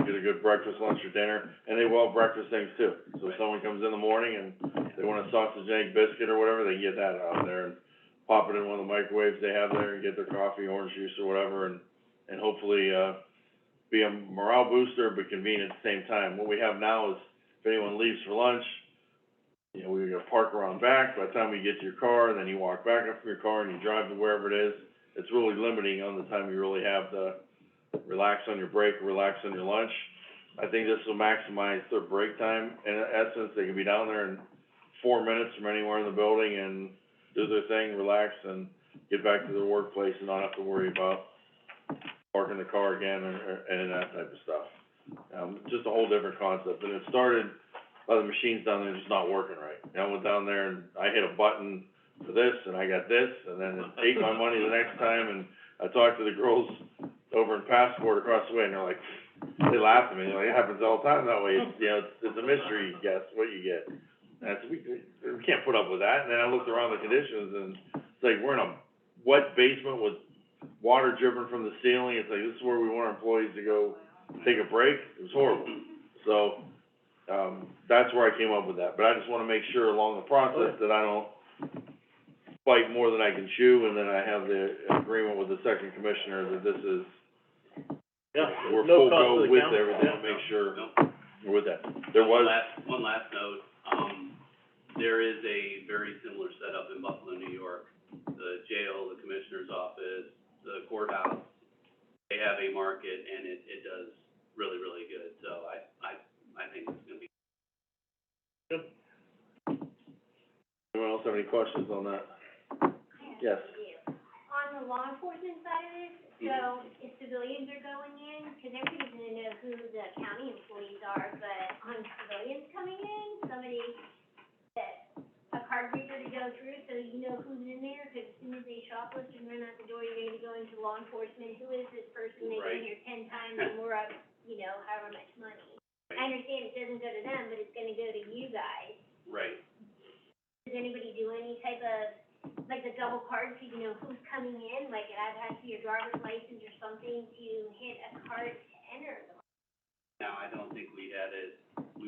get a good breakfast, lunch, or dinner, and they will have breakfast things too. So if someone comes in the morning and they want a sausage and egg biscuit or whatever, they can get that out there and pop it in one of the microwaves they have there and get their coffee, orange juice or whatever, and hopefully, be a morale booster, but convenient at the same time. What we have now is, if anyone leaves for lunch, you know, we're gonna park around back, by the time you get to your car, then you walk back up from your car and you drive to wherever it is. It's really limiting on the time you really have to relax on your break, relax on your lunch. I think this will maximize their break time, in essence, they can be down there in 4 minutes from anywhere in the building and do their thing, relax, and get back to their workplace and not have to worry about parking the car again, and that type of stuff. Just a whole different concept, and it started by the machines down there just not working right. I went down there and I hit a button for this, and I got this, and then it ate my money the next time, and I talked to the girls over in Passport across the way, and they're like, they laughed at me, they're like, it happens all the time that way, it's, you know, it's a mystery guess what you get. And I said, we can't put up with that, and then I looked around the conditions, and it's like, we're in a wet basement with water dripping from the ceiling, it's like, this is where we want our employees to go take a break, it was horrible. So, that's where I came up with that, but I just wanna make sure along the process that I don't bite more than I can chew, and then I have the agreement with the second commissioner that this is, we're no full cost go to the with county. everything to make sure No. we're with that. There was, One last note, there is a very similar setup in Buffalo, New York. The jail, the commissioner's office, the courthouse, they have a market, and it does really, really good, so I think it's gonna be. anyone else have any questions on that? Yes. On the law enforcement side of this, so if civilians are going in, because everybody's gonna know who the county employees are, but on civilians coming in, somebody a card reader to go through, so you know who's in there, because as soon as they shoplift and run out the door, you're gonna be going to law enforcement, who is this person, they've been here 10 times and we're up, you know, however much money. I understand it doesn't go to them, but it's gonna go to you guys. Right. Does anybody do any type of, like the double card, so you know who's coming in, like it either has to be your driver's license or something to hit a card to enter the market? No, I don't think we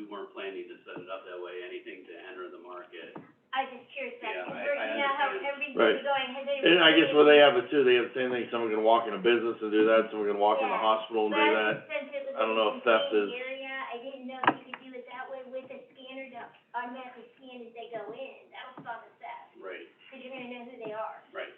weren't planning to set it up that way, anything to enter the market. I was just curious, that, Yeah, because I you know how understand. everybody's Right. going, has anybody? And I guess where they have it too, they have the same thing, someone can walk in a business and do that, someone can walk in the hospital and do that. Since it was I don't know in if theft the is- area, I didn't know if you could do it that way with a scanner to automatically scan as they go in, that'll stop the theft, Right, because you're gonna know who they are. right.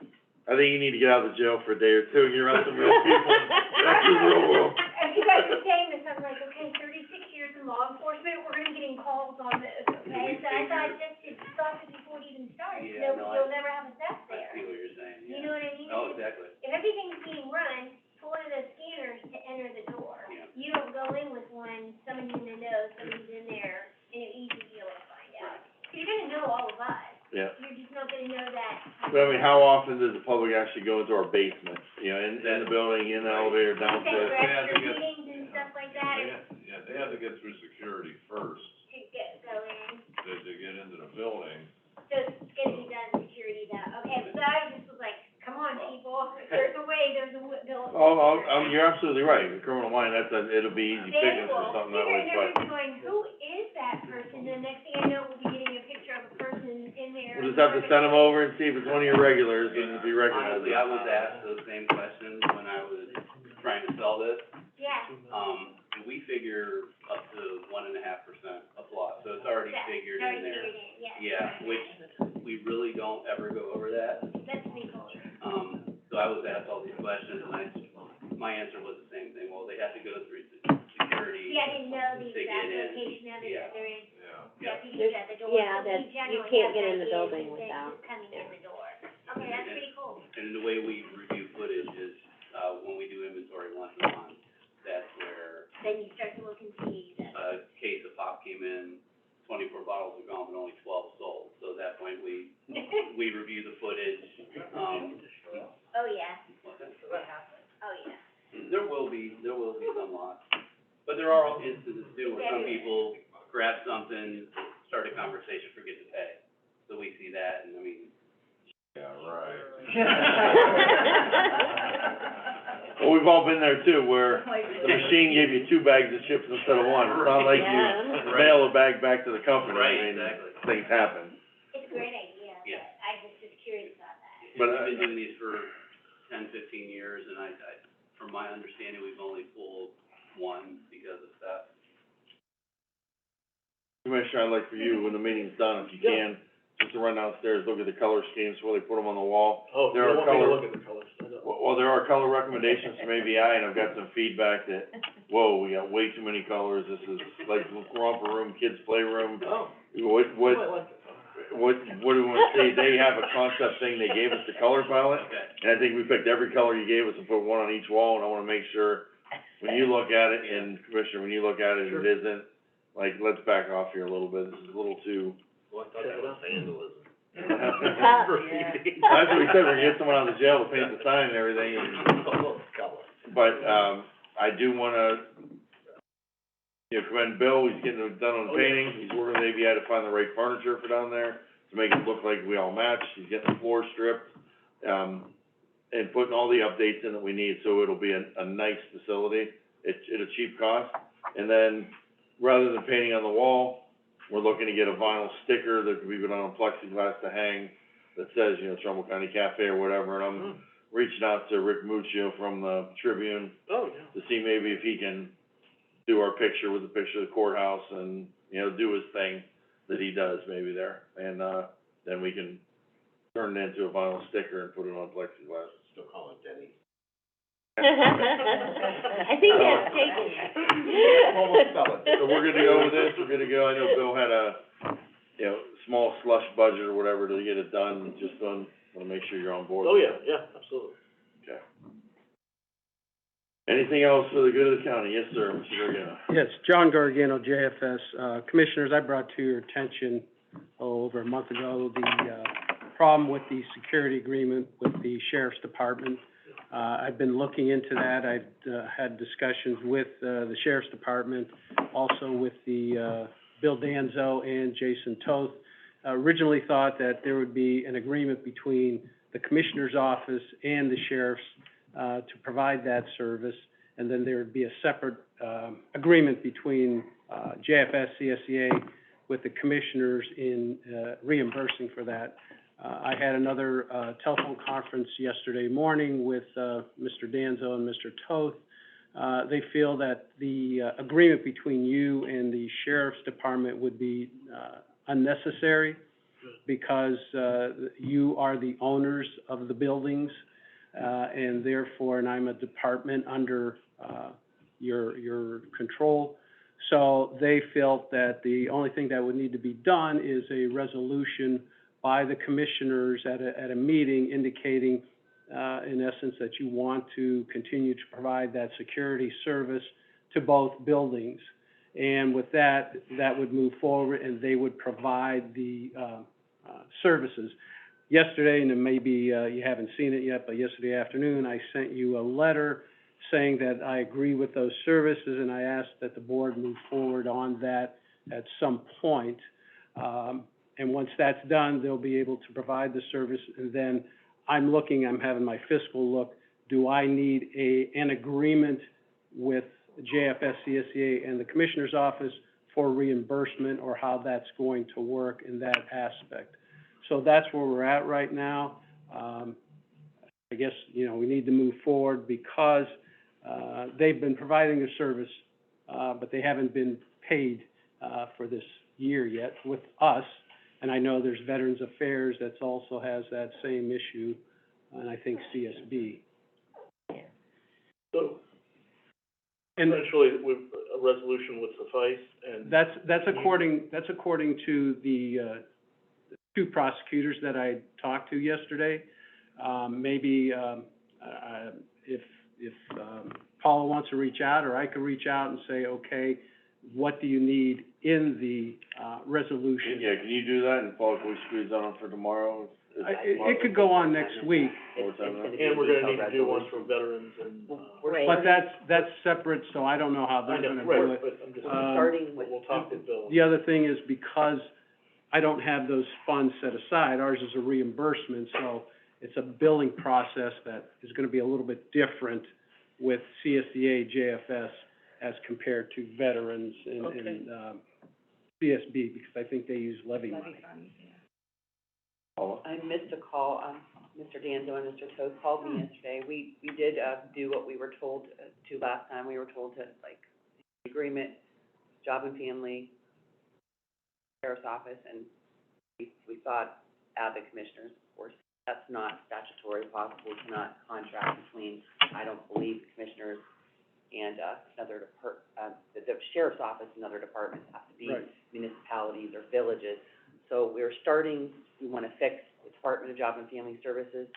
I think you need to get out of the jail for a day or two, and get around some real people, back to the real world. As you guys are saying this, I'm like, okay, 36 years in law enforcement, we're gonna be getting calls on this, okay? So I thought it stopped it before it even starts, Yeah, no, you'll never have a theft I there. see what you're saying, yeah. You know what I mean? Oh, exactly, If everything's being run, pull one of those scanners to enter the door. yeah. You don't go in with one, somebody's in the know, somebody's in there, and it's easy to be able to find out. You're gonna know all of us, Yeah. you're just not gonna know that. But I mean, how often does the public actually go into our basement, you know, in the building, in the elevator, Okay, for downstairs? extra meetings and stuff like that, Yeah, they have to get through security first to go in. to get into the building. So it's gonna be done security though, okay, so I just was like, come on, people, if there's a way, they'll. Oh, you're absolutely right, in criminal mind, it'll be easy pickings or something that way, They're but going, who is that person, and the next thing I know, we'll be getting a picture of a person in there. we'll just have to send them over and see if it's one of your regulars, and if you recognize Honestly, it. I was asked those same questions when I was trying to sell this. Yeah. And we figure up to 1.5% of loss, so it's already figured in there. Already figured in, yes. Yeah, which we really don't ever go over that. That's pretty cool. So I was asked all these questions, and my answer was the same thing, well, they have to go through security. See, I didn't know the to get exact in. location of it, Yeah. but there is Yeah. deputies at the door. Yeah, so we that you generally can't have get in that the in, building and then without- just coming in the door. Okay, that's pretty cool. And the way we review footage is, when we do inventory once a month, that's where Then you start to look and see that. a case of pop came in, 24 bottles are gone, but only 12 sold. So at that point, we review the footage, Oh, yeah, what's that? oh, yeah. There will be some loss. But there are instances too where some people grab something, start a conversation, forget to pay. So we see that, and I mean. Yeah, right. Well, we've all been there too, where the machine gave you 2 bags of chips instead of 1, it's not like you Yeah. mail a bag back to the company, Right, I mean, exactly. things happen. It's a great idea, Yeah. but I just was curious about that. But, We've been doing these for 10, 15 years, and I, from my understanding, we've only pulled one because of theft. Commissioner, I'd like for you, when the meeting's done, if you can, just to run downstairs, look at the color schemes where they put them on the wall. Oh, There you are want me to color- look at the colors, I know. Well, there are color recommendations from ABI, and I've got some feedback that, whoa, we got way too many colors, this is like romper room, kids' playroom. Oh, What, you might like that. what do we wanna see, they have a concept thing, they gave us the color palette, Okay. and I think we picked every color you gave us and put one on each wall, and I wanna make sure, when you look at it, and Commissioner, when you look at it, it isn't, like, let's back off here a little bit, this is a little too. Well, I thought that was vandalism. That's what we said, we're gonna get someone out of the jail to paint the sign and everything, but, I do wanna, you know, commend Bill, he's getting it done on the painting, he's working, maybe he had to find the right furniture for down there to make it look like we all match, he's getting the floor stripped, and putting all the updates in that we need, so it'll be a nice facility, at a cheap cost. And then, rather than painting on the wall, we're looking to get a vinyl sticker that could be put on plexiglass to hang, that says, you know, Trumbull County Cafe or whatever, and I'm reaching out to Rick Muccio from the Tribune to see maybe if he can do our picture with the picture of the courthouse and, you know, do his thing that he does maybe there. And, then we can turn it into a vinyl sticker and put it on plexiglass. Still call it Denny. I think that's taken. Almost spell it. So we're good to go with this, we're good to go. I know Bill had a, you know, small slush budget or whatever to get it done, just wanna make sure you're on board. Oh, yeah, absolutely. Okay. Anything else for the good of the county? Yes, sir, Mr. Gargano. Yes, John Gargano, JFS. Commissioners, I brought to your attention, over a month ago, the, problem with the security agreement with the Sheriff's Department. I've been looking into that. I've, had discussions with, the Sheriff's Department, also with the, Bill Danzo and Jason Toth. Originally thought that there would be an agreement between the Commissioner's Office and the Sheriff's, to provide that service, and then there would be a separate, agreement between, JFS, CSEA, with the Commissioners in, reimbursing for that. I had another, telephone conference yesterday morning with, Mr. Danzo and Mr. Toth. They feel that the, agreement between you and the Sheriff's Department would be, unnecessary, because, you are the owners of the buildings, and therefore, and I'm a department under, your control. So they felt that the only thing that would need to be done is a resolution by the commissioners at a meeting indicating, in essence, that you want to continue to provide that security service to both buildings. And with that, that would move forward and they would provide the, services. Yesterday, and maybe, you haven't seen it yet, but yesterday afternoon, I sent you a letter saying that I agree with those services, and I asked that the board move forward on that at some point. And once that's done, they'll be able to provide the service, and then I'm having my fiscal look, do I need an agreement with JFS, CSEA, and the Commissioner's Office for reimbursement, or how that's going to work in that aspect? So that's where we're at right now. I guess, you know, we need to move forward because, they've been providing a service, but they haven't been paid, for this year yet with us. And I know there's Veterans Affairs that also has that same issue, and I think CSB. So, eventually, a resolution would suffice, and. That's according to the, two prosecutors that I talked to yesterday. Maybe, if Paula wants to reach out, or I could reach out and say, okay, what do you need in the, resolution? Yeah, can you do that, and Paul, can we squeeze that on for tomorrow? It could go on next week. And we're gonna need to do one for veterans and, Right. But that's separate, so I don't know how they're gonna do it. right, but I'm just, Starting with. we'll talk with Bill. The other thing is because I don't have those funds set aside, ours is a reimbursement, so it's a billing process that is gonna be a little bit different with CSDA, JFS, as compared to veterans and CSB, because I think they use levy money. Paula? I missed a call, Mr. Danzo and Mr. Toth called me yesterday. We did, do what we were told to last time. We were told to, like, agreement, Job and Family, Sheriff's Office, and we thought add the commissioners. Of course, that's not statutory possible. We cannot contract between, I don't believe, the commissioners and, the Sheriff's Office and other departments have to be Right. municipalities or villages. So we wanna fix the Department of Job and Family Services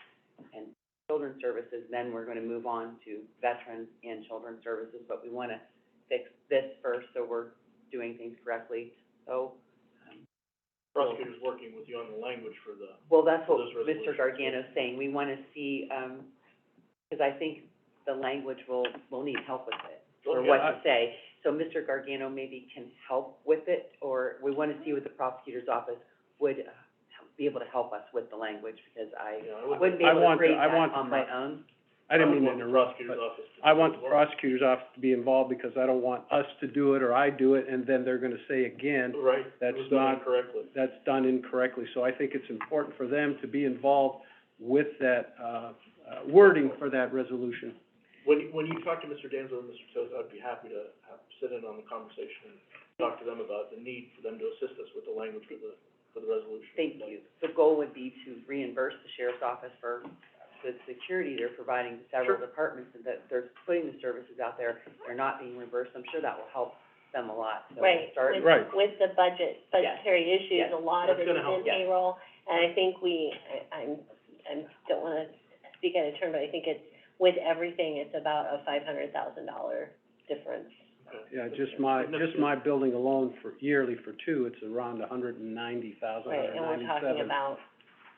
and Children's Services, then we're gonna move on to Veterans and Children's Services, but we wanna fix this first, so we're doing things correctly, so. Prosecutor's working with you on the language for the, Well, that's for what those resolutions. Mr. Gargano's saying, we wanna see, cause I think the language we'll need help with it, or Okay, what to say. So Mr. Gargano maybe can help with it, or we wanna see what the prosecutor's office would be able to help us with the language, because I wouldn't be able to create that on my own. I didn't mean to want the interrupt, prosecutor's but office to I do want as the well. prosecutor's office to be involved, because I don't want us to do it, or I do it, and then they're gonna say again, Right, it that's was done not, incorrectly. that's done incorrectly. So I think it's important for them to be involved with that, wording for that resolution. When you talk to Mr. Danzo and Mr. Toth, I'd be happy to sit in on the conversation and talk to them about the need for them to assist us with the language for the resolution. Thank you. The goal would be to reimburse the sheriff's office for the security they're providing to several departments, and that they're putting the services out there, they're not being reimbursed. I'm sure that will help them a lot, so Right, start. Right. with the budgetary issues, Yes. a lot of That's it is gonna help. in Yes. payroll, and I think I don't wanna speak out of turn, but I think it's, with everything, it's about a $500,000 difference. Okay. Yeah, just my building alone for yearly for two, it's around $190,000, Right, and we're talking about,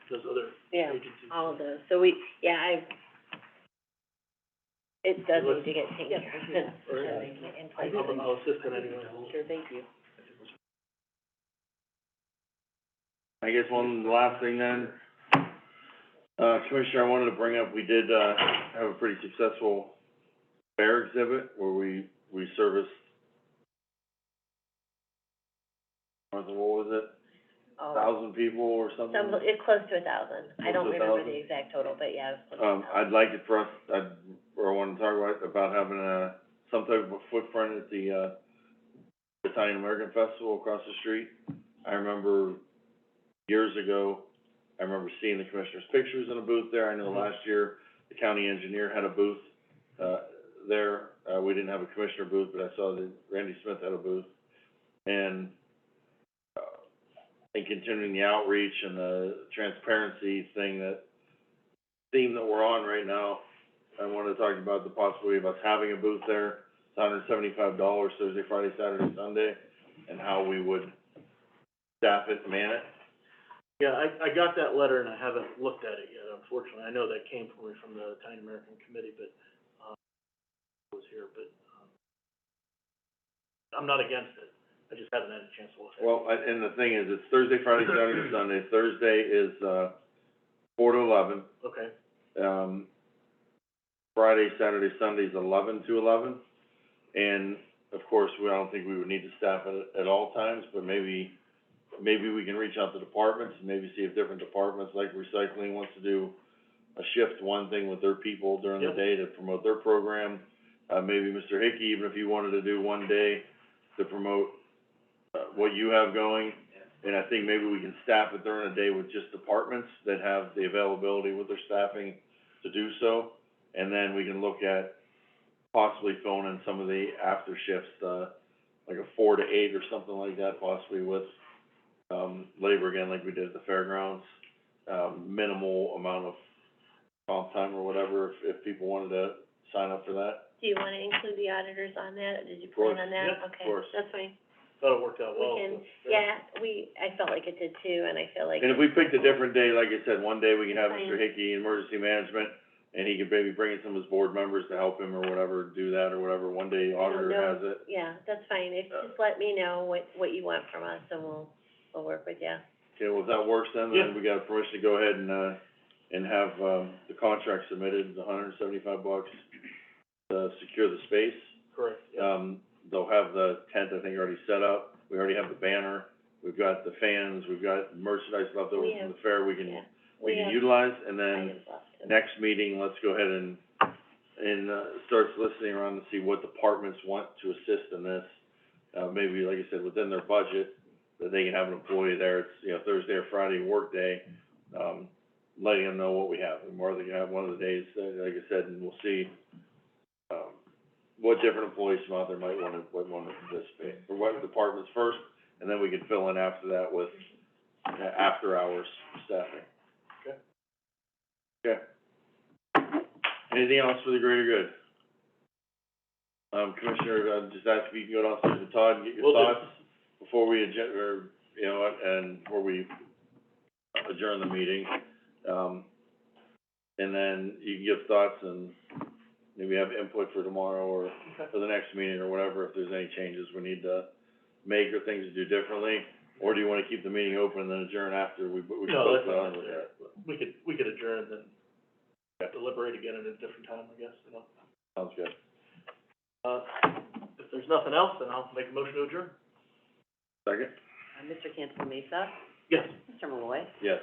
Those other yeah, agencies. all of those, so it does need to get taken Yes, care of, we do. and in place. I'll assist in any way. Sure, thank you. I guess one last thing then, Commissioner, I wanted to bring up, we did, have a pretty successful fair exhibit where we serviced, what was it, 1,000 people or something? It's close to 1,000, I don't Close to remember 1,000? the exact total, but yeah, it's close to 1,000. I'd like it for us, I want to talk about having some type of a footprint at the Italian American Festival across the street. I remember years ago, I remember seeing the commissioner's pictures in a booth there. I know last year, the county engineer had a booth, there. We didn't have a commissioner booth, but I saw that Randy Smith had a booth. And, and continuing the outreach and the transparency theme that we're on right now, I wanted to talk about the possibility of us having a booth there. It's $175 Thursday, Friday, Saturday, Sunday, and how we would staff it, man it. Yeah, I got that letter and I haven't looked at it yet, unfortunately. I know that came from me from the Italian American Committee, but, I was here, but, I'm not against it. I just haven't had a chance to look at it. Well, and the thing is, it's Thursday, Friday, Saturday, Sunday. Thursday is, 4 to 11. Okay, Friday, Saturday, Sunday is 11 to 11. And of course, I don't think we would need to staff it at all times, but maybe we can reach out to departments and maybe see if different departments, like recycling, wants to do a shift one thing with their people during the Yep. day to promote their program. Maybe Mr. Hickey, even if you wanted to do one day to promote, what you have going. And I think maybe we can staff it during the day with just departments that have the availability with their staffing to do so. And then we can look at possibly filling in some of the after shifts, like a 4 to 8 or something like that, possibly with, labor again, like we did at the fairgrounds. Minimal amount of comp time or whatever, if people wanted to sign up for that. Do you wanna include the auditors on that, or did you Of course. plan on that? Yeah, of course. Okay, that's fine. thought it worked out We well. can, so, yeah, I felt like it did too, and I feel like. And if we picked a different day, like I said, one day we can have Fine. Mr. Hickey, Emergency Management, and he could maybe bring in some of his board members to help him or whatever, do that or whatever. One day I don't auditor know. has it. Yeah, that's fine, just let me know what you want from us, and we'll work with you. Okay, well, if that works then, Yeah. then we got permission to go ahead and have, the contract submitted, it's $175, to secure the space. Correct, yeah. They'll have the tent, I think, already set up, we already have the banner, we've got the fans, we've got merchandise left over We from have- the fair we can, Yeah. we can have utilize, and then items left too. next meeting, let's go ahead and start soliciting around to see what departments want to assist in this. Maybe, like I said, within their budget, that they can have an employee there, it's, Thursday or Friday work day, letting them know what we have, and whether they can have one of the days, like I said, and we'll see, what different employees from out there might wanna participate, or what departments first, and then we can fill in after that with after hours staffing. Okay. Okay. Anything else for the greater good? Commissioner, just ask if you can go downstairs with Todd and get your Will do. thoughts before we and before we adjourn the meeting. And then you can give thoughts and maybe have input for tomorrow or for the next meeting or whatever, if there's any changes we need to make or things to do differently. Or do you wanna keep the meeting open and then adjourn after we No, both that's go not on with necessary. that? We could adjourn and then deliberate again at a different time, I guess, you know. Sounds good. If there's nothing else, then I'll make a motion to adjourn. Second? Mr. Cancel Mesa, Yes. Mr. Malloy, Yes.